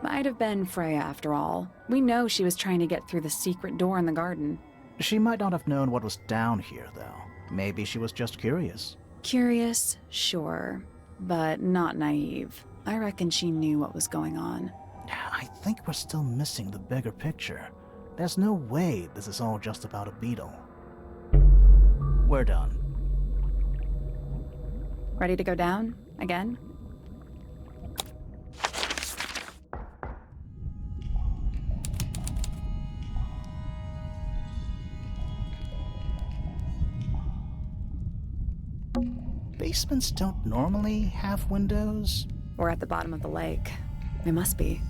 Might have been Freya after all. We know she was trying to get through the secret door in the garden. She might not have known what was down here, though. Maybe she was just curious. Curious, sure, but not naive. I reckon she knew what was going on. I think we're still missing the bigger picture. There's no way this is all just about a beetle. We're done. Ready to go down? Again? Basements don't normally have windows? We're at the bottom of the lake. It must be.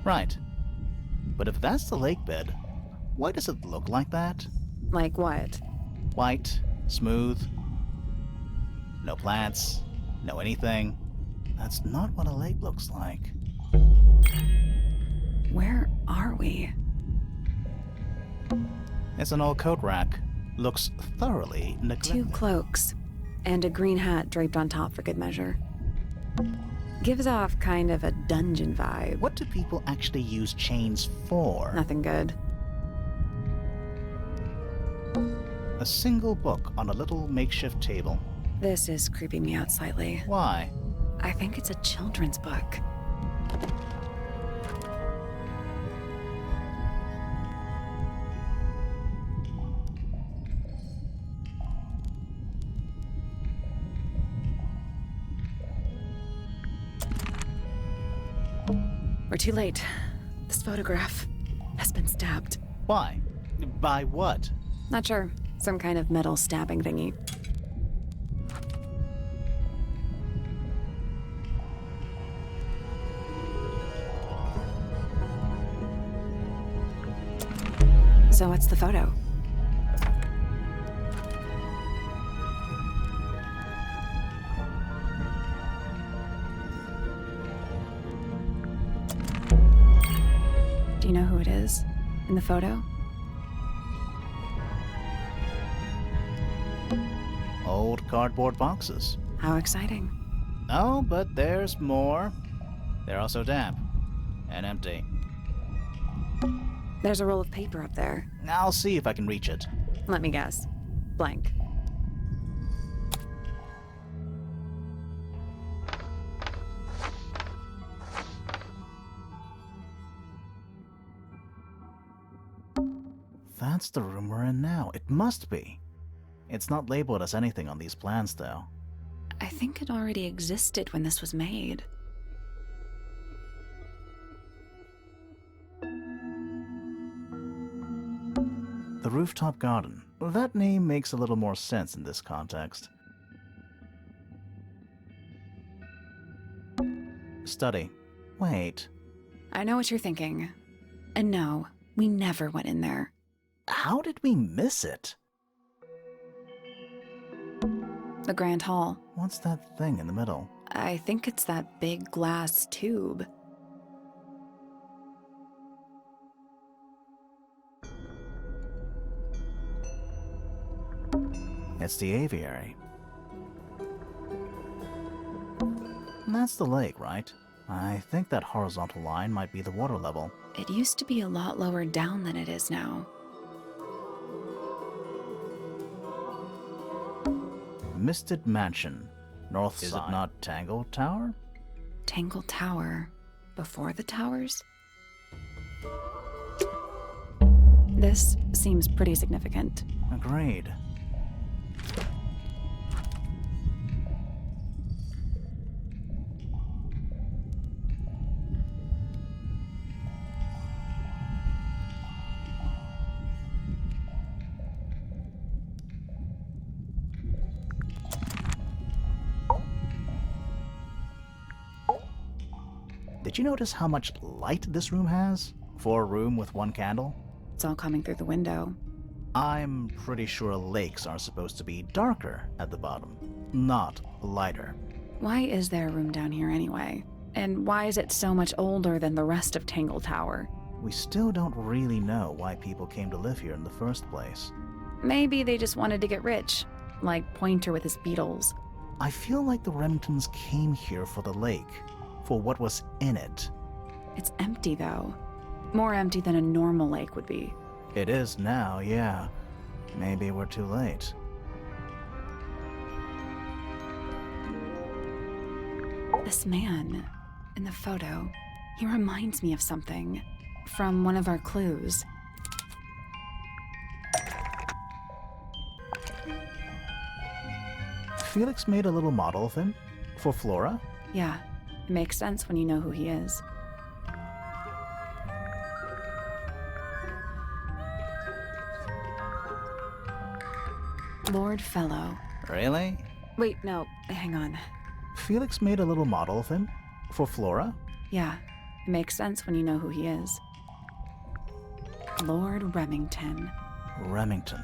Right. But if that's the lake bed, why does it look like that? Like what? White, smooth, no plants, no anything. That's not what a lake looks like. Where are we? It's an old coat rack. Looks thoroughly neglected. 2 cloaks, and a green hat draped on top for good measure. Gives off kind of a dungeon vibe. What do people actually use chains for? Nothing good. A single book on a little makeshift table. This is creeping me out slightly. Why? I think it's a children's book. We're too late. This photograph has been stabbed. Why? By what? Not sure. Some kind of metal stabbing thingy. So what's the photo? Do you know who it is in the photo? Old cardboard boxes. How exciting. Oh, but there's more. They're also damp and empty. There's a roll of paper up there. I'll see if I can reach it. Let me guess. Blank. That's the room we're in now. It must be. It's not labeled as anything on these plans, though. I think it already existed when this was made. The rooftop garden. That name makes a little more sense in this context. Study. Wait. I know what you're thinking. And no, we never went in there. How did we miss it? The Grand Hall. What's that thing in the middle? I think it's that big glass tube. It's the aviary. That's the lake, right? I think that horizontal line might be the water level. It used to be a lot lower down than it is now. Misted Mansion. North side. Is it not Tangle Tower? Tangle Tower. Before the towers? This seems pretty significant. Agreed. Did you notice how much light this room has? For a room with one candle? It's all coming through the window. I'm pretty sure lakes are supposed to be darker at the bottom, not lighter. Why is there a room down here anyway? And why is it so much older than the rest of Tangle Tower? We still don't really know why people came to live here in the first place. Maybe they just wanted to get rich, like Pointer with his beetles. I feel like the Remingtons came here for the lake, for what was in it. It's empty, though. More empty than a normal lake would be. It is now, yeah. Maybe we're too late. This man in the photo, he reminds me of something from one of our clues. Felix made a little model of him for Flora. Yeah, it makes sense when you know who he is. Lord Fellow. Really? Wait, no, hang on. Felix made a little model of him for Flora. Yeah, it makes sense when you know who he is. Lord Remington. Remington.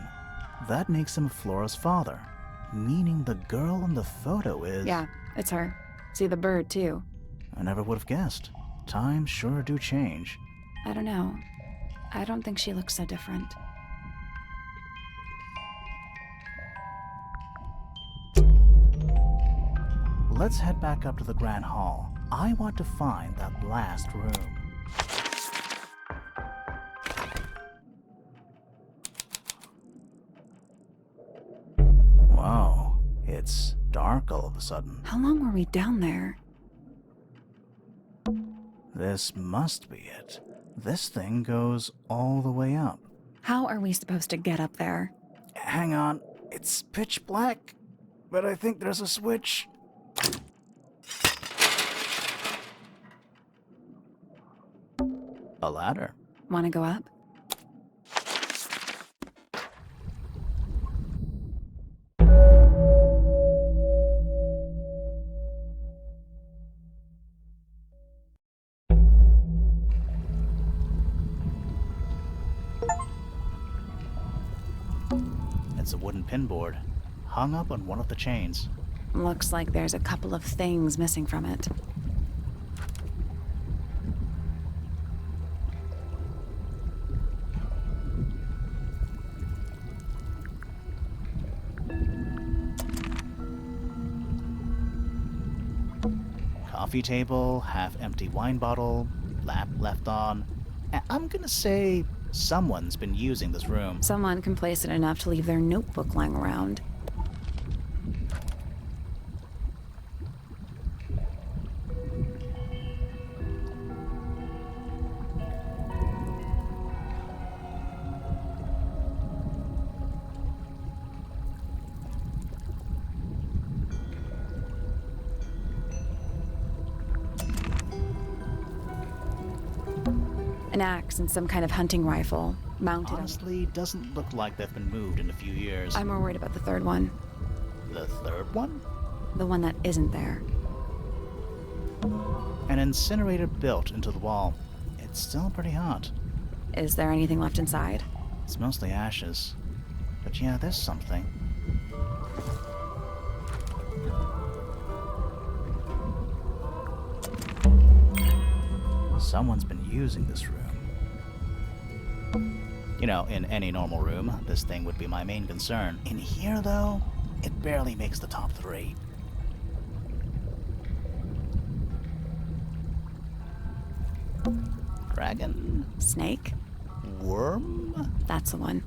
That makes him Flora's father, meaning the girl in the photo is... Yeah, it's her. See the bird, too. I never would have guessed. Times sure do change. I don't know. I don't think she looks so different. Let's head back up to the Grand Hall. I want to find that last room. Wow, it's dark all of a sudden. How long were we down there? This must be it. This thing goes all the way up. How are we supposed to get up there? Hang on, it's pitch black, but I think there's a switch. A ladder. Want to go up? It's a wooden pinboard, hung up on one of the chains. Looks like there's a couple of things missing from it. Coffee table, half-empty wine bottle, lamp left on. I'm gonna say someone's been using this room. Someone complacent enough to leave their notebook lying around. An axe and some kind of hunting rifle, mounted Honestly, doesn't look like they've been moved in a few years. I'm more worried about the third one. The third one? The one that isn't there. An incinerator built into the wall. It's still pretty hot. Is there anything left inside? It's mostly ashes. But yeah, there's something. Someone's been using this room. You know, in any normal room, this thing would be my main concern. In here, though, it barely makes the top 3. Dragon? Snake? Worm? That's the one.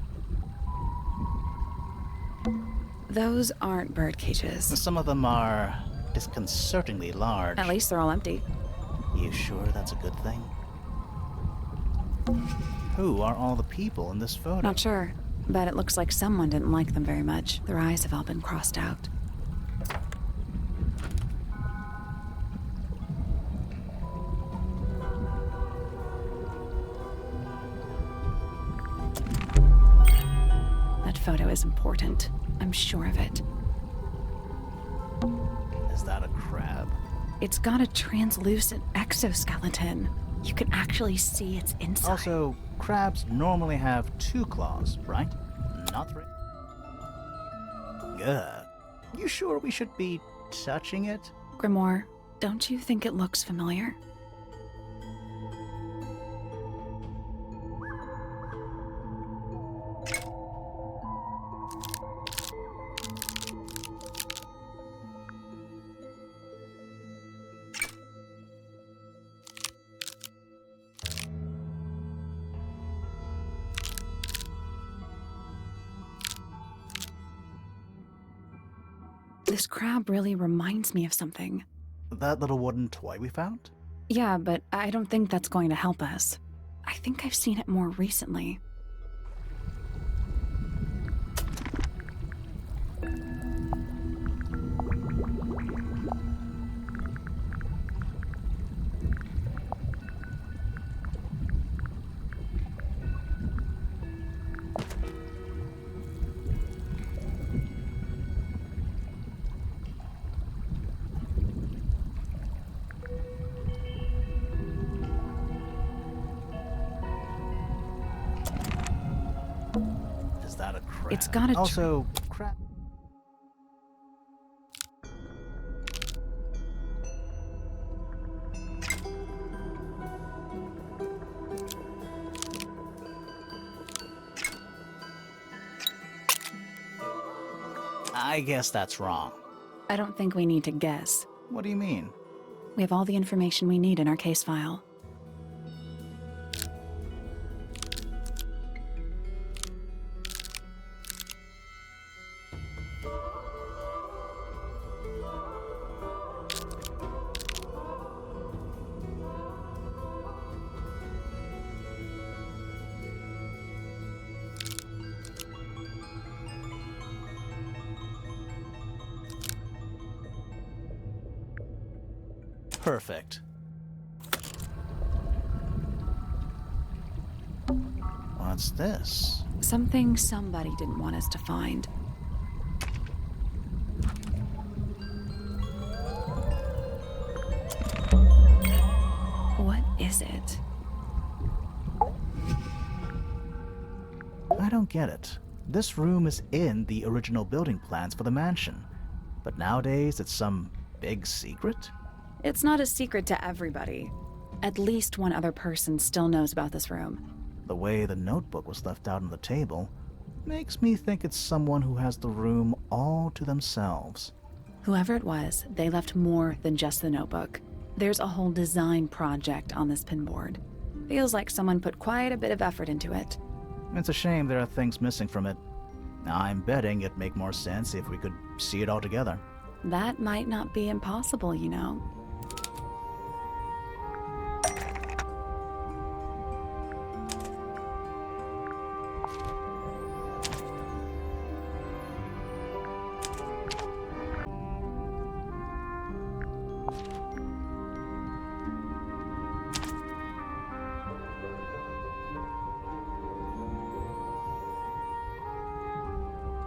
Those aren't bird cages. Some of them are disconcertingly large. At least they're all empty. You sure that's a good thing? Who are all the people in this photo? Not sure, but it looks like someone didn't like them very much. Their eyes have all been crossed out. That photo is important. I'm sure of it. Is that a crab? It's got a translucent exoskeleton. You can actually see its inside. Also, crabs normally have 2 claws, right? Not 3. Ugh. You sure we should be touching it? Grimoire, don't you think it looks familiar? This crab really reminds me of something. That little wooden toy we found? Yeah, but I don't think that's going to help us. I think I've seen it more recently. Is that a crab? It's got a Also, crab. I guess that's wrong. I don't think we need to guess. What do you mean? We have all the information we need in our case file. Perfect. What's this? Something somebody didn't want us to find. What is it? I don't get it. This room is in the original building plans for the mansion, but nowadays it's some big secret? It's not a secret to everybody. At least one other person still knows about this room. The way the notebook was left out on the table makes me think it's someone who has the room all to themselves. Whoever it was, they left more than just the notebook. There's a whole design project on this pinboard. Feels like someone put quite a bit of effort into it. It's a shame there are things missing from it. I'm betting it'd make more sense if we could see it all together. That might not be impossible, you know.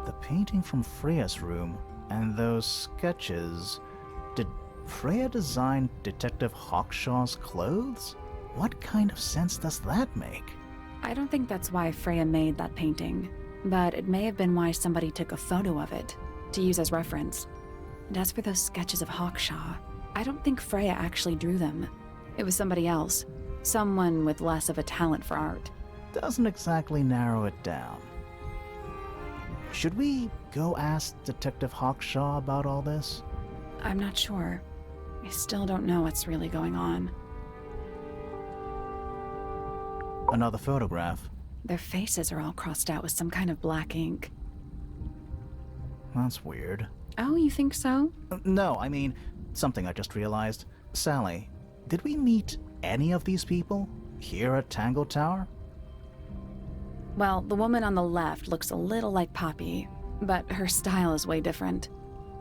The painting from Freya's room and those sketches. Did Freya design Detective Hawkshaw's clothes? What kind of sense does that make? I don't think that's why Freya made that painting, but it may have been why somebody took a photo of it to use as reference. And as for those sketches of Hawkshaw, I don't think Freya actually drew them. It was somebody else, someone with less of a talent for art. Doesn't exactly narrow it down. Should we go ask Detective Hawkshaw about all this? I'm not sure. I still don't know what's really going on. Another photograph. Their faces are all crossed out with some kind of black ink. That's weird. Oh, you think so? No, I mean, something I just realized. Sally, did we meet any of these people here at Tangle Tower? Well, the woman on the left looks a little like Poppy, but her style is way different.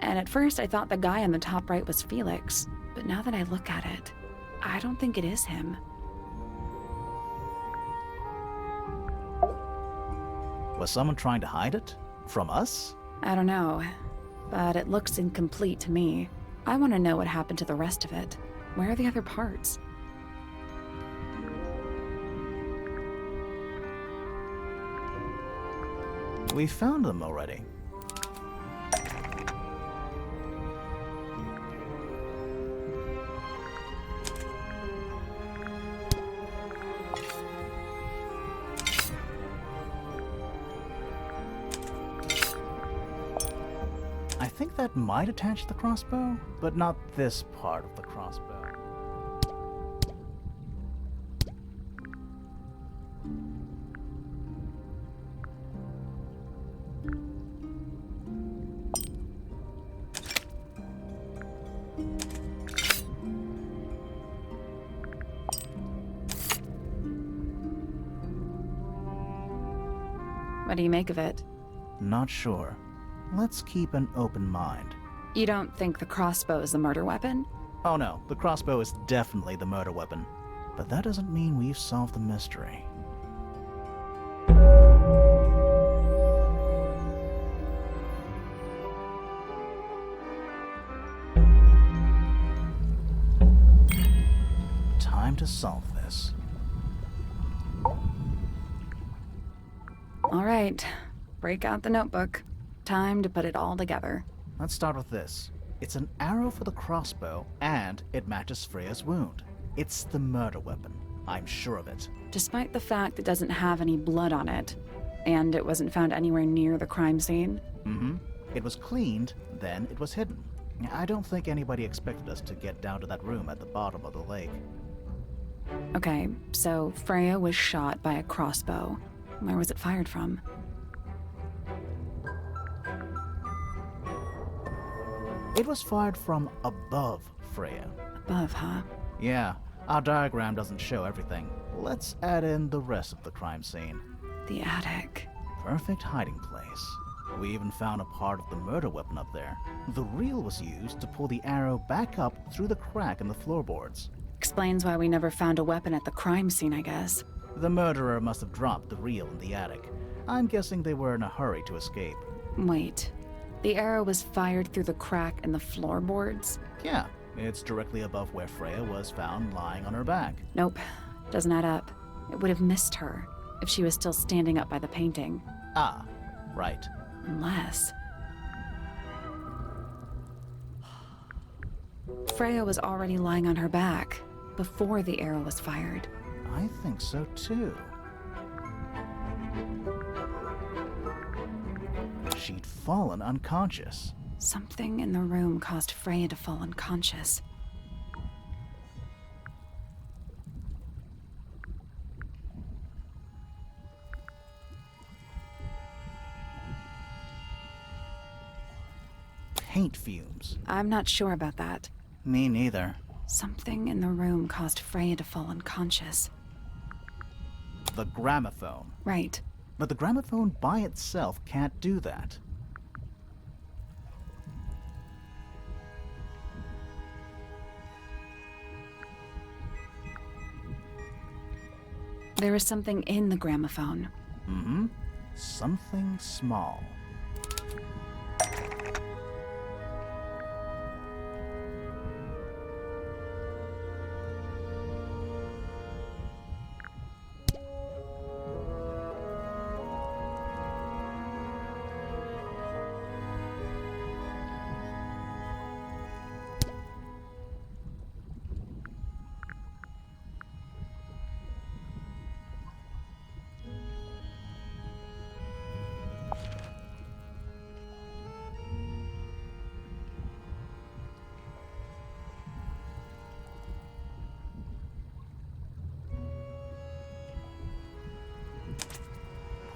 And at first I thought the guy on the top right was Felix, but now that I look at it, I don't think it is him. Was someone trying to hide it? From us? I don't know, but it looks incomplete to me. I want to know what happened to the rest of it. Where are the other parts? We found them already. I think that might attach the crossbow, but not this part of the crossbow. What do you make of it? Not sure. Let's keep an open mind. You don't think the crossbow is the murder weapon? Oh no, the crossbow is definitely the murder weapon. But that doesn't mean we've solved the mystery. Time to solve this. All right, break out the notebook. Time to put it all together. Let's start with this. It's an arrow for the crossbow, and it matches Freya's wound. It's the murder weapon. I'm sure of it. Despite the fact it doesn't have any blood on it, and it wasn't found anywhere near the crime scene. It was cleaned, then it was hidden. I don't think anybody expected us to get down to that room at the bottom of the lake. Okay, so Freya was shot by a crossbow. Where was it fired from? It was fired from above Freya. Above, huh? Yeah, our diagram doesn't show everything. Let's add in the rest of the crime scene. The attic. Perfect hiding place. We even found a part of the murder weapon up there. The reel was used to pull the arrow back up through the crack in the floorboards. Explains why we never found a weapon at the crime scene, I guess. The murderer must have dropped the reel in the attic. I'm guessing they were in a hurry to escape. Wait. The arrow was fired through the crack in the floorboards? Yeah, it's directly above where Freya was found lying on her back. Nope. Doesn't add up. It would have missed her if she was still standing up by the painting. Ah, right. Unless... Freya was already lying on her back before the arrow was fired. I think so too. She'd fallen unconscious. Something in the room caused Freya to fall unconscious. paint fumes. I'm not sure about that. Me neither. Something in the room caused Freya to fall unconscious. The gramophone. Right. But the gramophone by itself can't do that. There is something in the gramophone. Mm-hmm. Something small.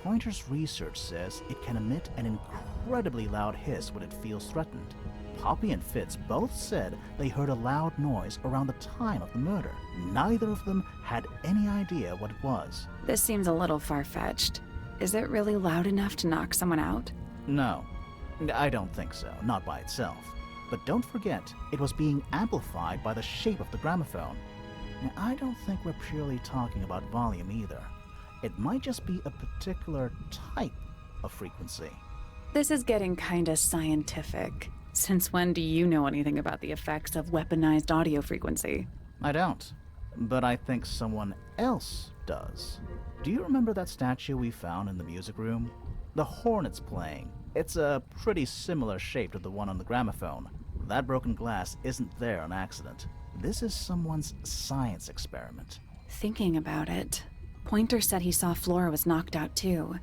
Pointer's research says it can emit an incredibly loud hiss when it feels threatened. Poppy and Fitz both said they heard a loud noise around the time of the murder. Neither of them had any idea what it was. This seems a little far-fetched. Is it really loud enough to knock someone out? No, I don't think so, not by itself. But don't forget, it was being amplified by the shape of the gramophone. Now, I don't think we're purely talking about volume either. It might just be a particular type of frequency. This is getting kinda scientific. Since when do you know anything about the effects of weaponized audio frequency? I don't, but I think someone else does. Do you remember that statue we found in the music room? The hornet's playing. It's a pretty similar shape to the one on the gramophone. That broken glass isn't there on accident. This is someone's science experiment. Thinking about it, Pointer said he saw Flora was knocked out too.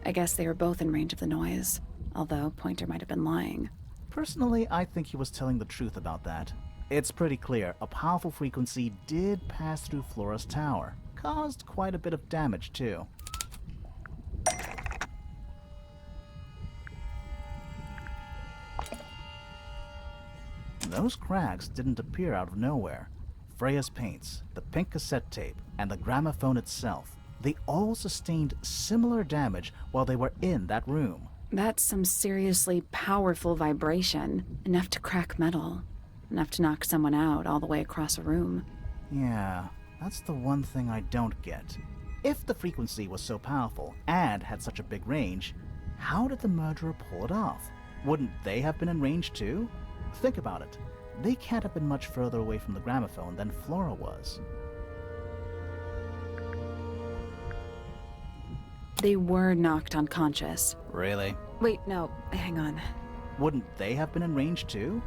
I guess they were both in range of the noise, although Pointer might have been lying. Personally, I think he was telling the truth about that. It's pretty clear a powerful frequency did pass through Flora's tower. Caused quite a bit of damage too. Those cracks didn't appear out of nowhere. Freya's paints, the pink cassette tape, and the gramophone itself, they all sustained similar damage while they were in that room. That's some seriously powerful vibration, enough to crack metal, enough to knock someone out all the way across a room. Yeah, that's the one thing I don't get. If the frequency was so powerful and had such a big range, how did the murderer pull it off? Wouldn't they have been in range too? Think about it. They can't have been much further away from the gramophone than Flora was. They were knocked unconscious. Really? Wait, no, hang on. Wouldn't they have been in range too?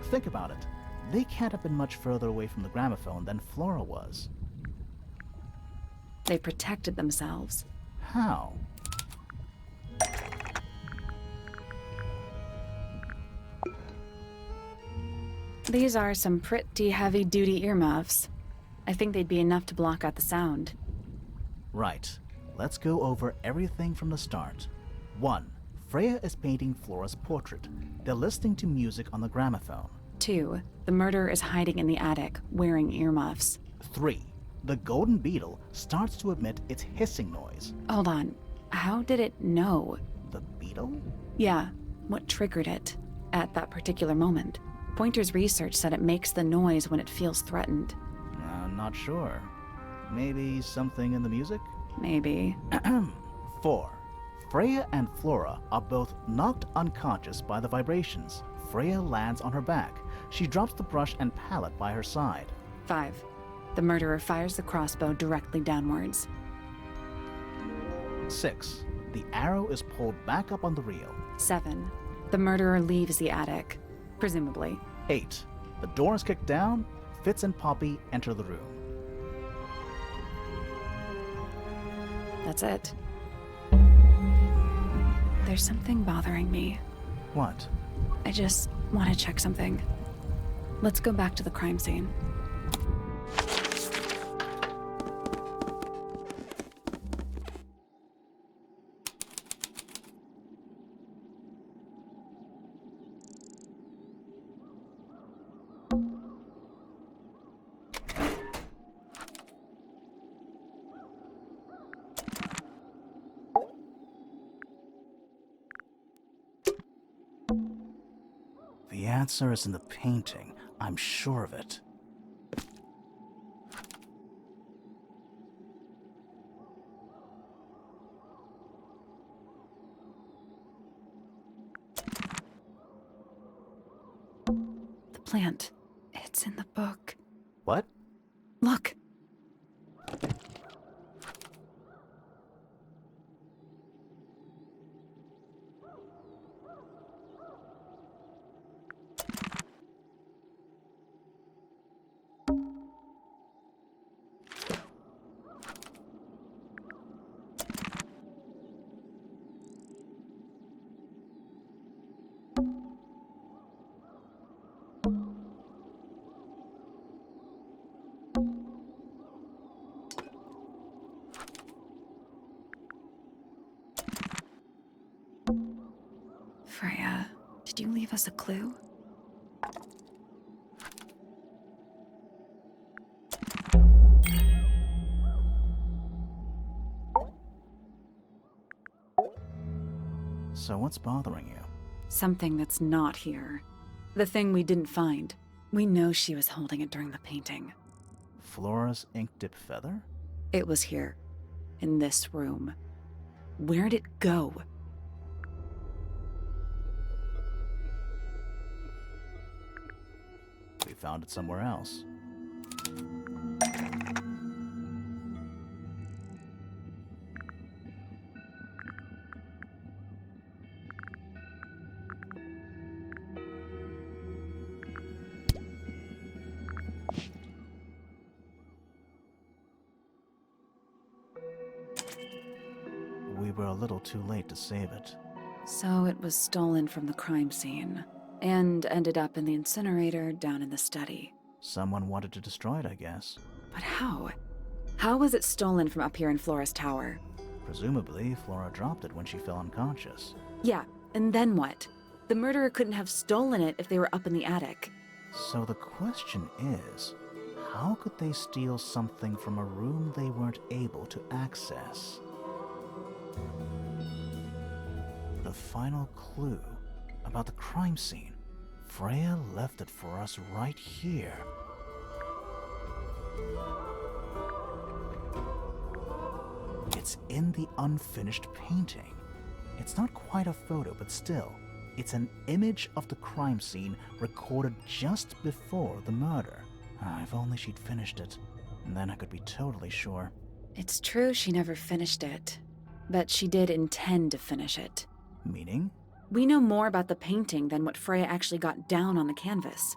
Think about it. They can't have been much further away from the gramophone than Flora was. They protected themselves. How? These are some pretty heavy-duty earmuffs. I think they'd be enough to block out the sound. Right. Let's go over everything from the start. 1. Freya is painting Flora's portrait. They're listening to music on the gramophone. 2. The murderer is hiding in the attic, wearing earmuffs. 3. The golden beetle starts to emit its hissing noise. Hold on. How did it know? The beetle? Yeah, what triggered it at that particular moment? Pointer's research said it makes the noise when it feels threatened. I'm not sure. Maybe something in the music? Maybe. 4. Freya and Flora are both knocked unconscious by the vibrations. Freya lands on her back. She drops the brush and palette by her side. 5. The murderer fires the crossbow directly downwards. 6. The arrow is pulled back up on the reel. 7. The murderer leaves the attic, presumably. 8. The door is kicked down. Fitz and Poppy enter the room. That's it. There's something bothering me. What? I just want to check something. Let's go back to the crime scene. answer is in the painting. I'm sure of it. The plant. It's in the book. What? Look. Freya, did you leave us a clue? So what's bothering you? Something that's not here. The thing we didn't find. We know she was holding it during the painting. Flora's ink dip feather? It was here. In this room. Where'd it go? We found it somewhere else. We were a little too late to save it. So it was stolen from the crime scene. And ended up in the incinerator down in the study. Someone wanted to destroy it, I guess. But how? How was it stolen from up here in Flora's tower? Presumably, Flora dropped it when she fell unconscious. Yeah, and then what? The murderer couldn't have stolen it if they were up in the attic. So the question is, how could they steal something from a room they weren't able to access? The final clue about the crime scene. Freya left it for us right here. It's in the unfinished painting. It's not quite a photo, but still, it's an image of the crime scene recorded just before the murder. If only she'd finished it, and then I could be totally sure. It's true she never finished it, but she did intend to finish it. Meaning? We know more about the painting than what Freya actually got down on the canvas.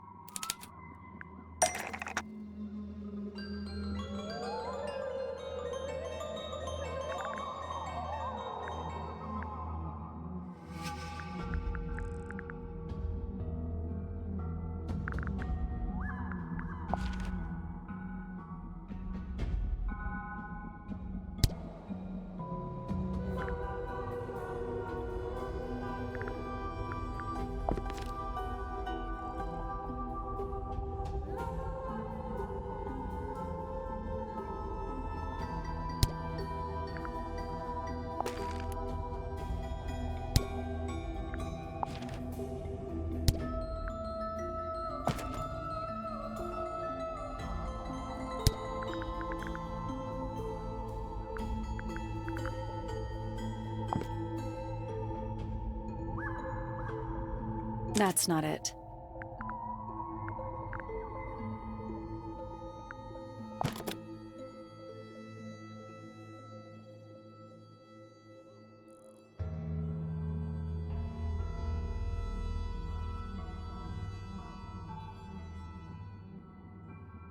That's not it.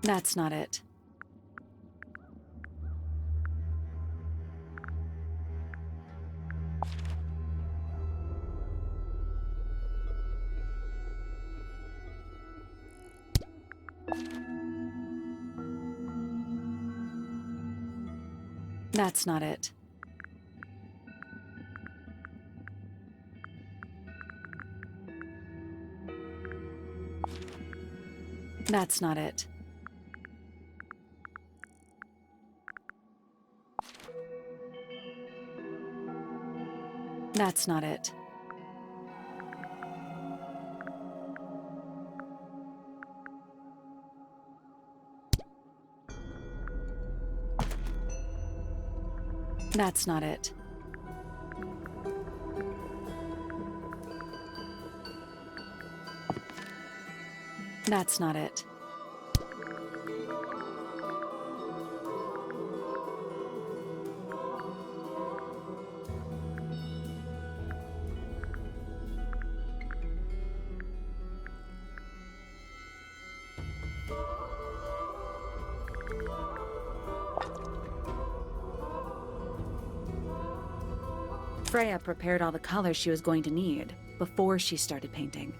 That's not it. That's not it. That's not it. That's not it. That's not it. That's not it. Freya prepared all the colors she was going to need before she started painting.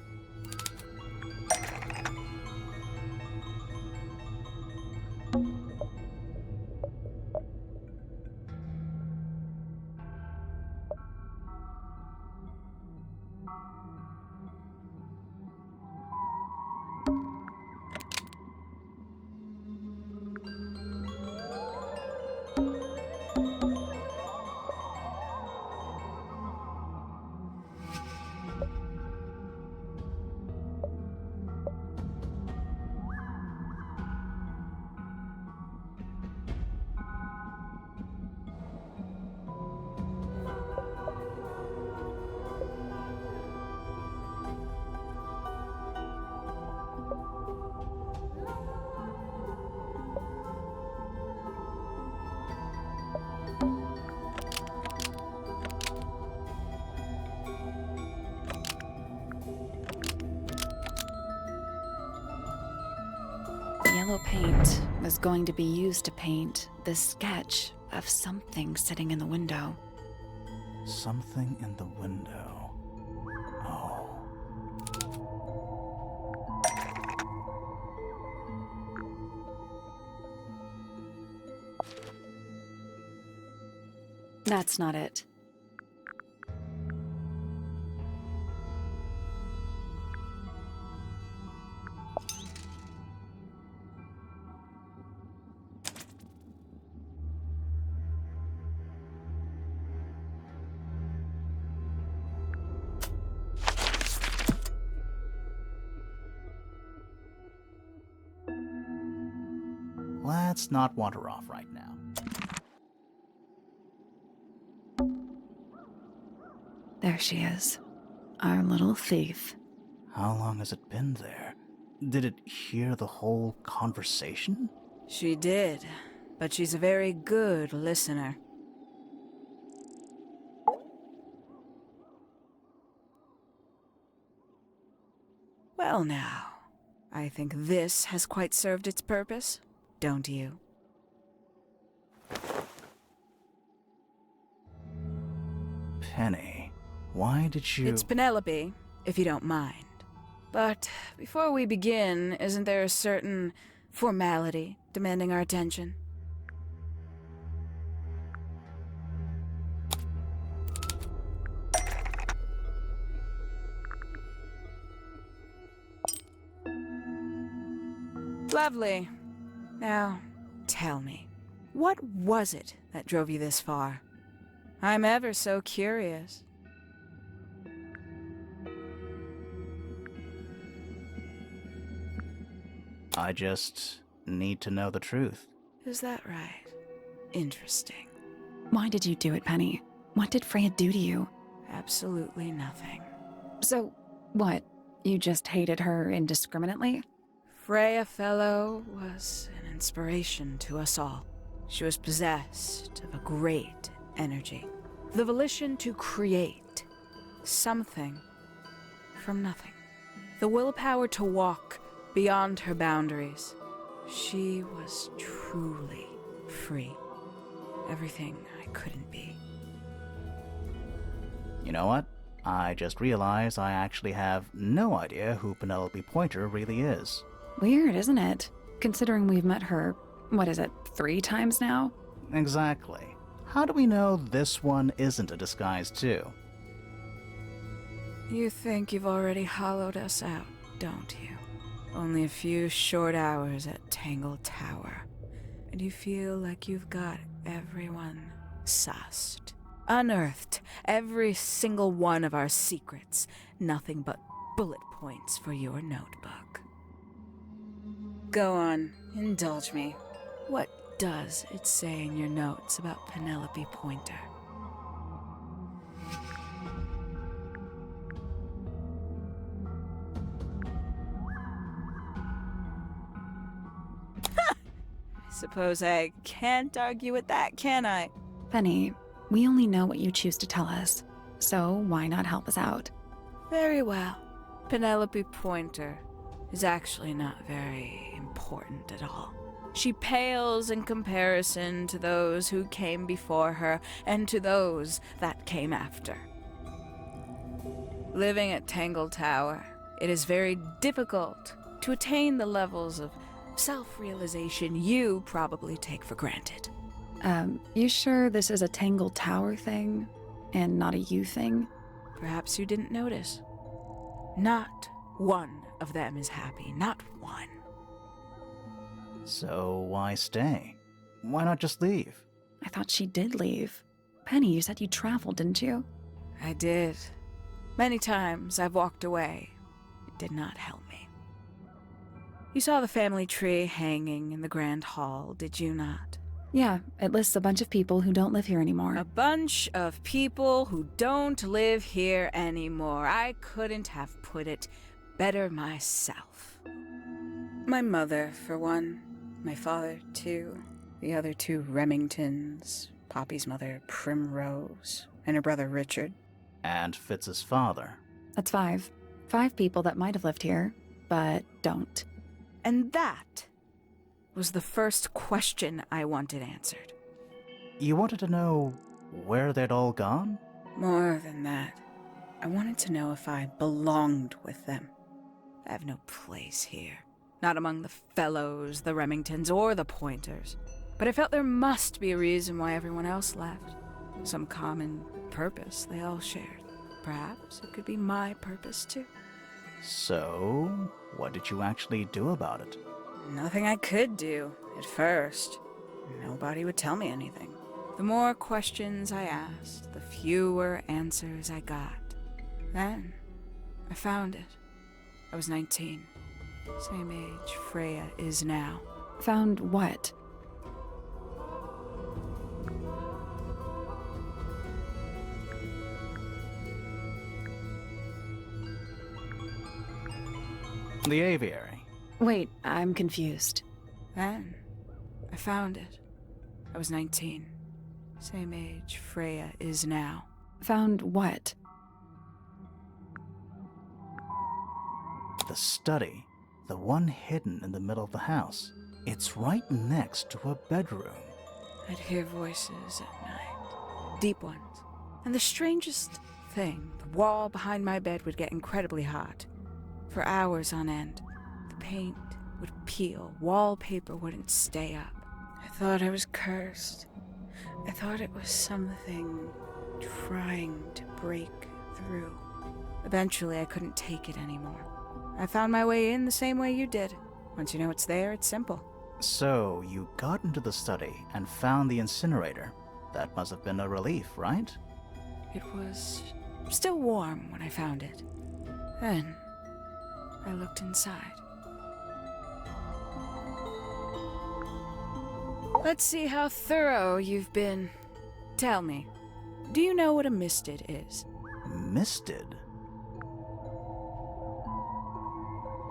Yellow paint was going to be used to paint this sketch of something sitting in the window. Something in the window. Oh. That's not it. Let's not wander off right now. There she is. Our little thief. How long has it been there? Did it hear the whole conversation? She did, but she's a very good listener. Well now, I think this has quite served its purpose, don't you? Penny, why did you... It's Penelope, if you don't mind. But before we begin, isn't there a certain formality demanding our attention? Lovely. Now, tell me, what was it that drove you this far? I'm ever so curious. I just need to know the truth. Is that right? Interesting. Why did you do it, Penny? What did Freya do to you? Absolutely nothing. So, what? You just hated her indiscriminately? Freya Fellow was an inspiration to us all. She was possessed of a great energy. The volition to create something from nothing. The willpower to walk beyond her boundaries. She was truly free. Everything I couldn't be. You know what? I just realized I actually have no idea who Penelope Pointer really is. Weird, isn't it? Considering we've met her, what is it, 3 times now? Exactly. How do we know this one isn't a disguise too? You think you've already hollowed us out, don't you? Only a few short hours at Tangle Tower, and you feel like you've got everyone sussed. Unearthed every single one of our secrets. Nothing but bullet points for your notebook. Go on, indulge me. What does it say in your notes about Penelope Pointer? I suppose I can't argue with that, can I? Penny, we only know what you choose to tell us, so why not help us out? Very well. Penelope Pointer is actually not very important at all. She pales in comparison to those who came before her and to those that came after. Living at Tangle Tower, it is very difficult to attain the levels of self-realization you probably take for granted. You sure this is a Tangle Tower thing and not a you thing? Perhaps you didn't notice. Not one of them is happy, not one. So why stay? Why not just leave? I thought she did leave. Penny, you said you traveled, didn't you? I did. Many times I've walked away. It did not help me. You saw the family tree hanging in the grand hall, did you not? Yeah, it lists a bunch of people who don't live here anymore. A bunch of people who don't live here anymore. I couldn't have put it better myself. My mother, for one. My father, too. The other two Remingtons. Poppy's mother, Primrose. And her brother, Richard. And Fitz's father. That's 5. 5 people that might have lived here, but don't. And that was the first question I wanted answered. You wanted to know where they'd all gone? More than that, I wanted to know if I belonged with them. I have no place here. Not among the Fellows, the Remingtons, or the Pointers. But I felt there must be a reason why everyone else left. Some common purpose they all shared. Perhaps it could be my purpose, too. So, what did you actually do about it? Nothing I could do, at first. Nobody would tell me anything. The more questions I asked, the fewer answers I got. Then, I found it. I was 19. Same age Freya is now. Found what? The aviary. Wait, I'm confused. Then, I found it. I was 19. Same age Freya is now. Found what? The study. The one hidden in the middle of the house. It's right next to a bedroom. I'd hear voices at night. Deep ones. And the strangest thing, the wall behind my bed would get incredibly hot. For hours on end. The paint would peel. Wallpaper wouldn't stay up. I thought I was cursed. I thought it was something trying to break through. Eventually, I couldn't take it anymore. I found my way in the same way you did. Once you know it's there, it's simple. So, you got into the study and found the incinerator. That must have been a relief, right? It was still warm when I found it. Then, I looked inside. Let's see how thorough you've been. Tell me, do you know what a misted is? Misted?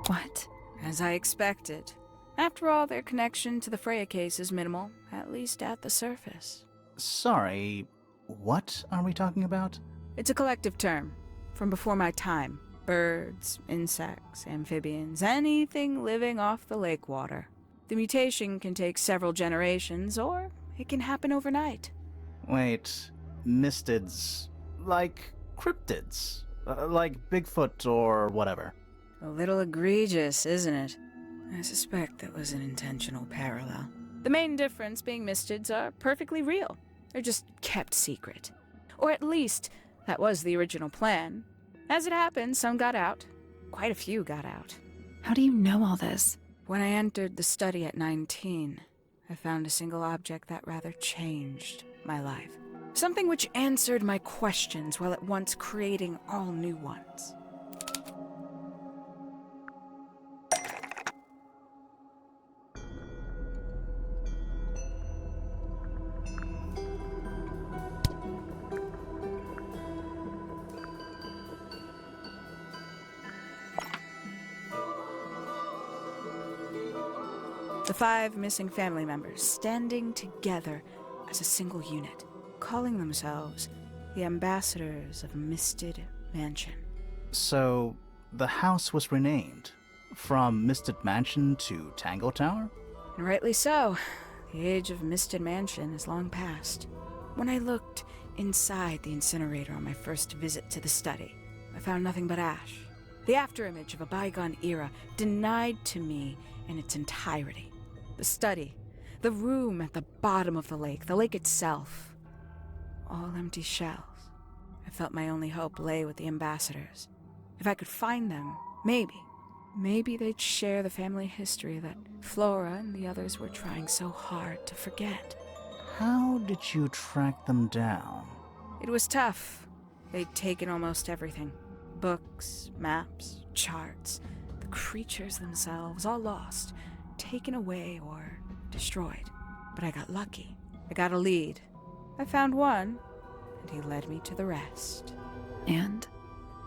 What? As I expected. After all, their connection to the Freya case is minimal, at least at the surface. Sorry, what are we talking about? It's a collective term, from before my time. Birds, insects, amphibians, anything living off the lake water. The mutation can take several generations, or it can happen overnight. Wait, mistids, like cryptids, like Bigfoot or whatever. A little egregious, isn't it? I suspect that was an intentional parallel. The main difference being mistids are perfectly real. They're just kept secret. Or at least, that was the original plan. As it happened, some got out. Quite a few got out. How do you know all this? When I entered the study at 19, I found a single object that rather changed my life. Something which answered my questions while at once creating all new ones. The 5 missing family members standing together as a single unit, calling themselves the ambassadors of Misted Mansion. So, the house was renamed from Misted Mansion to Tangle Tower? And rightly so. The age of Misted Mansion is long past. When I looked inside the incinerator on my first visit to the study, I found nothing but ash. The afterimage of a bygone era denied to me in its entirety. The study, the room at the bottom of the lake itself, all empty shells. I felt my only hope lay with the ambassadors. If I could find them, maybe they'd share the family history that Flora and the others were trying so hard to forget. How did you track them down? It was tough. They'd taken almost everything. Books, maps, charts, the creatures themselves, all lost, taken away or destroyed. But I got lucky. I got a lead. I found one, and he led me to the rest. And?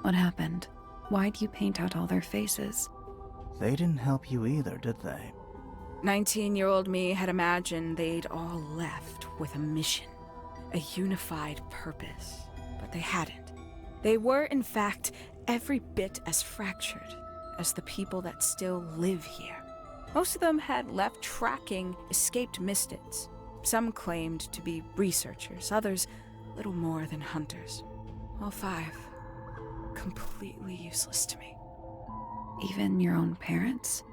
What happened? Why'd you paint out all their faces? They didn't help you either, did they? 19-year-old me had imagined they'd all left with a mission, a unified purpose, but they hadn't. They were, in fact, every bit as fractured as the people that still live here. Most of them had left tracking escaped mystids. Some claimed to be researchers, others little more than hunters. All 5 completely useless to me. Even your own parents?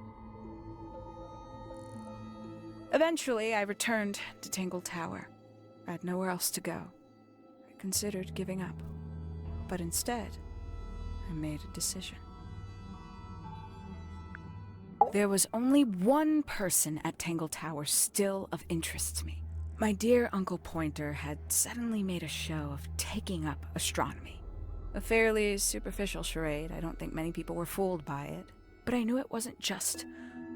Eventually, I returned to Tangle Tower. I had nowhere else to go. I considered giving up. But instead, I made a decision. There was only one person at Tangle Tower still of interest to me. My dear Uncle Pointer had suddenly made a show of taking up astronomy. A fairly superficial charade. I don't think many people were fooled by it. But I knew it wasn't just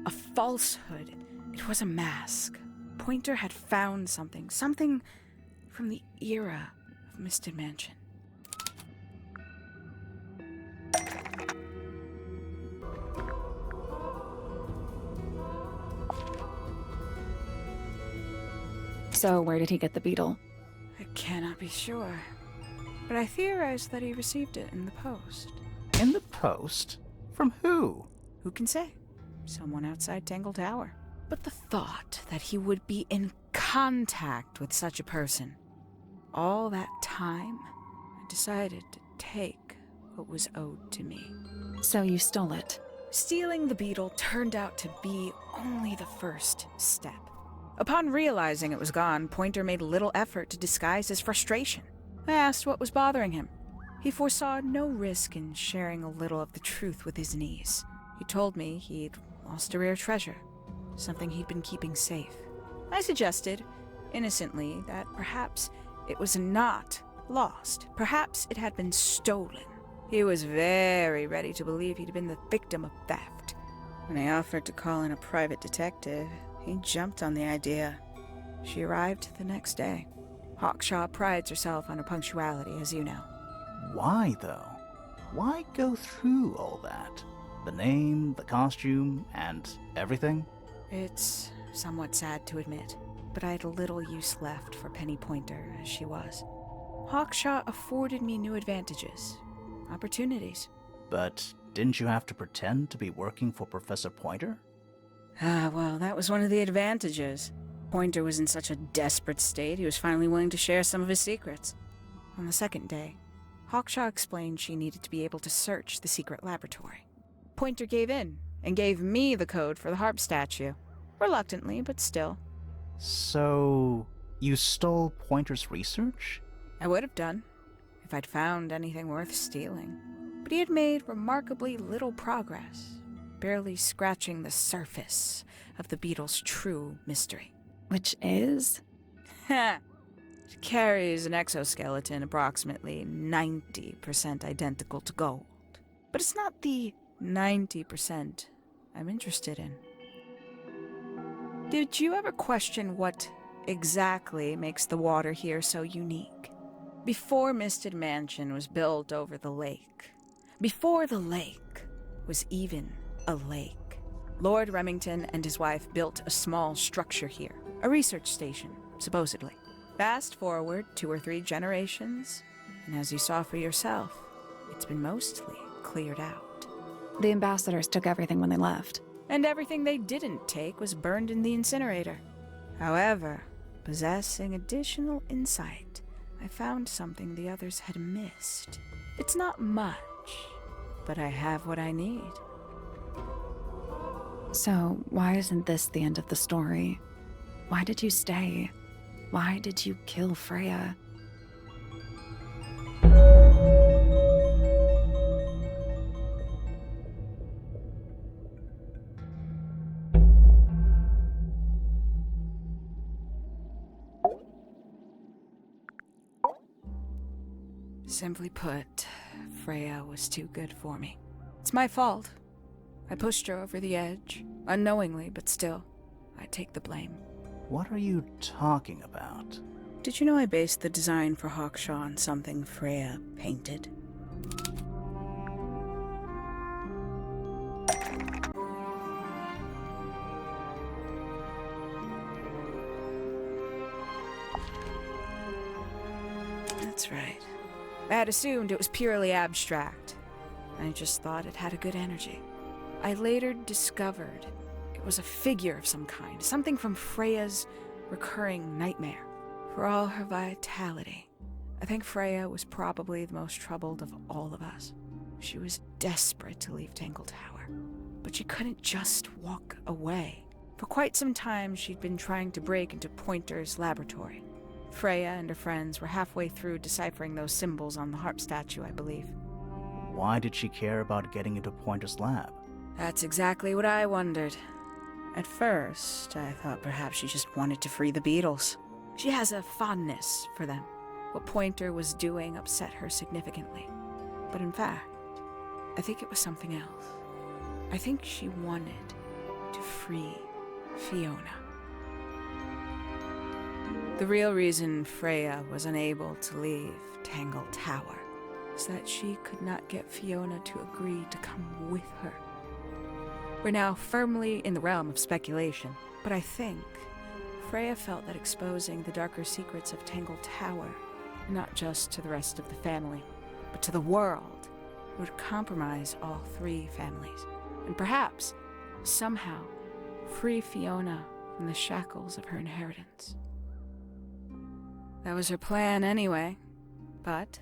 a falsehood. It was a mask. Pointer had found something from the era of Misted Mansion. So where did he get the beetle? I cannot be sure, but I theorized that he received it in the post. In the post? From who? Who can say? Someone outside Tangle Tower. But the thought that he would be in contact with such a person, all that time, I decided to take what was owed to me. So you stole it. Stealing the beetle turned out to be only the first step. Upon realizing it was gone, Pointer made little effort to disguise his frustration. I asked what was bothering him. He foresaw no risk in sharing a little of the truth with his niece. He told me he'd lost a rare treasure, something he'd been keeping safe. I suggested, innocently, that perhaps it was not lost. Perhaps it had been stolen. He was very ready to believe he'd been the victim of theft. When I offered to call in a private detective, he jumped on the idea. She arrived the next day. Hawkshaw prides herself on her punctuality, as you know. Why, though? Why go through all that? The name, the costume, and everything? It's somewhat sad to admit, but I had little use left for Penny Pointer as she was. Hawkshaw afforded me new advantages, opportunities. But didn't you have to pretend to be working for Professor Pointer? Well, that was one of the advantages. Pointer was in such a desperate state, he was finally willing to share some of his secrets. On the second day, Hawkshaw explained she needed to be able to search the secret laboratory. Pointer gave in and gave me the code for the harp statue. Reluctantly, but still. So, you stole Pointer's research? I would have done, if I'd found anything worth stealing. But he had made remarkably little progress, barely scratching the surface of the beetle's true mystery. Which is? It carries an exoskeleton approximately 90% identical to gold. But it's not the 90% I'm interested in. Did you ever question what exactly makes the water here so unique? Before Misted Mansion was built over the lake, before the lake was even a lake, Lord Remington and his wife built a small structure here, a research station, supposedly. Fast forward 2 or 3 generations, and as you saw for yourself, it's been mostly cleared out. The ambassadors took everything when they left. And everything they didn't take was burned in the incinerator. However, possessing additional insight, I found something the others had missed. It's not much, but I have what I need. So, why isn't this the end of the story? Why did you stay? Why did you kill Freya? Simply put, Freya was too good for me. It's my fault. I pushed her over the edge, unknowingly, but still, I take the blame. What are you talking about? Did you know I based the design for Hawkshaw on something Freya painted? That's right. I had assumed it was purely abstract. I just thought it had a good energy. I later discovered it was a figure of some kind, something from Freya's recurring nightmare. For all her vitality, I think Freya was probably the most troubled of all of us. She was desperate to leave Tangle Tower, but she couldn't just walk away. For quite some time, she'd been trying to break into Pointer's laboratory. Freya and her friends were halfway through deciphering those symbols on the harp statue, I believe. Why did she care about getting into Pointer's lab? That's exactly what I wondered. At first, I thought perhaps she just wanted to free the beetles. She has a fondness for them. What Pointer was doing upset her significantly. But in fact, I think it was something else. I think she wanted to free Fiona. The real reason Freya was unable to leave Tangle Tower is that she could not get Fiona to agree to come with her. We're now firmly in the realm of speculation, but I think Freya felt that exposing the darker secrets of Tangle Tower, not just to the rest of the family, but to the world, would compromise all 3 families, and perhaps, somehow, free Fiona from the shackles of her inheritance. That was her plan anyway, but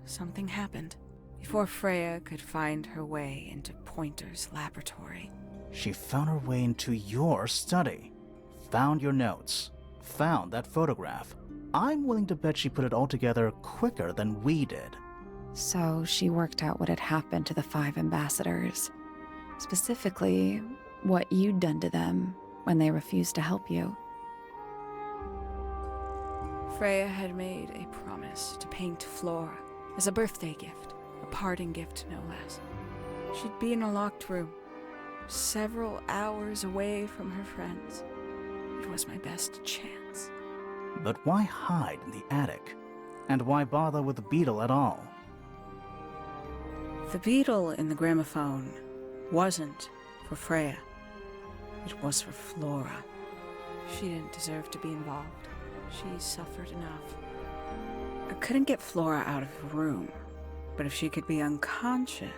something happened. Before Freya could find her way into Pointer's laboratory. She found her way into your study, found your notes, found that photograph. I'm willing to bet she put it all together quicker than we did. So she worked out what had happened to the 5 ambassadors. Specifically, what you'd done to them when they refused to help you. Freya had made a promise to paint Flora as a birthday gift, a parting gift no less. She'd be in a locked room, several hours away from her friends. It was my best chance. But why hide in the attic? And why bother with the beetle at all? The beetle in the gramophone wasn't for Freya. It was for Flora. She didn't deserve to be involved. She suffered enough. I couldn't get Flora out of the room, but if she could be unconscious,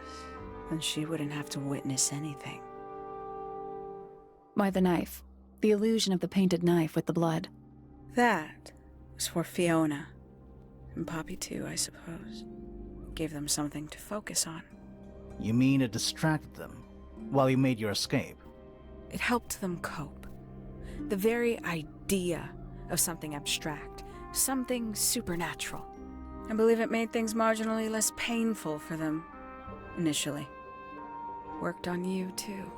then she wouldn't have to witness anything. Why the knife? The illusion of the painted knife with the blood. That was for Fiona. And Poppy too, I suppose. Gave them something to focus on. You mean it distracted them while you made your escape? It helped them cope. The very idea of something abstract, something supernatural. I believe it made things marginally less painful for them, initially. Worked on you, too.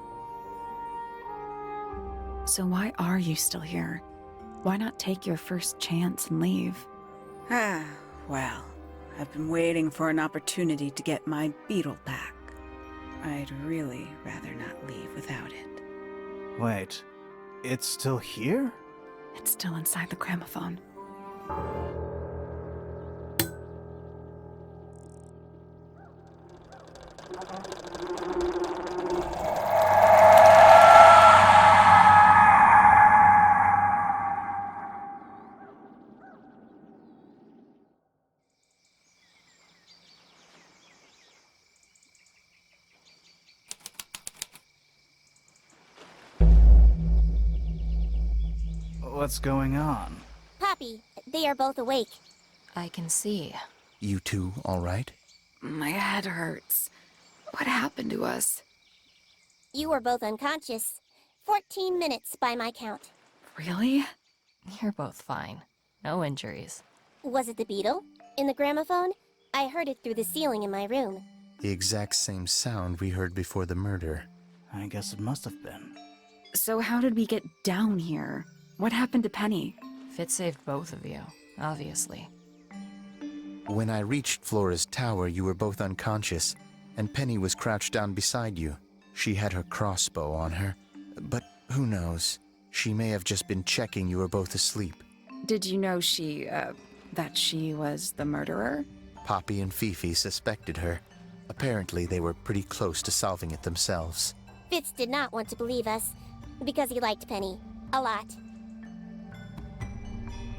So why are you still here? Why not take your first chance and leave? Well, I've been waiting for an opportunity to get my beetle back. I'd really rather not leave without it. Wait, it's still here? It's still inside the gramophone. What's going on? Poppy, they are both awake. I can see. You two all right? My head hurts. What happened to us? You were both unconscious. 14 minutes by my count. Really? You're both fine. No injuries. Was it the beetle? In the gramophone? I heard it through the ceiling in my room. The exact same sound we heard before the murder. I guess it must have been. So how did we get down here? What happened to Penny? Fitz saved both of you, obviously. When I reached Flora's tower, you were both unconscious, and Penny was crouched down beside you. She had her crossbow on her, but who knows? She may have just been checking you were both asleep. Did you know that she was the murderer? Poppy and Fifi suspected her. Apparently, they were pretty close to solving it themselves. Fitz did not want to believe us, because he liked Penny. A lot.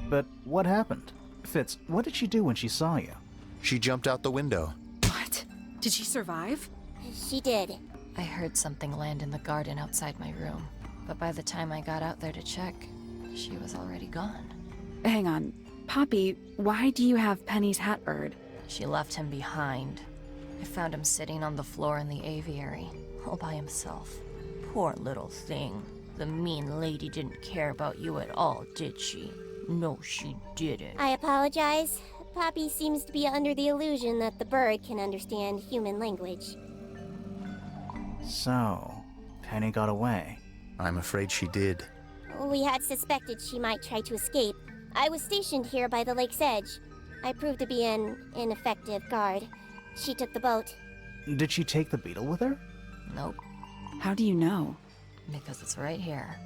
But what happened? Fitz, what did she do when she saw you? She jumped out the window. What? Did she survive? She did. I heard something land in the garden outside my room, but by the time I got out there to check, she was already gone. Hang on. Poppy, why do you have Penny's hat bird? She left him behind. I found him sitting on the floor in the aviary, all by himself. Poor little thing. The mean lady didn't care about you at all, did she? No, she didn't. I apologize. Poppy seems to be under the illusion that the bird can understand human language. So, Penny got away. I'm afraid she did. We had suspected she might try to escape. I was stationed here by the lake's edge. I proved to be an ineffective guard. She took the boat. Did she take the beetle with her? Nope, How do you know? because it's right here.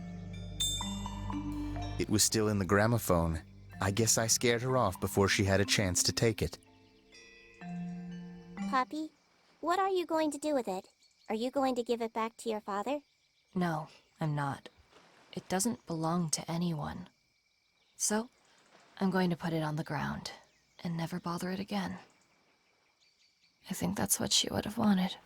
It was still in the gramophone. I guess I scared her off before she had a chance to take it. Poppy, what are you going to do with it? Are you going to give it back to your father? No, I'm not. It doesn't belong to anyone. So, I'm going to put it on the ground and never bother it again. I think that's what she would have wanted.